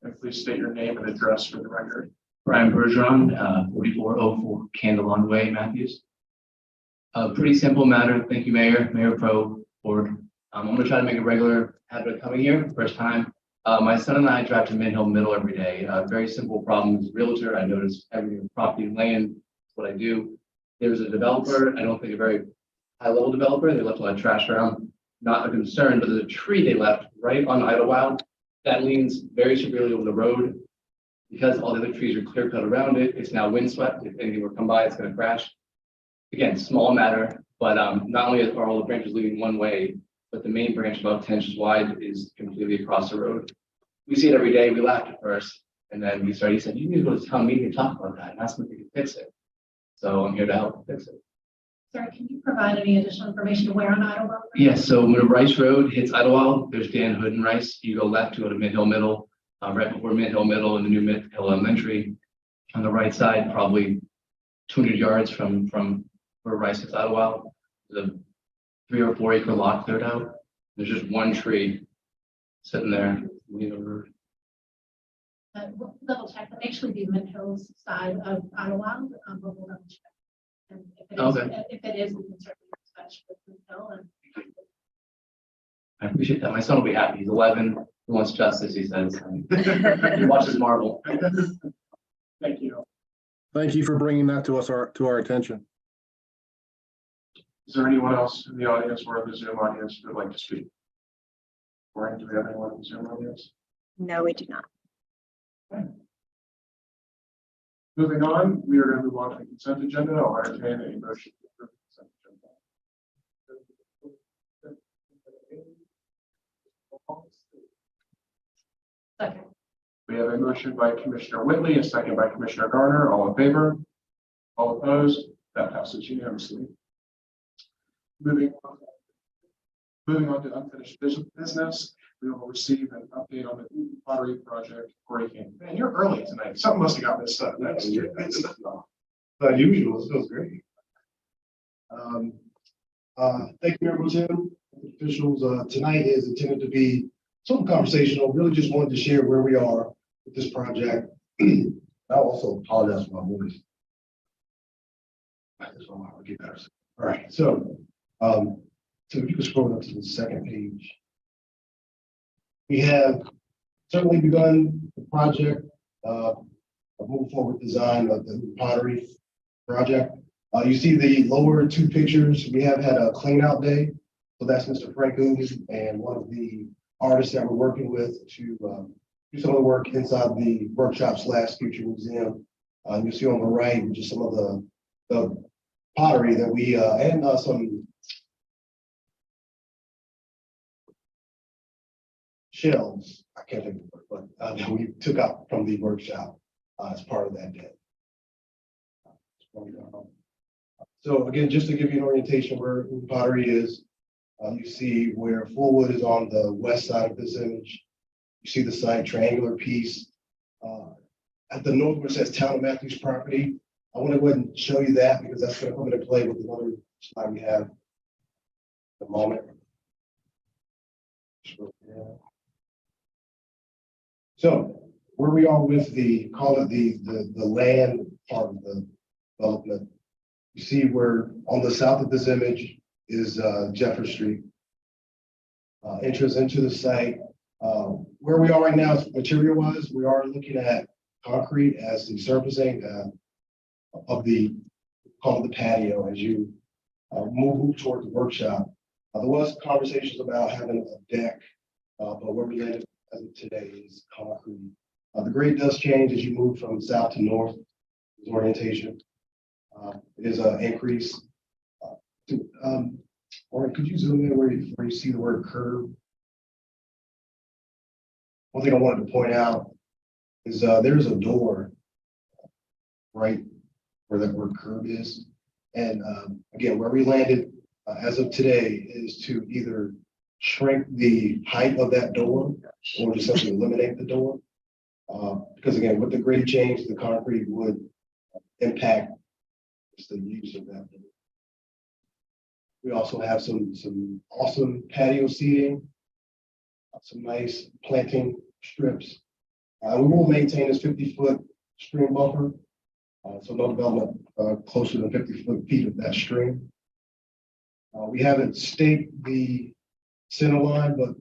And please state your name and address for the record. Brian Bergeron, 4404 Candlelawn Way, Matthews. A pretty simple matter. Thank you, Mayor Pro, Board. I'm going to try to make a regular habit of coming here. First time. My son and I drive to Mint Hill Middle every day. Very simple problem as a realtor. I notice every property and land. That's what I do. There's a developer. I don't think a very high-level developer. They left a lot of trash around. Not a concern, but there's a tree they left right on Idlewild that leans very severely over the road. Because all the other trees are clear cut around it, it's now windswept. If anything were to come by, it's going to crash. Again, small matter, but not only are all the branches leading one way, but the main branch about 10 inches wide is completely across the road. We see it every day. We laughed at first, and then he said, you need to go to town meeting and talk about that and ask them if they can fix it. So I'm here to help fix it. Sorry, can you provide any additional information where on Idlewild? Yes, so when Rice Road hits Idlewild, there's Dan Hood and Rice. You go left to go to Mint Hill Middle, right before Mint Hill Middle and the new Mint Hill Elementary. On the right side, probably 200 yards from where Rice hits Idlewild, there's a 3 or 4 acre lot cleared out. There's just one tree sitting there. We'll double check. That may actually be Mint Hill's side of Idlewild, but we'll double check. And if it is, we can certainly touch with Mint Hill. And I appreciate that. My son will be happy. He's 11. He wants justice, he says. He watches Marvel. Thank you. Thank you for bringing that to us, to our attention. Is there anyone else in the audience or the Zoom audience who would like to speak? Or do we have anyone in the Zoom audience? No, we do not. Okay. Moving on, we are going to move on to the consent agenda. I'll entertain a motion to approve the consent agenda. Second. We have a motion by Commissioner Whitley, a second by Commissioner Garner. All in favor? All opposed? That passes unanimously. Moving on to unfinished business, we will receive an update on the pottery project breaking. Man, you're early tonight. Something must have got this up next year. Unusual. This feels great. Thank you, Mayor Pro Tem, officials. Tonight is intended to be somewhat conversational. Really just wanted to share where we are with this project. I also apologize for my voice. This one will get better. All right. So if you can scroll up to the second page. We have certainly begun the project, move forward design of the pottery project. You see the lower two pictures, we have had a clean out day. So that's Mr. Frank Uden and one of the artists that we're working with to do some of the work inside the workshop / future museum. You see on the right, just some of the pottery that we, and some shells, I can't think of it, but that we took out from the workshop as part of that day. So again, just to give you an orientation where pottery is, you see where Fullwood is on the west side of this image. You see the side triangular piece. At the north where it says Town of Matthews property, I want to go ahead and show you that because that's going to come into play with the other slide we have at the moment. So where we are with the, call it the land part of the development, you see where on the south of this image is Jefferson Street. Entrance into the site. Where we are right now is material-wise, we are looking at concrete as the surfacing of the, call it the patio as you move toward the workshop. There was conversations about having a deck, but where we landed as of today is concrete. The grade does change as you move from south to north. This orientation is an increase. Or could you zoom in where you see the word curve? One thing I wanted to point out is there's a door right where that word curve is. And again, where we landed as of today is to either shrink the height of that door or just simply eliminate the door. Because again, with the grade change, the concrete would impact the use of that door. We also have some awesome patio seating, some nice planting strips. We will maintain this 50-foot stream buffer, so no development closer than 50 feet of that stream. We haven't staked the center line, but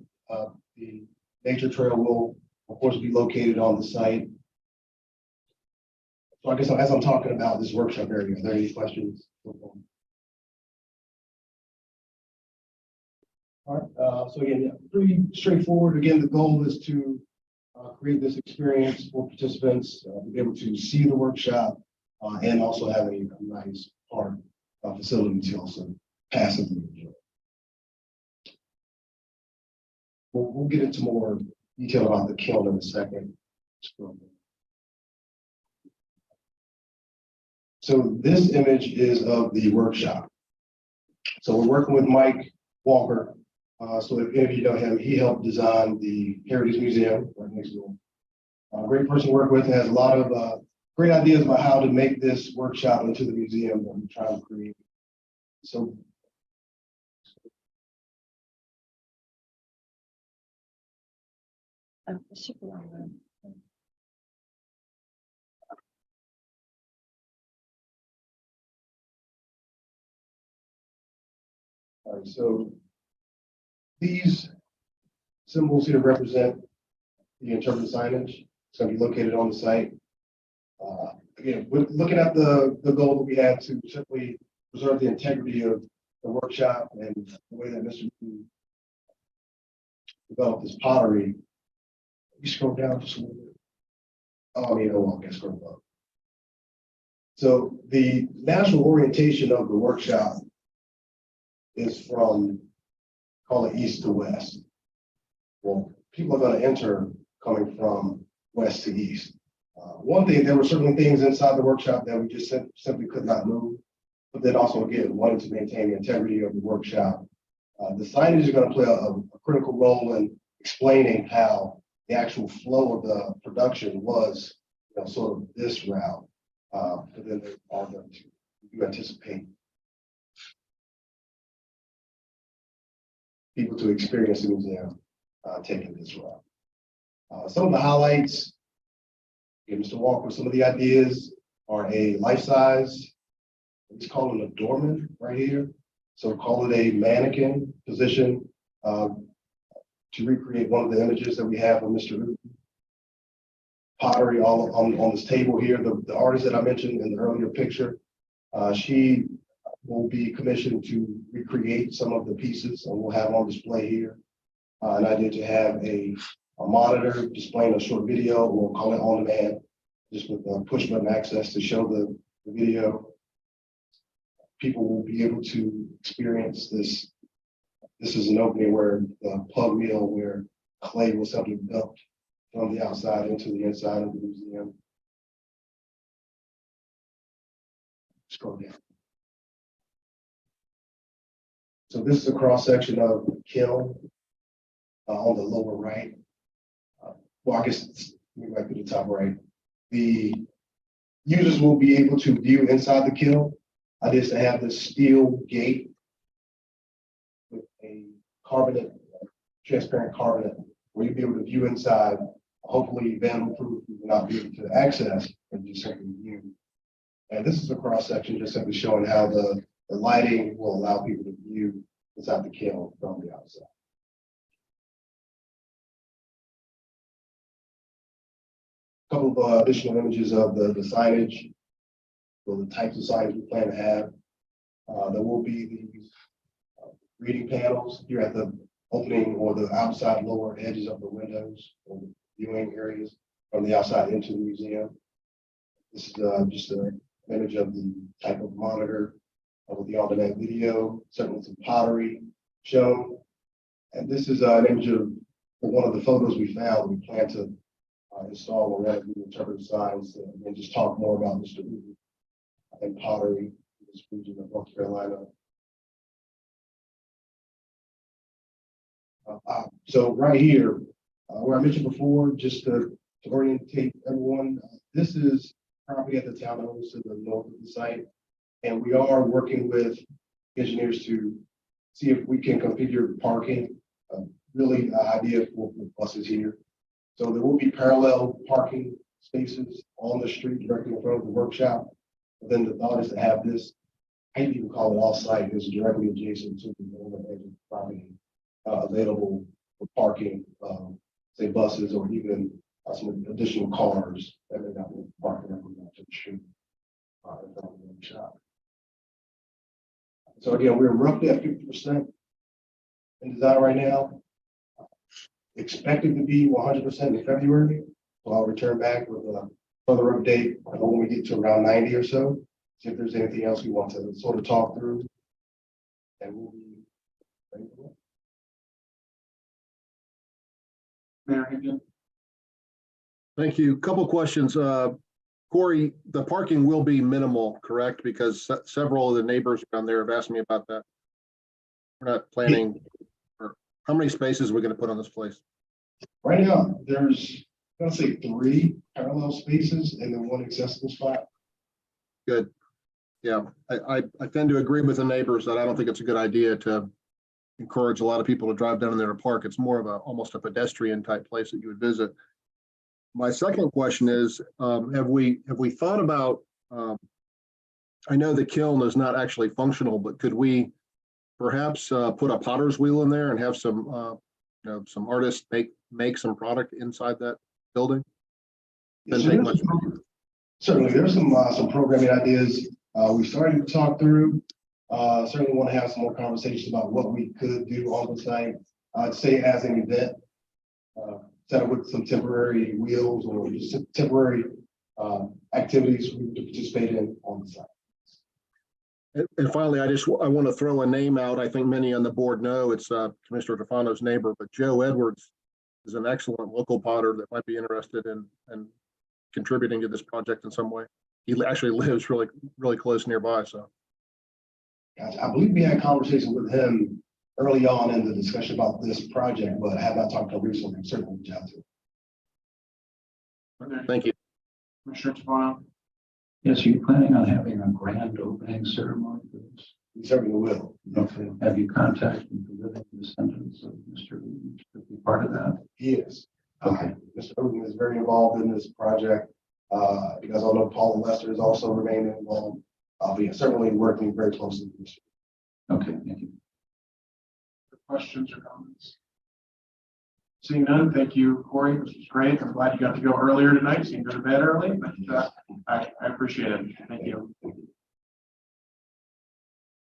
the nature trail will, of course, be located on the site. So I guess as I'm talking about this workshop area, are there any questions? All right, so again, pretty straightforward. Again, the goal is to create this experience for participants, to be able to see the workshop and also have a nice park facility to also passively enjoy. We'll get into more detail about the kiln in a second. So this image is of the workshop. So we're working with Mike Walker. So if any of you know him, he helped design the Heritage Museum right next door. Great person to work with, and has a lot of great ideas about how to make this workshop into the museum that we're trying to create. So all right, so these symbols here represent the interpretive signage. It's going to be located on the site. Again, we're looking at the goal that we had to simply preserve the integrity of the workshop and the way that Mr. developed this pottery. You scroll down just a little bit. Oh, I mean, oh, I guess scroll up. So the natural orientation of the workshop is from, call it east to west. Well, people are going to enter coming from west to east. One thing, there were certainly things inside the workshop that we just simply could not move, but then also, again, wanting to maintain the integrity of the workshop. The signage is going to play a critical role in explaining how the actual flow of the production was, sort of this route. But then they are going to, you anticipate people to experience the museum taking this route. Some of the highlights, Mr. Walker, some of the ideas are a life-size, let's call it a doorman right here. So call it a mannequin position to recreate one of the images that we have of Mr. pottery all on this table here. The artist that I mentioned in the earlier picture, she will be commissioned to recreate some of the pieces and we'll have on display here. An idea to have a monitor displaying a short video, we'll call it on demand, just with push button access to show the video. People will be able to experience this. This is an opening where the plug mill, where clay was simply dumped from the outside into the inside of the museum. Scroll down. So this is a cross section of the kiln on the lower right. Well, I guess maybe I put the top right. The users will be able to view inside the kiln. I just have this steel gate with a carbonate, transparent carbonate, where you'll be able to view inside. Hopefully, vandal-proof, you will not be able to access and just simply view. And this is a cross section, just simply showing how the lighting will allow people to view inside the kiln from the outside. A couple of additional images of the signage, or the types of signage we plan to have. There will be these reading panels here at the opening or the outside lower edges of the windows or the viewing areas from the outside into the museum. This is just an image of the type of monitor with the on-demand video, certainly some pottery shown. And this is an image of one of the photos we found. We plan to install or rather interpret signs and just talk more about Mr. Uber and pottery in this region of North Carolina. So right here, where I mentioned before, just to orientate everyone, this is property at the town owns to the north of the site. And we are working with engineers to see if we can configure parking, really the idea for buses here. So there will be parallel parking spaces on the street directly in front of the workshop. But then the thought is to have this, I hate to even call it off-site, is directly adjacent to the northern edge of the property, available for parking, say buses or even some additional cars that may not be parking to the street in front of the workshop. So again, we're roughly at 50% in design right now. Expected to be 100% in February. So I'll return back with a further update when we get to around 90 or so. See if there's anything else we want to sort of talk through. And we'll be ready to go. Mayor Higgins. Thank you. Couple questions. Corey, the parking will be minimal, correct? Because several of the neighbors around there have asked me about that. We're not planning, or how many spaces are we going to put on this place? Right now, there's, I'm gonna say 3 parallel spaces and then 1 accessible spot. Good. Yeah, I tend to agree with the neighbors that I don't think it's a good idea to encourage a lot of people to drive down there to park. It's more of almost a pedestrian type place that you would visit. My second question is, have we thought about, I know the kiln is not actually functional, but could we perhaps put a potter's wheel in there and have some, some artists make some product inside that building? Doesn't take much. Certainly, there's some programming ideas we started to talk through. Certainly want to have some more conversations about what we could do on the site. I'd say as an event, set up with some temporary wheels or just temporary activities we would participate in on the site. And finally, I want to throw a name out. I think many on the board know it's Commissioner Tofano's neighbor, but Joe Edwards is an excellent local potter that might be interested in contributing to this project in some way. He actually lives really close nearby. So I believe we had a conversation with him early on in the discussion about this project, but I have not talked to him recently. I'm certainly reach out to him. Thank you. Commissioner Tofano. Yes, are you planning on having a grand opening ceremony for this? We certainly will. Okay. Have you contacted the living descendants of Mr. Eden to be part of that? He is. Okay. Mr. Eden is very involved in this project. You guys all know Paul and Lester is also remaining involved. But yeah, certainly working very closely with Mr. Okay, thank you. Questions or comments? Seeing none, thank you, Corey. This was great. I'm glad you got to go earlier tonight, so you can go to bed early, but I appreciate it. Thank you.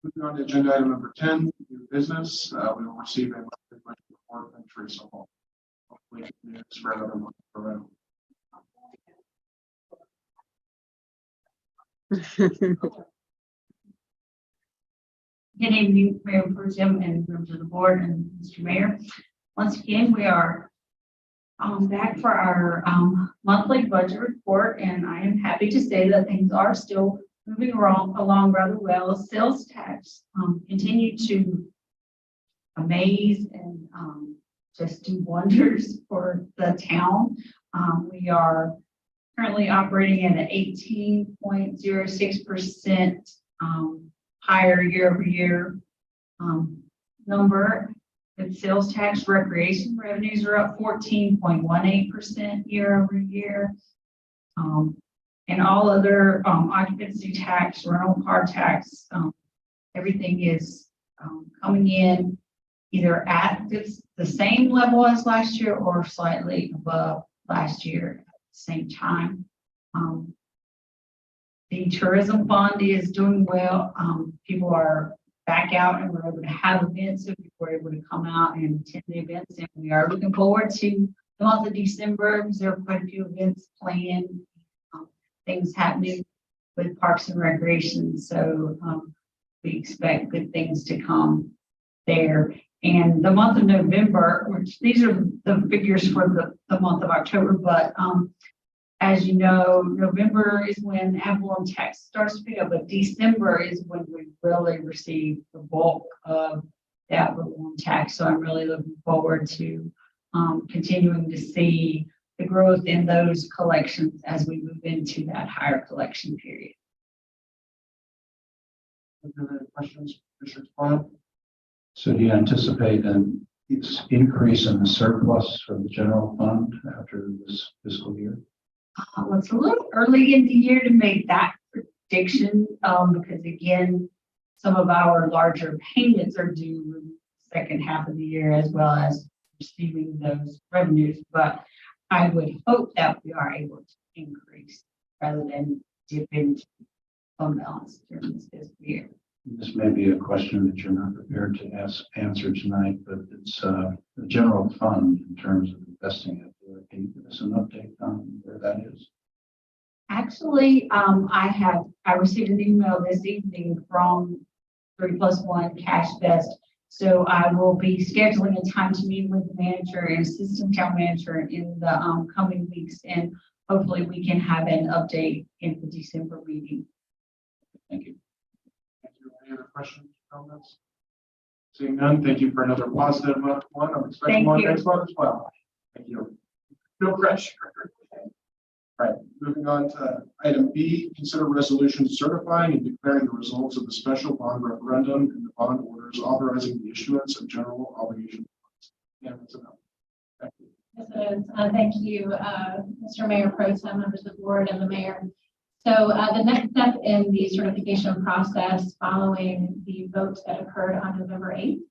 Moving on to agenda item number 10, new business. We will receive a monthly budget report from Teresa Hall. Hopefully, it's for another month around. Good evening, Mayor Pro Tem and members of the board and Mr. Mayor. Once again, we are back for our monthly budget report, and I am happy to say that things are still moving along rather well. Sales tax continue to amaze and just do wonders for the town. We are currently operating at an 18.06% higher year-over-year number. With sales tax, recreation revenues are up 14.18% year-over-year. And all other occupancy tax, rental car tax, everything is coming in either at the same level as last year or slightly above last year at the same time. The tourism fund is doing well. People are back out and we're able to have events, so people are able to come out and attend the events. And we are looking forward to the month of December because there are quite a few events planned, things happening with Parks and Recreation. So we expect good things to come there. And the month of November, which these are the figures for the month of October, but as you know, November is when ad valorem tax starts to pick up, but December is when we really receive the bulk of the ad valorem tax. So I'm really looking forward to continuing to see the growth in those collections as we move into that higher collection period. Any questions, Commissioner Todd? So do you anticipate an increase in the surplus for the general fund after this fiscal year? It's a little early in the year to make that prediction because again, some of our larger payments are due in the second half of the year as well as receiving those revenues. But I would hope that we are able to increase rather than dip into fund balance during this fiscal year. This may be a question that you're not prepared to answer tonight, but it's the general fund in terms of investing it. Can you give us an update on where that is? Actually, I received an email this evening from 3+1 Cash Best. So I will be scheduling a time to meet with the manager and assistant town manager in the coming weeks, and hopefully we can have an update in the December meeting. Thank you. Thank you. Any other questions, comments? Seeing none, thank you for another positive one. I'm expecting one next month as well. Thank you. No pressure. All right, moving on to item B, consider resolution certifying and declaring the results of the special bond referendum and the bond orders authorizing the issuance of general obligation bonds. Yeah, that's enough. Thank you. Yes, it is. Thank you, Mr. Mayor Pro Tem, members of the board, and the mayor. So the next step in the certification process following the votes that occurred on November 8th,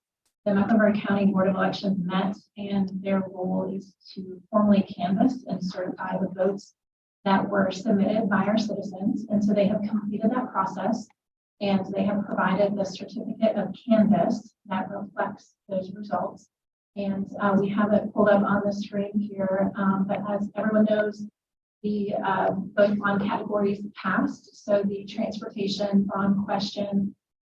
the Mecklenburg County Board of Elections met, and their role is to formally canvass and certify the votes that were submitted by our citizens. And so they have completed that process, and they have provided the certificate of canvass that reflects those results. And we have it pulled up on the screen here, but as everyone knows, the vote bond categories passed. So the transportation bond question,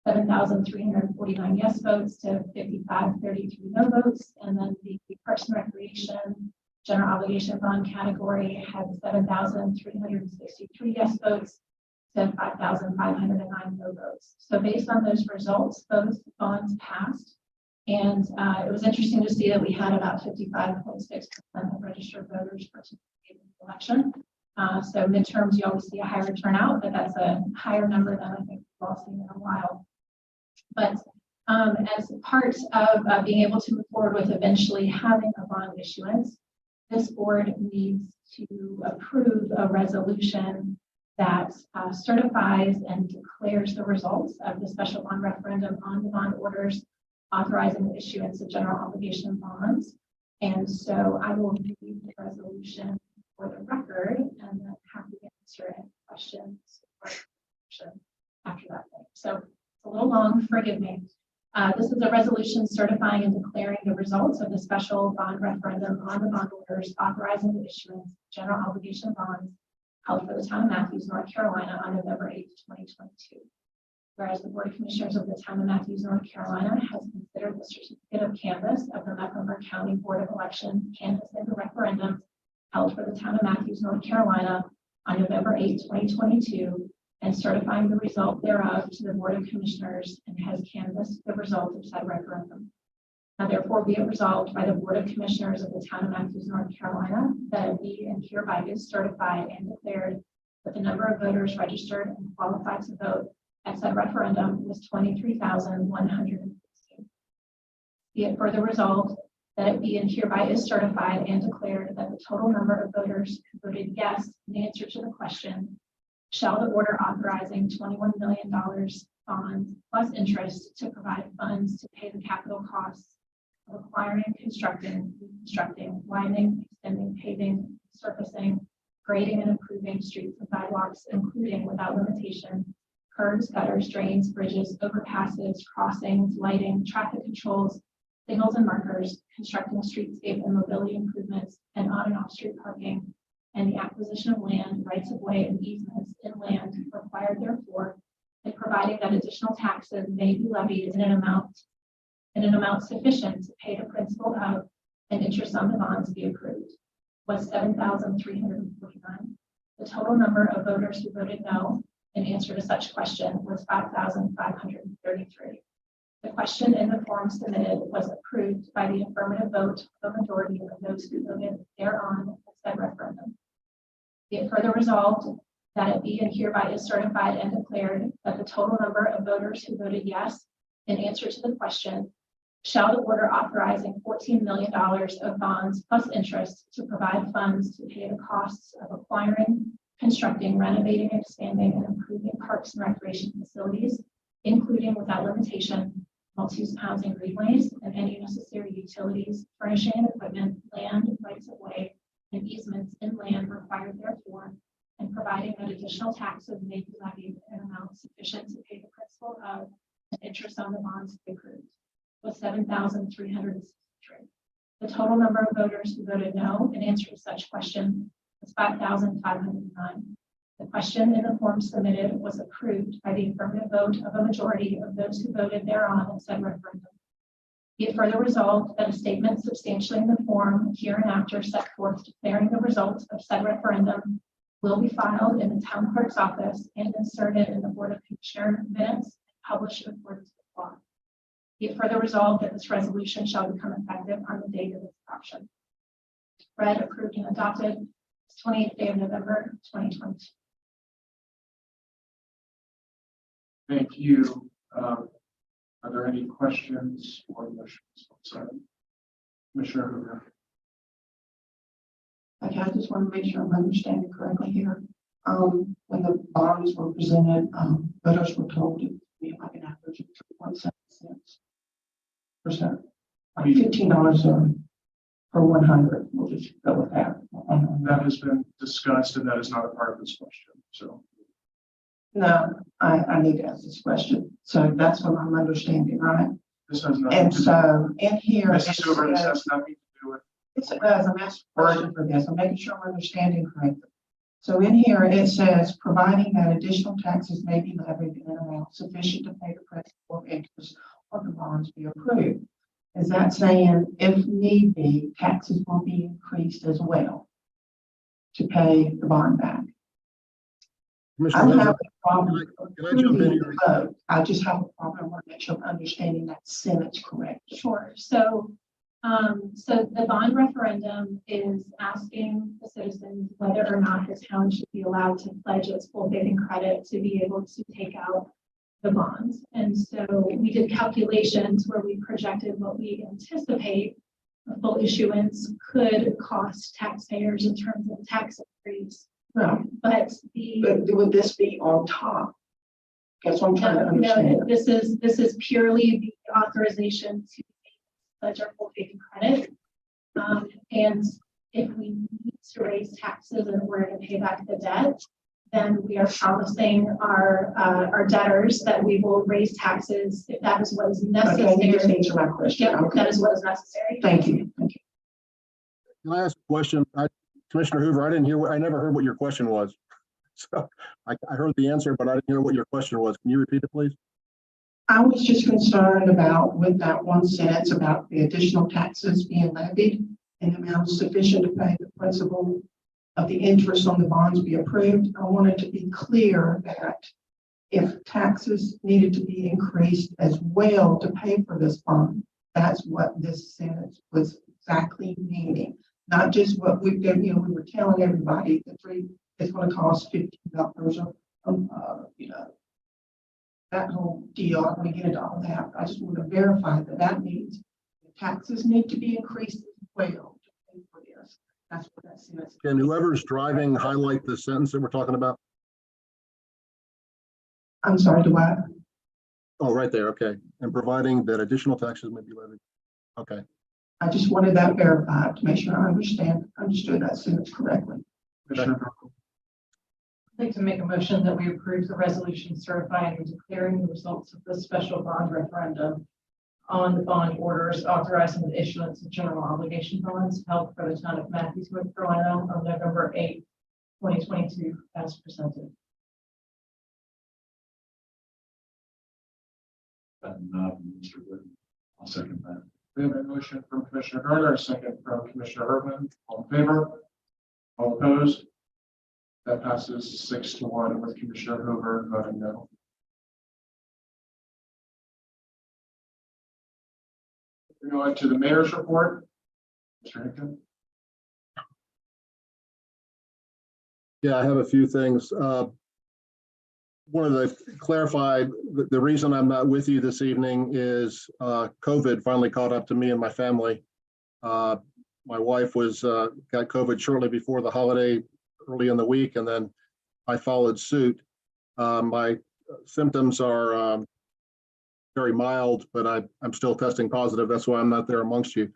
7,349 yes votes to 5,533 no votes. And then the Parks and Recreation general obligation bond category had 7,363 yes votes to 5,509 no votes. So based on those results, those bonds passed. And it was interesting to see that we had about 55.6% of registered voters participate in the election. So midterms, you always see a higher turnout, but that's a higher number than I think we've all seen in a while. But as part of being able to move forward with eventually having a bond issuance, this board needs to approve a resolution that certifies and declares the results of the special bond referendum on the bond orders authorizing the issuance of general obligation bonds. And so I will read the resolution for the record and then happy to answer any questions or after that. So it's a little long, forgive me. This is a resolution certifying and declaring the results of the special bond referendum on the bond orders authorizing the issuance of general obligation bonds held for the town of Matthews, North Carolina on November 8th, 2022. Whereas the Board of Commissioners of the town of Matthews, North Carolina has considered the certificate of canvass of the Mecklenburg County Board of Elections canvass in the referendum held for the town of Matthews, North Carolina on November 8th, 2022, and certifying the result thereof to the Board of Commissioners, and has canvassed the result of said referendum. Now therefore be it resolved by the Board of Commissioners of the town of Matthews, North Carolina, that it be and hereby is certified and declared that the number of voters registered and qualified to vote at said referendum was 23,116. Be it further resolved that it be and hereby is certified and declared that the total number of voters who voted yes in answer to the question, shall the order authorizing $21 million bonds plus interest to provide funds to pay the capital costs of acquiring, constructing, reconstructing, widening, extending, paving, surfacing, grading, and improving streets and sidewalks, including without limitation, curbs, gutters, drains, bridges, overpasses, crossings, lighting, traffic controls, signals and markers, constructing streetscape and mobility improvements, and on and off street parking, and the acquisition of land, rights of way, and easements in land required therefore, and providing that additional taxes may be levied in an amount sufficient to pay the principal of and interest on the bonds be approved, was 7,349. The total number of voters who voted no in answer to such question was 5,533. The question in the form submitted was approved by the affirmative vote of a majority of those who voted thereon at said referendum. Be it further resolved that it be and hereby is certified and declared that the total number of voters who voted yes in answer to the question, shall the order authorizing $14 million of bonds plus interest to provide funds to pay the costs of acquiring, constructing, renovating, expanding, and improving parks and recreation facilities, including without limitation, multi-use housing greenways and any necessary utilities, furnishing and equipment, land, rights of way, and easements in land required therefore, and providing that additional taxes may be levied in an amount sufficient to pay the principal of and interest on the bonds approved, was 7,363. The total number of voters who voted no in answer to such question was 5,509. The question in the form submitted was approved by the affirmative vote of a majority of those who voted thereon at said referendum. Be it further resolved that a statement substantially in the form hereinafter set forth declaring the results of said referendum will be filed in the town clerk's office and inserted in the Board of Commissioner minutes and published in accordance with law. Be it further resolved that this resolution shall become effective on the date of its adoption. Read, approved, and adopted 28th day of November, 2022. Thank you. Are there any questions or motions? Sorry. Commissioner Hoover. Okay, I just want to make sure I'm understanding correctly here. When the bonds were presented, voters were told it would be like an average of 2.7%. Like $15 per 100. We'll just go with that. That has been discussed and that is not a part of this question. So No, I need to ask this question. So that's what I'm understanding, right? this has nothing And to do. so in here, Mrs. Hoover, this has nothing to do with. yes, it does. I'm asking a question for this. I'm making sure I'm understanding correctly. So in here, it says, providing that additional taxes may be levied in an amount sufficient to pay the principal of interest on the bonds be approved. Is that saying if need be, taxes will be increased as well to pay the bond back? I Commissioner don't Hoover, have a problem. can I jump in approving here? the vote. I just have a problem. I want to make sure I'm understanding that sentence correctly. Sure. So the bond referendum is asking the citizens whether or not the town should be allowed to pledge its full faith and credit to be able to take out the bonds. And so we did calculations where we projected what we anticipate a full issuance could cost taxpayers in terms of tax increase. Right. But Would this be on top? That's what I'm trying to understand. no, this is purely the authorization to pledge our full faith and credit. And if we need to raise taxes in order to pay back the debt, then we are promising our debtors that we will raise taxes if that is what is necessary. Okay, you just answered my question. Yep, Okay. that is what is necessary. Thank you. Thank you. Can I ask a question? Commissioner Hoover, I never heard what your question was. So I heard the answer, but I didn't hear what your question was. Can you repeat it, please? I was just concerned about with that one sentence about the additional taxes being levied and the amount sufficient to pay the principal of the interest on the bonds be approved. I wanted to be clear that if taxes needed to be increased as well to pay for this bond, that's what this sentence was exactly meaning. Not just what we were telling everybody that it's going to cost $15, that whole deal. I'm going to get into all that. I just want to verify that means the taxes need to be increased as well to pay for this. That's what that sentence. Can whoever's driving highlight the sentence that we're talking about? I'm sorry, do I? Oh, right there. Okay. And providing that additional taxes may be levied. Okay. I just wanted that verified to make sure I understood that sentence correctly. I'd like to make a motion that we approve the resolution certifying and declaring the results of the special bond referendum on the bond orders authorizing the issuance of general obligation bonds held for the town of Matthews, North Carolina on November 8th, 2022, as presented. Mr. Wood, I'll second that. We have a motion from Commissioner Gardner, a second from Commissioner Herman. All in favor? All opposed? That passes 6-1 with Commissioner Hoover voting no. We're going to the mayor's report. Mr. Hickman. Yeah, I have a few things. Wanted to clarify the reason I'm not with you this evening is COVID finally caught up to me and my family. My wife got COVID shortly before the holiday, early in the week, and then I followed suit. My symptoms are very mild, but I'm still testing positive. That's why I'm not there amongst you.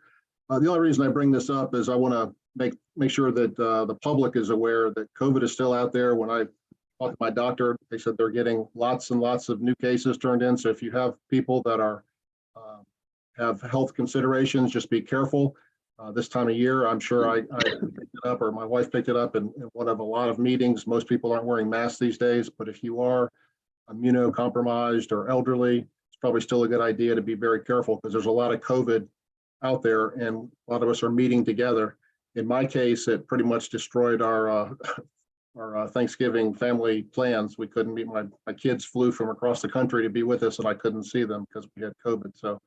The only reason I bring this up is I want to make sure that the public is aware that COVID is still out there. When I talked to my doctor, they said they're getting lots and lots of new cases turned in. So if you have people that are have health considerations, just be careful. This time of year, I'm sure I picked it up, or my wife picked it up in one of a lot of meetings. Most people aren't wearing masks these days, but if you are immunocompromised or elderly, it's probably still a good idea to be very careful because there's a lot of COVID out there and a lot of us are meeting together. In my case, it pretty much destroyed our Thanksgiving family plans. We couldn't meet. My kids flew from across the country to be with us and I couldn't see them because we had COVID. So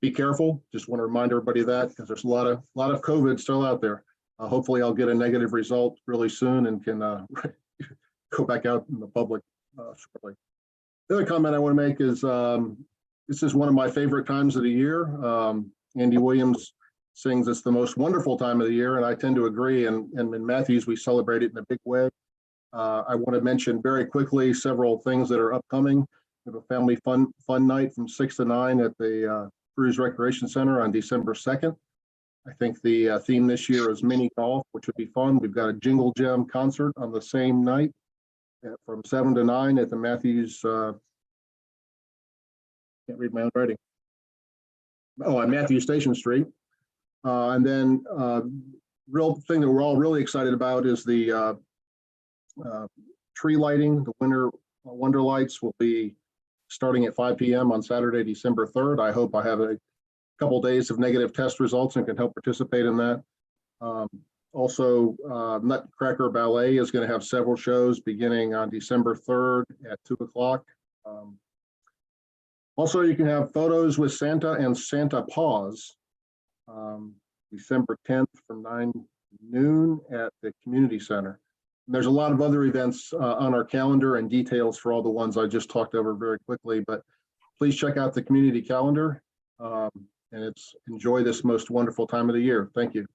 be careful. Just want to remind everybody of that because there's a lot of COVID still out there. Hopefully I'll get a negative result really soon and can go back out in the public shortly. The other comment I want to make is this is one of my favorite times of the year. Andy Williams sings it's the most wonderful time of the year, and I tend to agree. And in Matthews, we celebrate it in a big way. I want to mention very quickly several things that are upcoming. We have a family fun night from 6 to 9 at the Cruise Recreation Center on December 2nd. I think the theme this year is mini golf, which would be fun. We've got a Jingle Gem concert on the same night from 7 to 9 at the Matthews. Can't read my own writing. Oh, on Matthews Station Street. And then real thing that we're all really excited about is the tree lighting. The winter wonder lights will be starting at 5 p.m. on Saturday, December 3rd. I hope I have a couple days of negative test results and can help participate in that. Also, Nutcracker Ballet is going to have several shows beginning on December 3rd at 2 o'clock. Also, you can have photos with Santa and Santa Paws December 10th from 9 to noon at the community center. And there's a lot of other events on our calendar and details for all the ones I just talked over very quickly, but please check out the community calendar and enjoy this most wonderful time of the year. Thank you.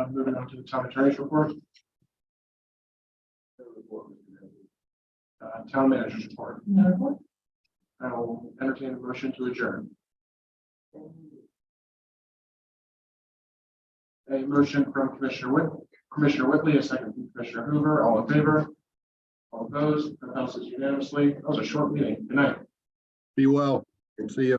Moving on to the town attorney's report. Town manager's report. No. I will entertain a motion to adjourn. A motion from Commissioner Whitley, a second from Commissioner Hoover, all in favor? All opposed, that passes unanimously. That was a short meeting. Good night. Be well. See you.